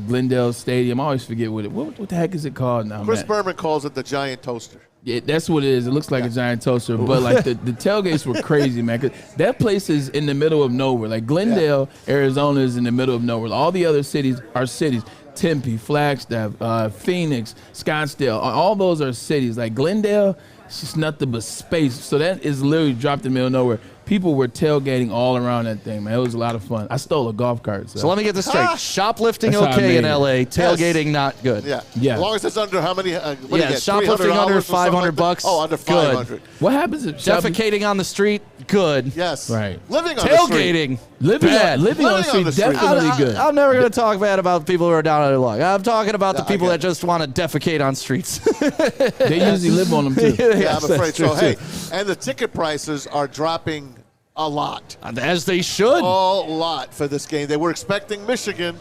[SPEAKER 3] Glendale Stadium. I always forget what the heck is it called now.
[SPEAKER 4] Chris Berman calls it the giant toaster.
[SPEAKER 3] Yeah, that's what it is. It looks like a giant toaster. But like the tailgates were crazy, man. 'Cause that place is in the middle of nowhere. Like Glendale, Arizona is in the middle of nowhere. All the other cities are cities. Tempe, Flagstaff, Phoenix, Scottsdale. All those are cities. Like Glendale, it's just nothing but space. So that is literally dropped in the middle of nowhere. People were tailgating all around that thing, man. It was a lot of fun. I stole a golf cart. So
[SPEAKER 2] let me get this straight. Shoplifting
[SPEAKER 3] That's how I
[SPEAKER 2] okay
[SPEAKER 3] made
[SPEAKER 2] in
[SPEAKER 3] it.
[SPEAKER 2] L.A., tailgating not good.
[SPEAKER 4] Yeah.
[SPEAKER 3] Yeah.
[SPEAKER 4] As long as it's under how many? What do you get,
[SPEAKER 2] shoplifting
[SPEAKER 4] $300
[SPEAKER 2] under
[SPEAKER 4] or something like that?
[SPEAKER 2] $500.
[SPEAKER 4] Oh, under $500.
[SPEAKER 2] Good.
[SPEAKER 3] What happens if
[SPEAKER 2] Defecating on the street? Good.
[SPEAKER 4] Yes.
[SPEAKER 3] Right.
[SPEAKER 4] Living on
[SPEAKER 2] Tailgating?
[SPEAKER 3] Living on the street, definitely good.
[SPEAKER 2] I'm never going to talk bad about people who are down on their luck. I'm talking about the people that just want to defecate on streets.
[SPEAKER 3] They usually live on them too.
[SPEAKER 4] Yeah, I'm afraid so. Hey, and the ticket prices are dropping a lot.
[SPEAKER 2] As they should.
[SPEAKER 4] A lot for this game. They were expecting Michigan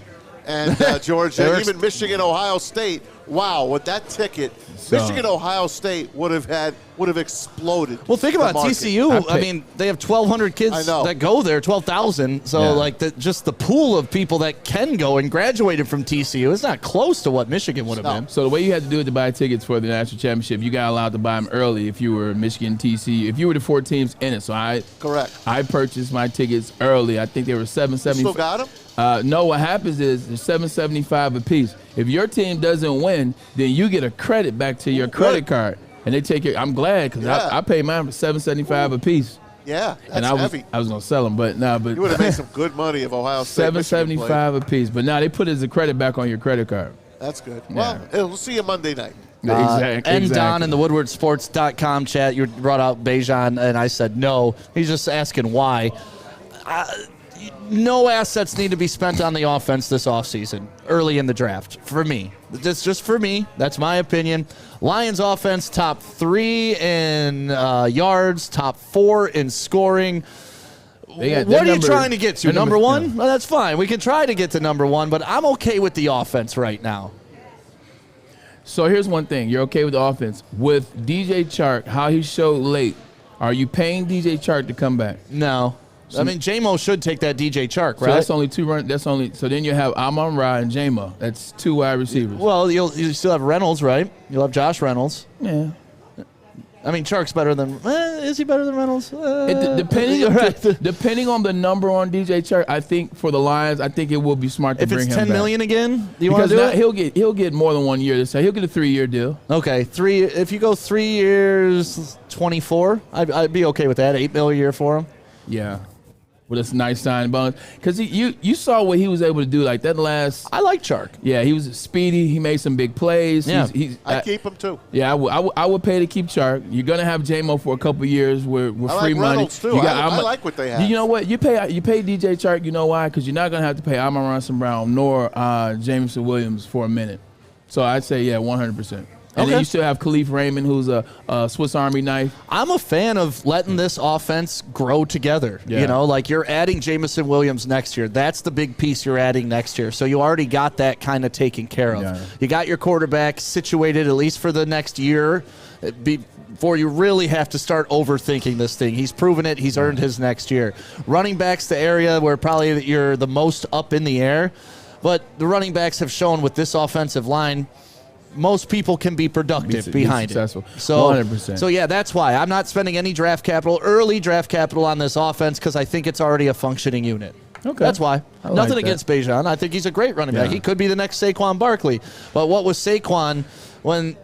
[SPEAKER 4] and Georgia, and even Michigan, Ohio State. Wow, with that ticket, Michigan, Ohio State would have exploded.
[SPEAKER 2] Well, think about
[SPEAKER 4] the market.
[SPEAKER 2] TCU. I mean, they have 1,200 kids that go there, 12,000. So, just the pool of people that can go and graduated from TCU is not close to what Michigan would have been.
[SPEAKER 3] So the way you had to do it to buy tickets for the national championship, you got allowed to buy them early if you were Michigan, TCU, if you were the 4 teams in it. So I purchased my tickets early. I think they were $7.75.
[SPEAKER 4] Still got them?
[SPEAKER 3] No, what happens is they're $7.75 a piece. If your team doesn't win, then you get a credit back to your credit card, and they take it. I'm glad because I paid mine for $7.75 a piece.
[SPEAKER 4] Yeah, that's
[SPEAKER 3] and I
[SPEAKER 4] heavy.
[SPEAKER 3] was gonna sell them, but
[SPEAKER 4] you would have made some good money if Ohio State.
[SPEAKER 3] $7.75 a piece, but now they put it as a credit back on your credit card.
[SPEAKER 4] That's good. Well, we'll see you Monday night.
[SPEAKER 2] And Don in the WoodwardSports.com chat, you brought out Bejan, and I said no. He's just asking why. No assets need to be spent on the offense this offseason, early in the draft, for me. That's just for me. That's my opinion. Lions offense, top 3 in yards, top 4 in scoring. What are you trying to get to? Number 1? Well, that's fine. We can try to get to number 1, but I'm okay with the offense right now.
[SPEAKER 3] So here's one thing. You're okay with the offense. With DJ Chark, how he showed late, are you paying DJ Chark to come back?
[SPEAKER 2] No. I mean, J-Mo should take that DJ Chark, right?
[SPEAKER 3] So that's only 2 runs. So then you have Amon-Ra and J-Mo. That's 2 wide receivers.
[SPEAKER 2] Well, you still have Reynolds, right? You'll have Josh Reynolds.
[SPEAKER 3] Yeah.
[SPEAKER 2] I mean, Chark's better than. Is he better than Reynolds?
[SPEAKER 3] Depending on the number on DJ Chark, I think for the Lions, I think it will be smart to bring him back.
[SPEAKER 2] If it's $10 million again, do you want to do it?
[SPEAKER 3] He'll get more than 1 year this time. He'll get a 3-year deal.
[SPEAKER 2] Okay, 3. If you go 3 years, 24, I'd be okay with that. $8 million a year for him.
[SPEAKER 3] Yeah. With a nice sign bonus, because you saw what he was able to do like that last.
[SPEAKER 2] I like Chark.
[SPEAKER 3] Yeah, he was speedy. He made some big plays.
[SPEAKER 2] Yeah,
[SPEAKER 4] I keep him too.
[SPEAKER 3] Yeah, I would pay to keep Chark. You're gonna have J-Mo for a couple of years with free money.
[SPEAKER 4] Reynolds too. I like what they have.
[SPEAKER 3] You know what? You pay DJ Chark. You know why? Because you're not gonna have to pay Amon-Ra Brown nor Jameson Williams for a minute. So I'd say 100%. And then you still have Khalif Raymond, who's a Swiss Army knife.
[SPEAKER 2] I'm a fan of letting this offense grow together.
[SPEAKER 3] Yeah.
[SPEAKER 2] You know, like you're adding Jamison Williams next year. That's the big piece you're adding next year. So you already got that kind of taken care of.
[SPEAKER 3] Yeah.
[SPEAKER 2] You got your quarterback situated at least for the next year before you really have to start overthinking this thing. He's proven it. He's earned his next year. Running backs, the area where probably you're the most up in the air. But the running backs have shown with this offensive line, most people can be productive behind
[SPEAKER 3] it. So,
[SPEAKER 2] 100%. So, yeah, that's why. I'm not spending any early draft capital on this offense because I think it's already a functioning unit.
[SPEAKER 3] Okay.
[SPEAKER 2] That's why.
[SPEAKER 3] I
[SPEAKER 2] Nothing
[SPEAKER 3] like
[SPEAKER 2] against Bijan. I think he's a great running back.
[SPEAKER 3] Yeah.
[SPEAKER 2] He could be the next Saquon Barkley. But what was Saquon when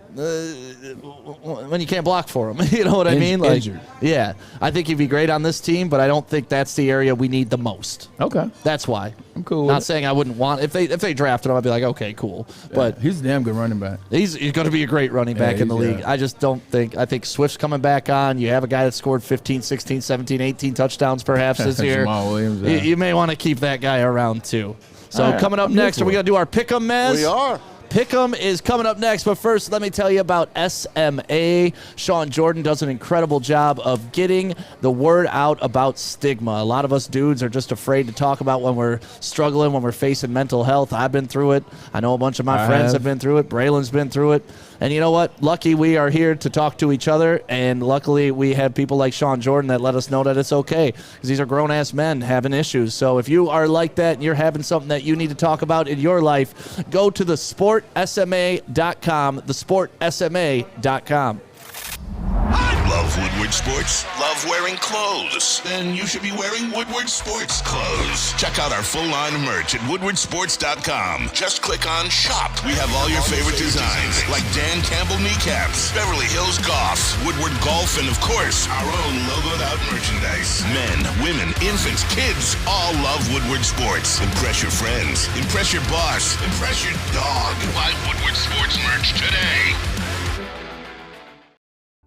[SPEAKER 2] you can't block for him? You know what I mean? Like,
[SPEAKER 3] injured.
[SPEAKER 2] Yeah. I think he'd be great on this team, but I don't think that's the area we need the most.
[SPEAKER 3] Okay.
[SPEAKER 2] That's why.
[SPEAKER 3] I'm cool with
[SPEAKER 2] Not
[SPEAKER 3] it.
[SPEAKER 2] saying I wouldn't want if they drafted him, I'd be like, okay, cool. But
[SPEAKER 3] he's a damn good running back.
[SPEAKER 2] He's going to be a great running back in the league. I just don't think. I think Swift's coming back on. You have a guy that scored 15, 16, 17, 18 touchdowns perhaps this year.
[SPEAKER 3] Jamal Williams,
[SPEAKER 2] You may want to keep that guy around too. So
[SPEAKER 3] All right,
[SPEAKER 2] coming up
[SPEAKER 3] I'm here
[SPEAKER 2] next,
[SPEAKER 3] for
[SPEAKER 2] are we
[SPEAKER 3] it.
[SPEAKER 2] going to do our Pick'em, Maz?
[SPEAKER 4] We are.
[SPEAKER 2] Pick'em is coming up next, but first, let me tell you about SMA. Sean Jordan does an incredible job of getting the word out about stigma. A lot of us dudes are just afraid to talk about when we're struggling, when we're facing mental health. I've been through it. I know a bunch of my friends have been through it. Braylon's been through it. And you know what? Lucky we are here to talk to each other, and luckily we have people like Sean Jordan that let us know that it's okay, because these are grown-ass men having issues. So if you are like that and you're having something that you need to talk about in your life, go to thesportsma.com, thesportsma.com.
[SPEAKER 6] Love Woodward Sports? Love wearing clothes? Then you should be wearing Woodward Sports clothes. Check out our full line of merch at woodwardsports.com. Just click on Shop. We have all your favorite designs, like Dan Campbell kneecaps, Beverly Hills Golf, Woodward Golf, and of course, our own logoed out merchandise. Men, women, infants, kids all love Woodward Sports. Impress your friends. Impress your boss. Impress your dog. Buy Woodward Sports merch today.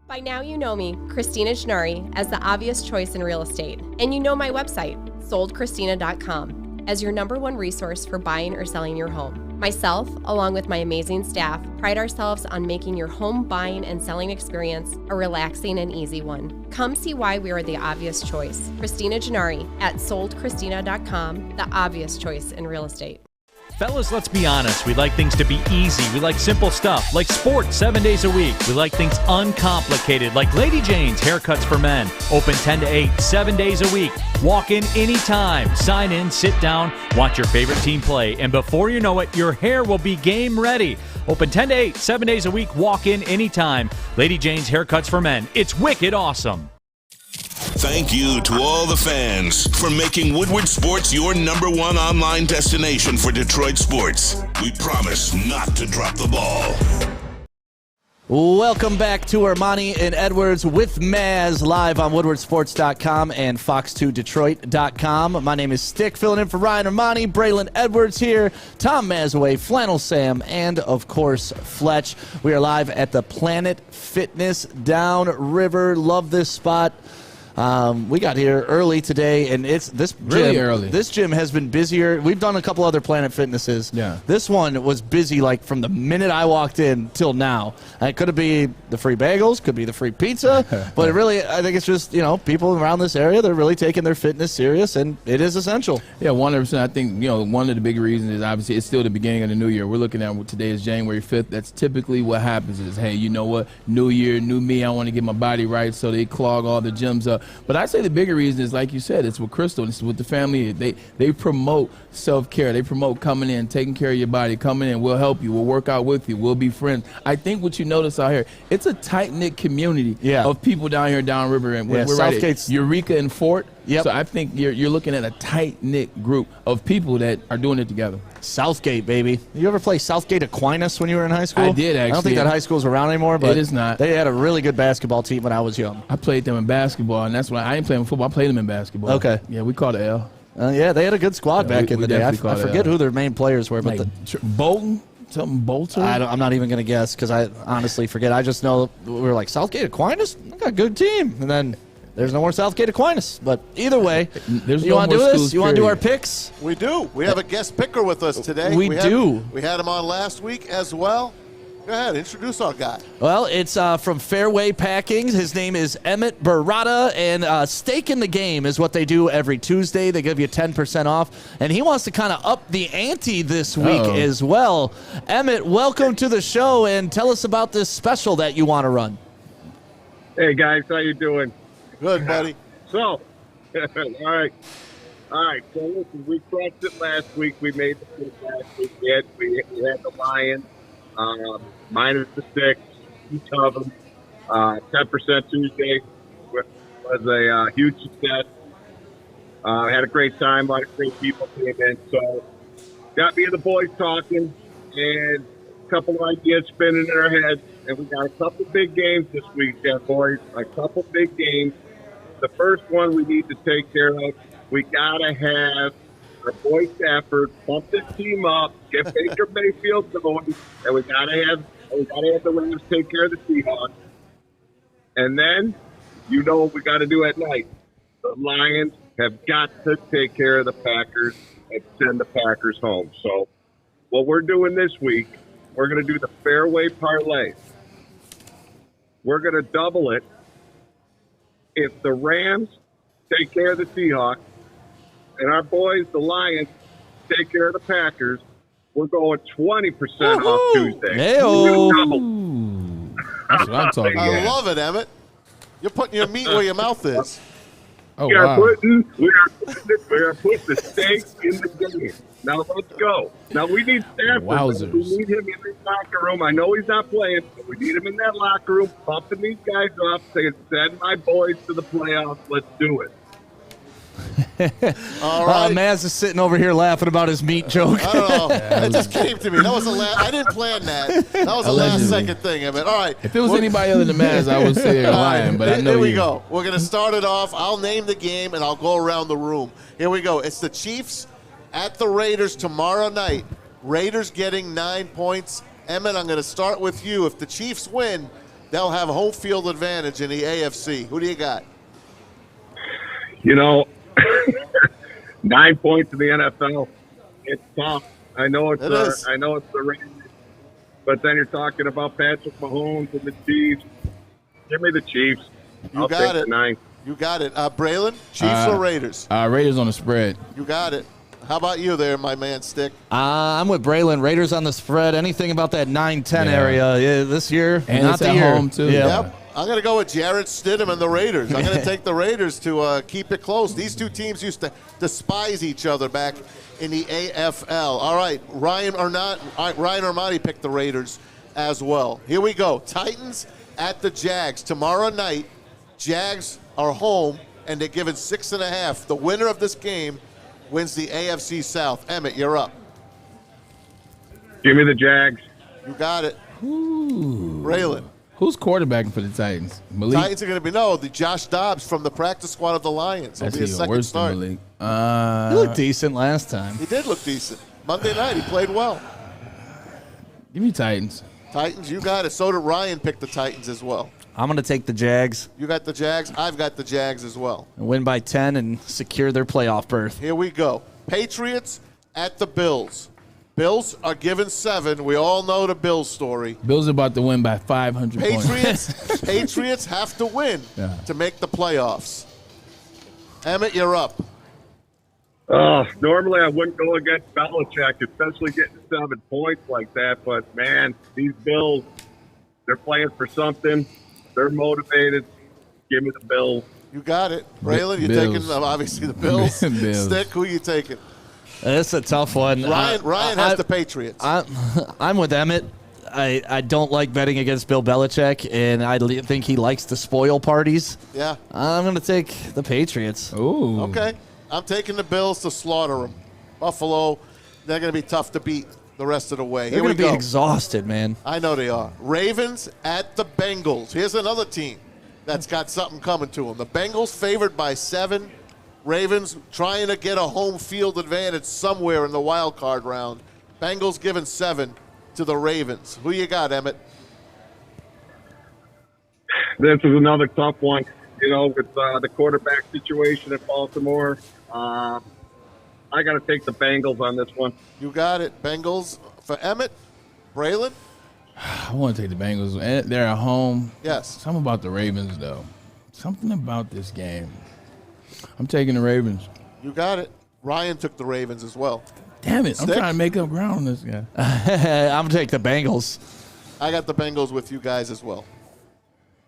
[SPEAKER 18] By now you know me, Christina Gennari, as the obvious choice in real estate. And you know my website, soldchristina.com, as your #1 resource for buying or selling your home. Myself, along with my amazing staff, pride ourselves on making your home buying and selling experience a relaxing and easy one. Come see why we are the obvious choice. Christina Gennari at soldchristina.com, the obvious choice in real estate.
[SPEAKER 1] Fellas, let's be honest. We like things to be easy. We like simple stuff, like sports 7 days a week. We like things uncomplicated, like Lady Jane's Haircuts for Men. Open 10 to 8, 7 days a week. Walk in anytime. Sign in, sit down, watch your favorite team play. And before you know it, your hair will be game ready. Open 10 to 8, 7 days a week. Walk in anytime. Lady Jane's Haircuts for Men. It's wicked awesome.
[SPEAKER 6] Thank you to all the fans for making Woodward Sports your #1 online destination for Detroit sports. We promise not to drop the ball.
[SPEAKER 2] Welcome back to Ermanni and Edwards with Maz, live on woodwardsports.com and fox2detroit.com. My name is Stick, filling in for Ryan Ermanni. Braylon Edwards here, Tom Mazawey, Flannel Sam, and, of course, Fletch. We are live at the Planet Fitness downriver. Love this spot. We got here early today, and it's this gym,
[SPEAKER 3] really early.
[SPEAKER 2] This gym has been busier. We've done a couple other Planet Fitnesses.
[SPEAKER 3] Yeah.
[SPEAKER 2] This one was busy like from the minute I walked in till now. And it could be the free bagels, could be the free pizza, but it really, I think it's just, you know, people around this area, they're really taking their fitness serious, and it is essential.
[SPEAKER 3] Yeah, 100%. I think, you know, one of the big reasons is obviously it's still the beginning of the new year. We're looking at today is January 5th. That's typically what happens is, hey, you know what, new year, new me, I want to get my body right, so they clog all the gyms up. But I say the bigger reason is, like you said, it's with Crystal, it's with the family. They promote self-care. They promote coming in, taking care of your body, coming in, we'll help you, we'll work out with you, we'll be friends. I think what you notice out here, it's a tight-knit community of people down here downriver, and we're right at Eureka and Fort.
[SPEAKER 2] Yep.
[SPEAKER 3] So I think you're looking at a tight-knit group of people that are doing it together.
[SPEAKER 2] Southgate, baby. You ever play Southgate Aquinas when you were in high school?
[SPEAKER 3] I did, actually.
[SPEAKER 2] I don't think that high school's around anymore, but
[SPEAKER 3] it is not.
[SPEAKER 2] They had a really good basketball team when I was young.
[SPEAKER 3] I played them in basketball, and that's why I ain't playing football. I played them in basketball.
[SPEAKER 2] Okay.
[SPEAKER 3] Yeah, we called it L.
[SPEAKER 2] Yeah, they had a good squad back in the day. I forget who their main players were, but
[SPEAKER 3] Bolton. Something Bolter?
[SPEAKER 2] I'm not even going to guess because I honestly forget. I just know we were like, Southgate Aquinas? They got a good team. And then there's no more Southgate Aquinas. But either way, you want to do this? You want to do our picks?
[SPEAKER 4] We do. We have a guest picker with us today.
[SPEAKER 2] We do.
[SPEAKER 4] We had him on last week as well. Go ahead, introduce our guy.
[SPEAKER 2] Well, it's from Fairway Packings. His name is Emmett Barada, and Stake in the Game is what they do every Tuesday. They give you 10% off, and he wants to kind of up the ante this week as well. Emmett, welcome to the show, and tell us about this special that you want to run.
[SPEAKER 19] Hey, guys, how you doing?
[SPEAKER 4] Good, buddy.
[SPEAKER 19] So, all right. So, listen, we crushed it last week. We made the pick last week. We had the Lions. Minus the 6, each of them. 10% Tuesday was a huge success. Had a great time. A lot of great people came in. So, got me and the boys talking, and a couple of ideas spinning in our heads. And we got a couple big games this weekend, boys. A couple big games. The first one we need to take care of. We got to have our boy Stafford pump this team up, get Baker Mayfield going, and we gotta have the Rams take care of the Seahawks. And then, you know what we got to do at night. The Lions have got to take care of the Packers and send the Packers home. So, what we're doing this week, we're going to do the fairway parlay. We're going to double it. If the Rams take care of the Seahawks, and our boys, the Lions, take care of the Packers, we're going 20% off Tuesday.
[SPEAKER 3] That's what I'm talking about.
[SPEAKER 4] I love it, Emmett. You're putting your meat where your mouth is.
[SPEAKER 3] Oh,
[SPEAKER 19] we are
[SPEAKER 3] wow.
[SPEAKER 19] putting the stake in the game. Now let's go. Now we need Stafford.
[SPEAKER 3] Wowzers.
[SPEAKER 19] We need him in the locker room. I know he's not playing, but we need him in that locker room, pumping these guys up, saying, "Send my boys to the playoffs. Let's do it."
[SPEAKER 4] All right.
[SPEAKER 2] Maz is sitting over here laughing about his meat joke.
[SPEAKER 4] I don't know. It just came to me. That was I didn't plan that. That was the last second thing, Emmett. All right.
[SPEAKER 3] If it was anybody other than Maz, I would say they're lying, but I know
[SPEAKER 4] Here we
[SPEAKER 3] you.
[SPEAKER 4] go. We're going to start it off. I'll name the game, and I'll go around the room. Here we go. It's the Chiefs at the Raiders tomorrow night. Raiders getting 9 points. Emmett, I'm going to start with you. If the Chiefs win, they'll have home field advantage in the AFC. Who do you got?
[SPEAKER 19] You know, 9 points in the NFL. It's tough. I know it's the Raiders, but then you're talking about Patrick Mahomes and the Chiefs. Give me the Chiefs.
[SPEAKER 4] You
[SPEAKER 19] I'll
[SPEAKER 4] got
[SPEAKER 19] take
[SPEAKER 4] it.
[SPEAKER 19] the 9.
[SPEAKER 4] You got it. Braylon, Chiefs or Raiders?
[SPEAKER 3] Raiders on the spread.
[SPEAKER 4] You got it. How about you there, my man, Stick?
[SPEAKER 2] I'm with Braylon. Raiders on the spread. Anything about that 9-10 area this year?
[SPEAKER 3] And
[SPEAKER 2] not
[SPEAKER 3] it's
[SPEAKER 2] the
[SPEAKER 3] at
[SPEAKER 2] year.
[SPEAKER 3] home, too.
[SPEAKER 4] Yep. I'm going to go with Jarrett Stidham and the Raiders. I'm going to take the Raiders to keep it close. These two teams used to despise each other back in the AFL. All right, Ryan Ermanni picked the Raiders as well. Here we go. Titans at the Jags. Tomorrow night, Jags are home, and they're given 6.5. The winner of this game wins the AFC South. Emmett, you're up.
[SPEAKER 19] Give me the Jags.
[SPEAKER 4] You got it.
[SPEAKER 3] Ooh.
[SPEAKER 4] Braylon.
[SPEAKER 3] Who's quarterbacking for the Titans? Malik?
[SPEAKER 4] Titans are going to be, the Josh Dobbs from the practice squad of the Lions. It'll
[SPEAKER 3] That's
[SPEAKER 4] be a
[SPEAKER 3] even
[SPEAKER 4] second
[SPEAKER 3] worse
[SPEAKER 4] start.
[SPEAKER 3] than Malik.
[SPEAKER 2] He looked decent last time.
[SPEAKER 4] He did look decent. Monday night, he played well.
[SPEAKER 3] Give me Titans.
[SPEAKER 4] Titans, you got it. So did Ryan pick the Titans as well.
[SPEAKER 2] I'm going to take the Jags.
[SPEAKER 4] You got the Jags. I've got the Jags as well.
[SPEAKER 2] And win by 10 and secure their playoff berth.
[SPEAKER 4] Here we go. Patriots at the Bills. Bills are given 7. We all know the Bills story.
[SPEAKER 3] Bills are about to win by 500
[SPEAKER 4] points. Patriots have to win to make the playoffs. Emmett, you're up.
[SPEAKER 19] Normally I wouldn't go against Belichick, especially getting 7 points like that. But, man, these Bills, they're playing for something. They're motivated. Give me the Bills.
[SPEAKER 4] You got it. Braylon, you're taking, obviously, the Bills. Stick, who are you taking?
[SPEAKER 2] That's a tough one.
[SPEAKER 4] Ryan has the Patriots.
[SPEAKER 2] I'm with Emmett. I don't like betting against Bill Belichick, and I think he likes to spoil parties.
[SPEAKER 4] Yeah.
[SPEAKER 2] I'm going to take the Patriots.
[SPEAKER 3] Ooh.
[SPEAKER 4] Okay. I'm taking the Bills to slaughter them. Buffalo, they're going to be tough to beat the rest of the way.
[SPEAKER 2] They're going to be exhausted, man.
[SPEAKER 4] I know they are. Ravens at the Bengals. Here's another team that's got something coming to them. The Bengals favored by 7. Ravens trying to get a home field advantage somewhere in the wild card round. Bengals giving 7 to the Ravens. Who you got, Emmett?
[SPEAKER 19] This is another tough one, with the quarterback situation in Baltimore. I got to take the Bengals on this one.
[SPEAKER 4] You got it. Bengals for Emmett. Braylon?
[SPEAKER 3] I want to take the Bengals. They're at home.
[SPEAKER 4] Yes.
[SPEAKER 3] Something about the Ravens, though. Something about this game. I'm taking the Ravens.
[SPEAKER 4] You got it. Ryan took the Ravens as well.
[SPEAKER 3] Damn it.
[SPEAKER 4] Stick?
[SPEAKER 3] I'm trying to make up ground on this guy.
[SPEAKER 2] I'm going to take the Bengals.
[SPEAKER 4] I got the Bengals with you guys as well.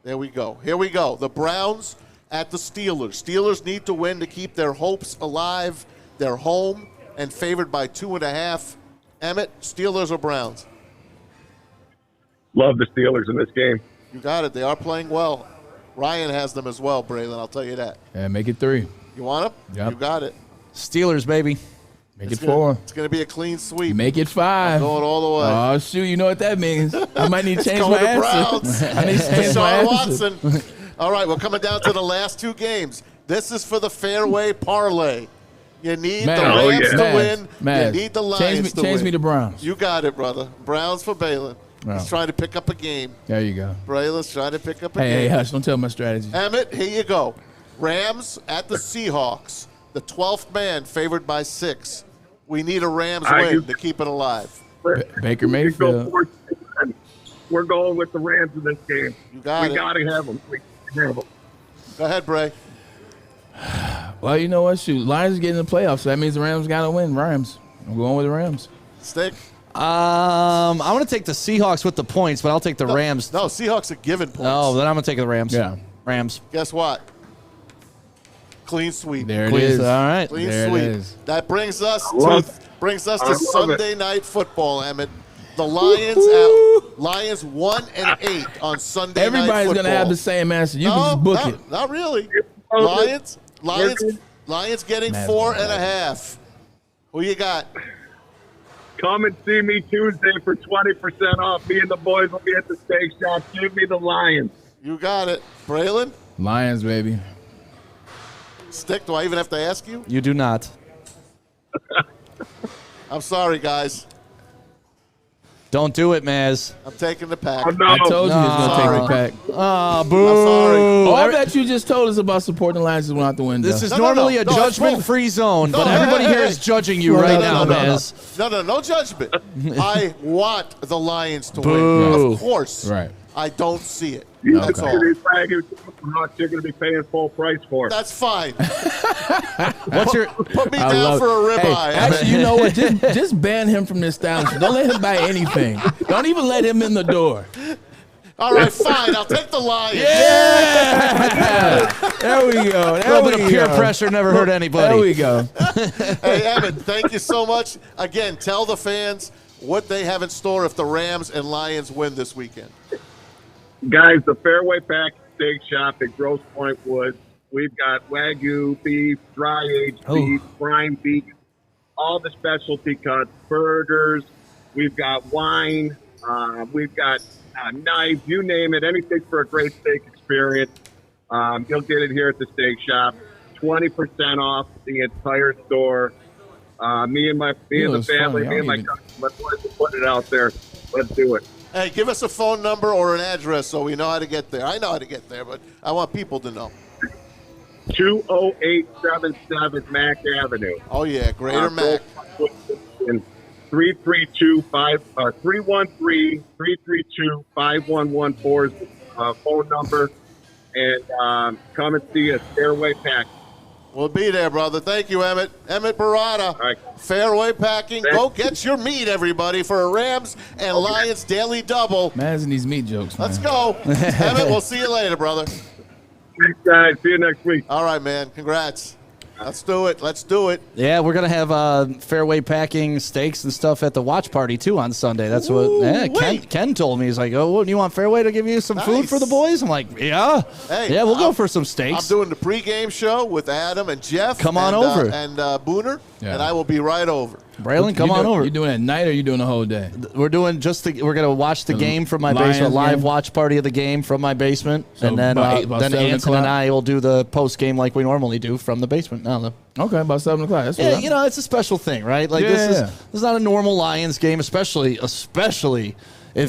[SPEAKER 4] There we go. Here we go. The Browns at the Steelers. Steelers need to win to keep their hopes alive. They're home and favored by 2.5. Emmett, Steelers or Browns?
[SPEAKER 19] Love the Steelers in this game.
[SPEAKER 4] You got it. They are playing well. Ryan has them as well, Braylon. I'll tell you that.
[SPEAKER 3] Yeah, make it 3.
[SPEAKER 4] You want them?
[SPEAKER 3] Yep.
[SPEAKER 4] You got it.
[SPEAKER 2] Steelers, baby.
[SPEAKER 3] Make it 4.
[SPEAKER 4] It's going to be a clean sweep.
[SPEAKER 3] Make it 5.
[SPEAKER 4] I'm going all the way.
[SPEAKER 3] Oh, shoot. You know what that means. I might need to change
[SPEAKER 4] It's
[SPEAKER 3] my
[SPEAKER 4] going to
[SPEAKER 3] answer.
[SPEAKER 4] Browns.
[SPEAKER 3] I need to change my answer.
[SPEAKER 4] Watson. All right, we're coming down to the last 2 games. This is for the fairway parlay. You need the Rams to win. You need the Lions to win.
[SPEAKER 3] Change me to Browns.
[SPEAKER 4] You got it, brother. Browns for Braylon.
[SPEAKER 3] Wow.
[SPEAKER 4] He's trying to pick up a game.
[SPEAKER 3] There you go.
[SPEAKER 4] Braylon's trying to pick up a game.
[SPEAKER 3] Hey, hush. Don't tell my strategy.
[SPEAKER 4] Emmett, here you go. Rams at the Seahawks. The 12th man favored by 6. We need a Rams win to keep it alive.
[SPEAKER 3] Baker Mayfield.
[SPEAKER 19] We're going with the Rams in this game.
[SPEAKER 4] You got it.
[SPEAKER 19] We got to have them.
[SPEAKER 4] Go ahead, Bray.
[SPEAKER 3] Well, you know what? Shoot, Lions get in the playoffs, so that means the Rams got to win. Rams. I'm going with the Rams.
[SPEAKER 4] Stick.
[SPEAKER 2] I'm going to take the Seahawks with the points, but I'll take the Rams.
[SPEAKER 4] No, Seahawks are given points.
[SPEAKER 2] Oh, then I'm going to take the Rams.
[SPEAKER 3] Yeah.
[SPEAKER 2] Rams.
[SPEAKER 4] Guess what? Clean sweep.
[SPEAKER 3] There it is.
[SPEAKER 2] All right.
[SPEAKER 4] Clean
[SPEAKER 3] there
[SPEAKER 4] sweep.
[SPEAKER 3] It is.
[SPEAKER 4] That brings us
[SPEAKER 19] I
[SPEAKER 4] to
[SPEAKER 19] love
[SPEAKER 4] Sunday night football, Emmett. The Lions 1-8 on Sunday night football.
[SPEAKER 3] Everybody's going to have the same answer. You can just book it.
[SPEAKER 4] Not really. Lions getting 4.5. Who you got?
[SPEAKER 19] Come and see me Tuesday for 20% off. Me and the boys will be at the steak shop. Give me the Lions.
[SPEAKER 4] You got it. Braylon?
[SPEAKER 3] Lions, baby.
[SPEAKER 4] Stick, do I even have to ask you?
[SPEAKER 2] You do not.
[SPEAKER 4] I'm sorry, guys.
[SPEAKER 2] Don't do it, Maz.
[SPEAKER 4] I'm taking the pack.
[SPEAKER 19] Oh, no.
[SPEAKER 3] I told you he was going to take the pack.
[SPEAKER 2] Oh, boo.
[SPEAKER 4] I'm sorry.
[SPEAKER 3] All that you just told us about supporting the Lions is went out the window.
[SPEAKER 2] This is normally a judgment-free zone, but everybody here is judging you right now, Maz.
[SPEAKER 4] No judgment. I want the Lions to
[SPEAKER 2] Boo.
[SPEAKER 4] win. Of course.
[SPEAKER 3] Right.
[SPEAKER 4] I don't see it.
[SPEAKER 19] That's
[SPEAKER 4] all.
[SPEAKER 19] You're going to be paying full price for it.
[SPEAKER 4] That's fine.
[SPEAKER 2] Put
[SPEAKER 4] me down for a ribeye.
[SPEAKER 3] Actually, you know what? Just ban him from this establishment. Don't let him buy anything. Don't even let him in the door.
[SPEAKER 4] All right, fine. I'll take the Lions.
[SPEAKER 3] Yeah! There we go.
[SPEAKER 2] A little bit of peer pressure never hurt anybody.
[SPEAKER 3] There we go.
[SPEAKER 4] Hey, Evan, thank you so much. Again, tell the fans what they have in store if the Rams and Lions win this weekend.
[SPEAKER 19] Guys, the Fairway Pack Steak Shop at Grosse Pointe Woods. We've got Wagyu beef, dry-aged beef, prime beef, all the specialty cuts, burgers. We've got wine. We've got knives, you name it, anything for a great steak experience. You'll get it here at the steak shop. 20% off the entire store. Me and the family, me and my cousin, let's put it out there. Let's do it.
[SPEAKER 4] Hey, give us a phone number or an address so we know how to get there. I know how to get there, but I want people to know.
[SPEAKER 19] 20877 Mack Avenue.
[SPEAKER 4] Oh, yeah, Greater Mack.
[SPEAKER 19] 313-332-5114 is the phone number. And come and see us, Fairway Pack.
[SPEAKER 4] We'll be there, brother. Thank you, Emmett. Emmett Barada,
[SPEAKER 19] right.
[SPEAKER 4] Fairway Packing. Go get your meat, everybody, for a Rams and Lions daily double.
[SPEAKER 3] Man's in these meat jokes, man.
[SPEAKER 4] Let's go. Emmett, we'll see you later, brother.
[SPEAKER 19] Thanks, guys. See you next week.
[SPEAKER 4] All right, man. Congrats. Let's do it. Let's do it.
[SPEAKER 2] Yeah, we're going to have Fairway Packing steaks and stuff at the watch party, too, on Sunday. That's what Ken told me. He's like, oh, you want Fairway to give you some food for the boys? I'm like, yeah.
[SPEAKER 4] Hey,
[SPEAKER 2] yeah, we'll go for some steaks.
[SPEAKER 4] I'm doing the pregame show with Adam and Jeff.
[SPEAKER 2] Come on over.
[SPEAKER 4] And Booner,
[SPEAKER 3] Yeah.
[SPEAKER 4] and I will be right over.
[SPEAKER 2] Braylon, come on over.
[SPEAKER 3] You doing it at night or you doing the whole day?
[SPEAKER 2] We're doing we're going to watch the game from my basement, live watch party of the game from my basement,
[SPEAKER 3] So
[SPEAKER 2] and then
[SPEAKER 3] about 7
[SPEAKER 2] Anson and
[SPEAKER 3] o'clock?
[SPEAKER 2] I will do the post game like we normally do from the basement.
[SPEAKER 3] Okay, about 7 o'clock. That's
[SPEAKER 2] Yeah, it's a special thing, right? Like this is not a normal Lions game, especially if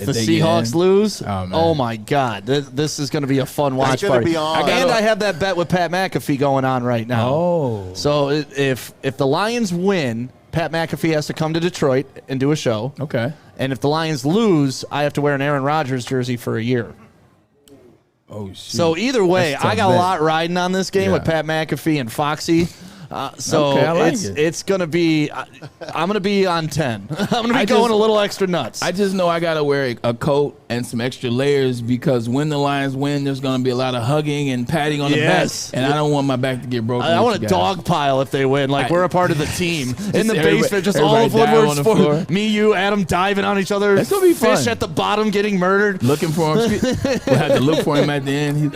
[SPEAKER 2] the Seahawks lose. Oh my God, this is going to be a fun watch party.
[SPEAKER 4] Be on.
[SPEAKER 2] And I have that bet with Pat McAfee going on right now.
[SPEAKER 3] Oh,
[SPEAKER 2] so if the Lions win, Pat McAfee has to come to Detroit and do a show.
[SPEAKER 3] Okay.
[SPEAKER 2] And if the Lions lose, I have to wear an Aaron Rodgers jersey for a year.
[SPEAKER 3] Oh, shit.
[SPEAKER 2] So either way, I got a lot riding on this game with Pat McAfee and Foxy. It's going to be – I'm going to be on 10. I'm going to be going a little extra nuts.
[SPEAKER 3] I just know I got to wear a coat and some extra layers because when the Lions win, there's going to be a lot of hugging and patting on the back. And I don't want my back to get broken.
[SPEAKER 2] I want a dog pile if they win. Like, we're a part of the team. In the basement, just all of Woodward Sports. Me, you, Adam diving on each other.
[SPEAKER 3] That's going to be fun.
[SPEAKER 2] Fish at the bottom getting murdered.
[SPEAKER 3] Looking for him. We'll have to look for him at the end.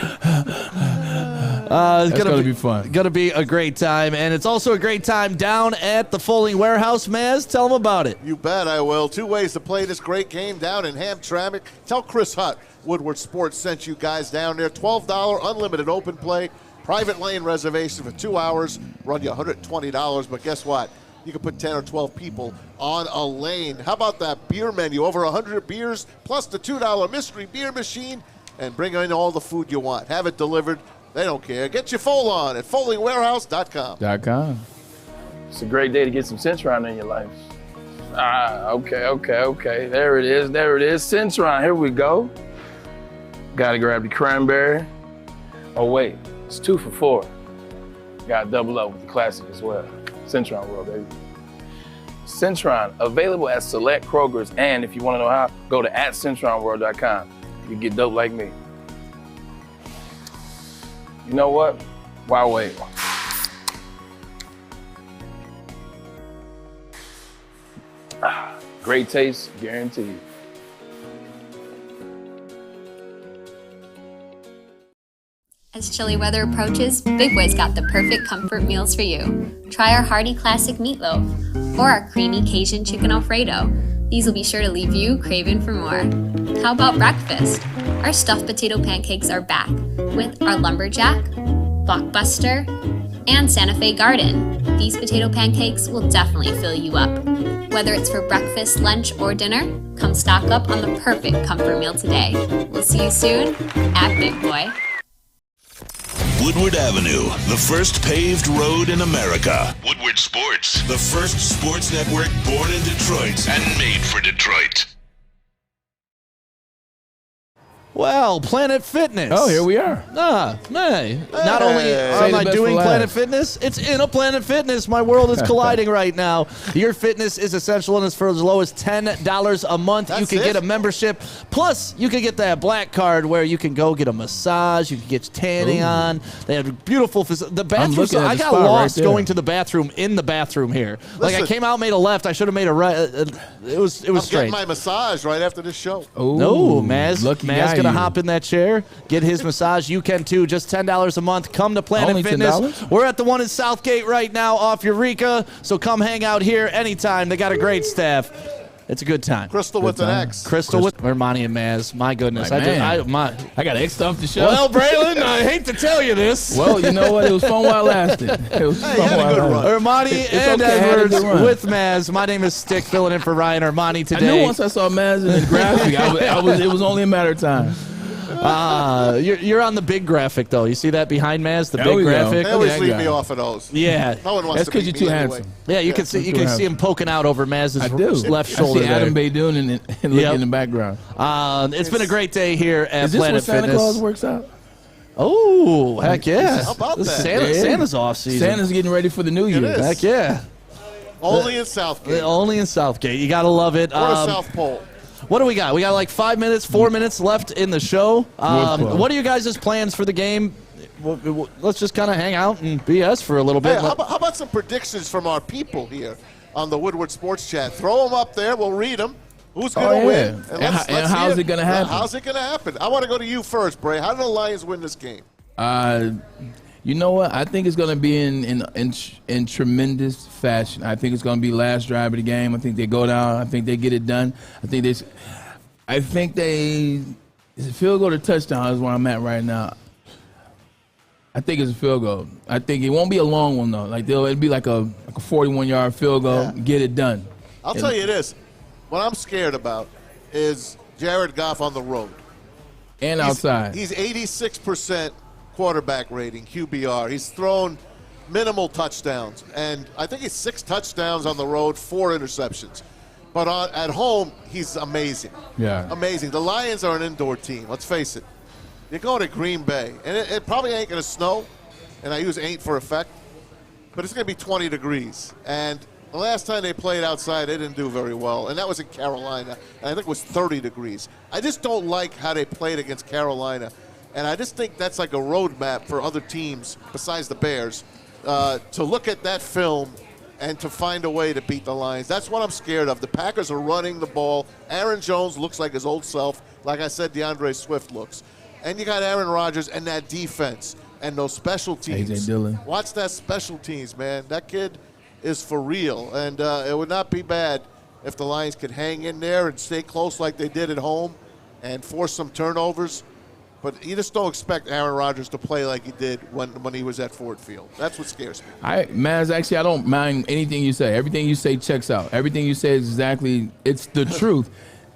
[SPEAKER 2] It's
[SPEAKER 3] going to be fun.
[SPEAKER 2] Going to be a great time. And it's also a great time down at the Folding Warehouse. Maz, tell them about it.
[SPEAKER 4] You bet I will. 2 ways to play this great game down in Hamtramck. Tell Chris Hutt Woodward Sports sent you guys down there. $12 unlimited open play. Private lane reservation for 2 hours. Run you $120. But guess what? You can put 10 or 12 people on a lane. How about that beer menu? Over 100 beers plus the $2 mystery beer machine. And bring in all the food you want. Have it delivered. They don't care. Get your fold on at foldingwarehouse.com.
[SPEAKER 20] It's a great day to get some Centron in your life. Okay. There it is. Centron, here we go. Gotta grab the cranberry. Oh wait, it's 2 for $4. Gotta double up with the classic as well. Centron World, baby. Centron, available at select Krogers, and if you wanna know how, go to @CentronWorld.com. You get dope like me. You know what? Why wait? Great taste, guaranteed.
[SPEAKER 21] As chilly weather approaches, Big Boy's got the perfect comfort meals for you. Try our hearty classic meatloaf or our creamy Cajun chicken Alfredo. These will be sure to leave you craving for more. How about breakfast? Our stuffed potato pancakes are back with our lumberjack, blockbuster, and Santa Fe Garden. These potato pancakes will definitely fill you up. Whether it's for breakfast, lunch, or dinner, come stock up on the perfect comfort meal today. We'll see you soon at Big Boy.
[SPEAKER 6] Woodward Avenue, the first paved road in America. Woodward Sports, the first sports network born in Detroit and made for Detroit.
[SPEAKER 2] Well, Planet Fitness.
[SPEAKER 3] Oh, here we are.
[SPEAKER 2] Hey. Not only am I doing Planet Fitness, it's in a Planet Fitness. My world is colliding right now. Your fitness is essential, and it's for as low as $10 a month. You can get a membership. Plus, you can get that black card where you can go get a massage. You can get tanning on. They have beautiful the bathroom. I got lost going to the bathroom in the bathroom here. Like, I came out, made a left. I should have made a right. It was strange.
[SPEAKER 4] Getting my massage right after this show.
[SPEAKER 2] No, Maz. Maz gonna hop in that chair, get his massage. You can too. Just $10 a month. Come to Planet
[SPEAKER 3] Only
[SPEAKER 2] Fitness.
[SPEAKER 3] $10?
[SPEAKER 2] We're at the one in Southgate right now off Eureka. So come hang out here anytime. They got a great staff. It's a good time.
[SPEAKER 4] Crystal with an X.
[SPEAKER 2] Crystal with Ermanni and Maz. My goodness.
[SPEAKER 3] I got X'd off the show.
[SPEAKER 2] Well, Braylon, I hate to tell you this.
[SPEAKER 3] Well, you know what? It was fun while it lasted. It was fun while it lasted.
[SPEAKER 2] Ermanni and Edwards with Maz. My name is Stick, filling in for Ryan Ermanni today.
[SPEAKER 3] I knew once I saw Maz in the graphic, it was only a matter of time.
[SPEAKER 2] You're on the big graphic, though. You see that behind Maz, the big graphic?
[SPEAKER 4] They always leave me off of those.
[SPEAKER 2] Yeah.
[SPEAKER 4] No one wants
[SPEAKER 3] That's because you're too handsome.
[SPEAKER 2] Yeah, you can see him poking out over Maz's left shoulder.
[SPEAKER 3] I see Adam Baydoun and look in the background.
[SPEAKER 2] It's been a great day here at Planet Fitness.
[SPEAKER 3] Is this where Santa Claus works out?
[SPEAKER 2] Oh, heck yeah.
[SPEAKER 4] How about that?
[SPEAKER 2] Santa's off season.
[SPEAKER 3] Santa's getting ready for the new year.
[SPEAKER 2] Heck yeah.
[SPEAKER 4] Only in Southgate.
[SPEAKER 2] Only in Southgate. You got to love it.
[SPEAKER 4] Or South Pole.
[SPEAKER 2] What do we got? We got like 4 minutes left in the show. What are you guys' plans for the game? Let's just kind of hang out and BS for a little bit.
[SPEAKER 4] Hey, how about some predictions from our people here on the Woodward Sports Chat? Throw them up there. We'll read them. Who's going to win?
[SPEAKER 3] And how's it going to happen?
[SPEAKER 4] How's it going to happen? I want to go to you first, Bray. How do the Lions win this game?
[SPEAKER 3] You know what? I think it's going to be in tremendous fashion. I think it's going to be last drive of the game. I think they go down. I think they get it done. I think it's a field goal or touchdown is where I'm at right now. I think it's a field goal. I think it won't be a long one though. Like it'll be like a 41-yard field goal. Get it done.
[SPEAKER 4] I'll tell you this: what I'm scared about is Jared Goff on the road
[SPEAKER 3] and outside.
[SPEAKER 4] He's 86% quarterback rating, QBR. He's thrown minimal touchdowns, and I think he's 6 touchdowns on the road, 4 interceptions. But at home, he's amazing.
[SPEAKER 3] Yeah.
[SPEAKER 4] Amazing. The Lions are an indoor team. Let's face it. You're going to Green Bay, and it probably ain't going to snow, and I use ain't for effect, but it's going to be 20 degrees. And the last time they played outside, they didn't do very well, and that was in Carolina, and I think it was 30 degrees. I just don't like how they played against Carolina, and I just think that's like a roadmap for other teams besides the Bears to look at that film and to find a way to beat the Lions. That's what I'm scared of. The Packers are running the ball. Aaron Jones looks like his old self. Like I said, DeAndre Swift looks. And you got Aaron Rodgers and that defense and those special teams.
[SPEAKER 3] A.J. Dillon.
[SPEAKER 4] Watch that special teams, man. That kid is for real. And it would not be bad if the Lions could hang in there and stay close like they did at home and force some turnovers. But you just don't expect Aaron Rodgers to play like he did when he was at Ford Field. That's what scares me.
[SPEAKER 3] Maz, actually, I don't mind anything you say. Everything you say checks out. Everything you say is exactly, it's the truth.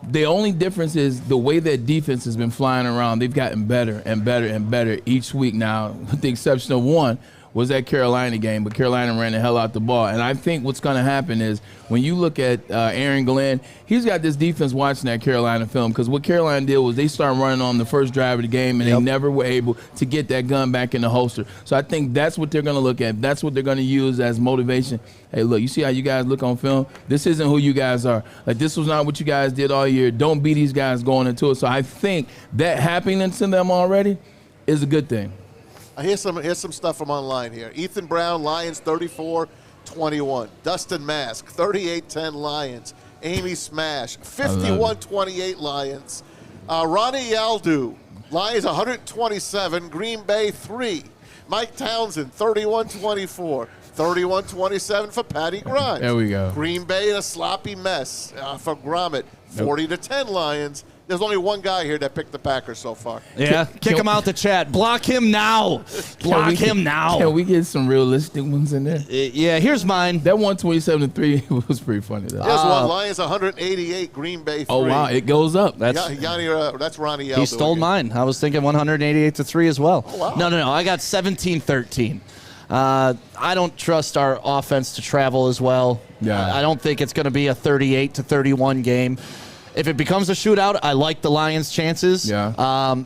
[SPEAKER 3] The only difference is the way that defense has been flying around. They've gotten better and better and better each week now, with the exception of one was that Carolina game, but Carolina ran the hell out the ball. And I think what's going to happen is when you look at Aaron Glenn, he's got this defense watching that Carolina film, because what Carolina did was they started running on the first drive of the game, and they never were able to get that gun back in the holster. So I think that's what they're going to look at. That's what they're going to use as motivation. Hey, look, you see how you guys look on film? This isn't who you guys are. Like, this was not what you guys did all year. Don't be these guys going into it. So I think that happening to them already is a good thing.
[SPEAKER 4] Here's some stuff from online here. Ethan Brown, Lions 34-21. Dustin Mask, 38-10 Lions. Amy Smash, 51-28 Lions. Ronnie Yaldu, Lions 127, Green Bay 3. Mike Townsend, 31-24. 31-27 for Patty Grimes.
[SPEAKER 3] There we go.
[SPEAKER 4] Green Bay in a sloppy mess for Gromit, 40-10 Lions. There's only one guy here that picked the Packers so far.
[SPEAKER 2] Yeah, kick him out the chat. Block him now. Block him now.
[SPEAKER 3] Can we get some realistic ones in there?
[SPEAKER 2] Yeah, here's mine.
[SPEAKER 3] That 127-3 was pretty funny, though.
[SPEAKER 4] There's one. Lions 188, Green Bay 3.
[SPEAKER 3] Oh, wow, it goes up.
[SPEAKER 4] That's Ronnie Yaldo.
[SPEAKER 2] He stole mine. I was thinking 188-3 as well.
[SPEAKER 4] Oh, wow.
[SPEAKER 2] No. I got 17-13. I don't trust our offense to travel as well.
[SPEAKER 3] Yeah.
[SPEAKER 2] I don't think it's going to be a 38-31 game. If it becomes a shootout, I like the Lions' chances.
[SPEAKER 3] Yeah.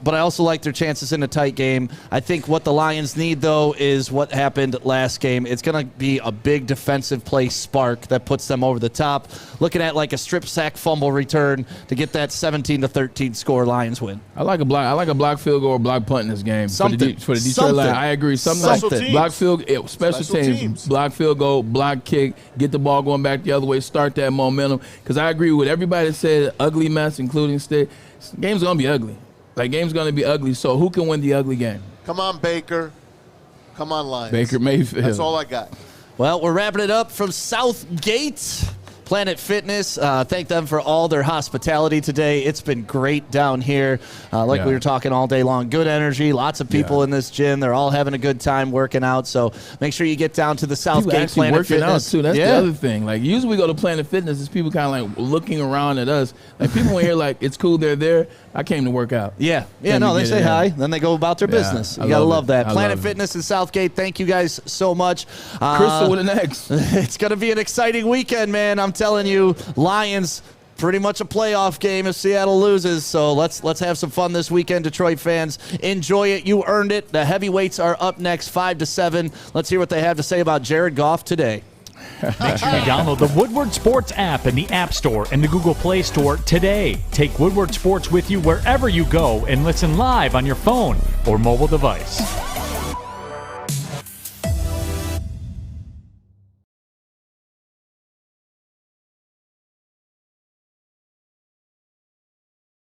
[SPEAKER 2] But I also like their chances in a tight game. I think what the Lions need, though, is what happened last game. It's going to be a big defensive play spark that puts them over the top. Looking at like a strip sack fumble return to get that 17-13 score. Lions win.
[SPEAKER 3] I like a block field goal or block punt in this game.
[SPEAKER 2] Something.
[SPEAKER 3] For the Detroit Lions. I agree. Something like block field, special teams, block field goal, block kick, get the ball going back the other way, start that momentum. Because I agree with everybody that said ugly mess, including Stick. Game's going to be ugly. Game's going to be ugly. So who can win the ugly game?
[SPEAKER 4] Come on, Baker. Come on, Lions.
[SPEAKER 3] Baker Mayfield.
[SPEAKER 4] That's all I got.
[SPEAKER 2] Well, we're wrapping it up from Southgate Planet Fitness. Thank them for all their hospitality today. It's been great down here. We were talking all day long. Good energy. Lots of people in this gym. They're all having a good time working out. So make sure you get down to the Southgate Planet
[SPEAKER 3] working
[SPEAKER 2] Fitness.
[SPEAKER 3] out too. That's the other thing. Usually we go to Planet Fitness, it's people kind of looking around at us. People in here it's cool they're there. I came to work out.
[SPEAKER 2] They say hi. Then they go about their business. You got to love that. Planet Fitness in Southgate. Thank you guys so much.
[SPEAKER 3] Crystal with an X.
[SPEAKER 2] It's going to be an exciting weekend, man. I'm telling you, Lions, pretty much a playoff game if Seattle loses. So let's have some fun this weekend, Detroit fans. Enjoy it. You earned it. The heavyweights are up next, 5 to 7. Let's hear what they have to say about Jared Goff today.
[SPEAKER 1] Make sure you download the Woodward Sports app in the App Store and the Google Play Store today. Take Woodward Sports with you wherever you go and listen live on your phone or mobile device.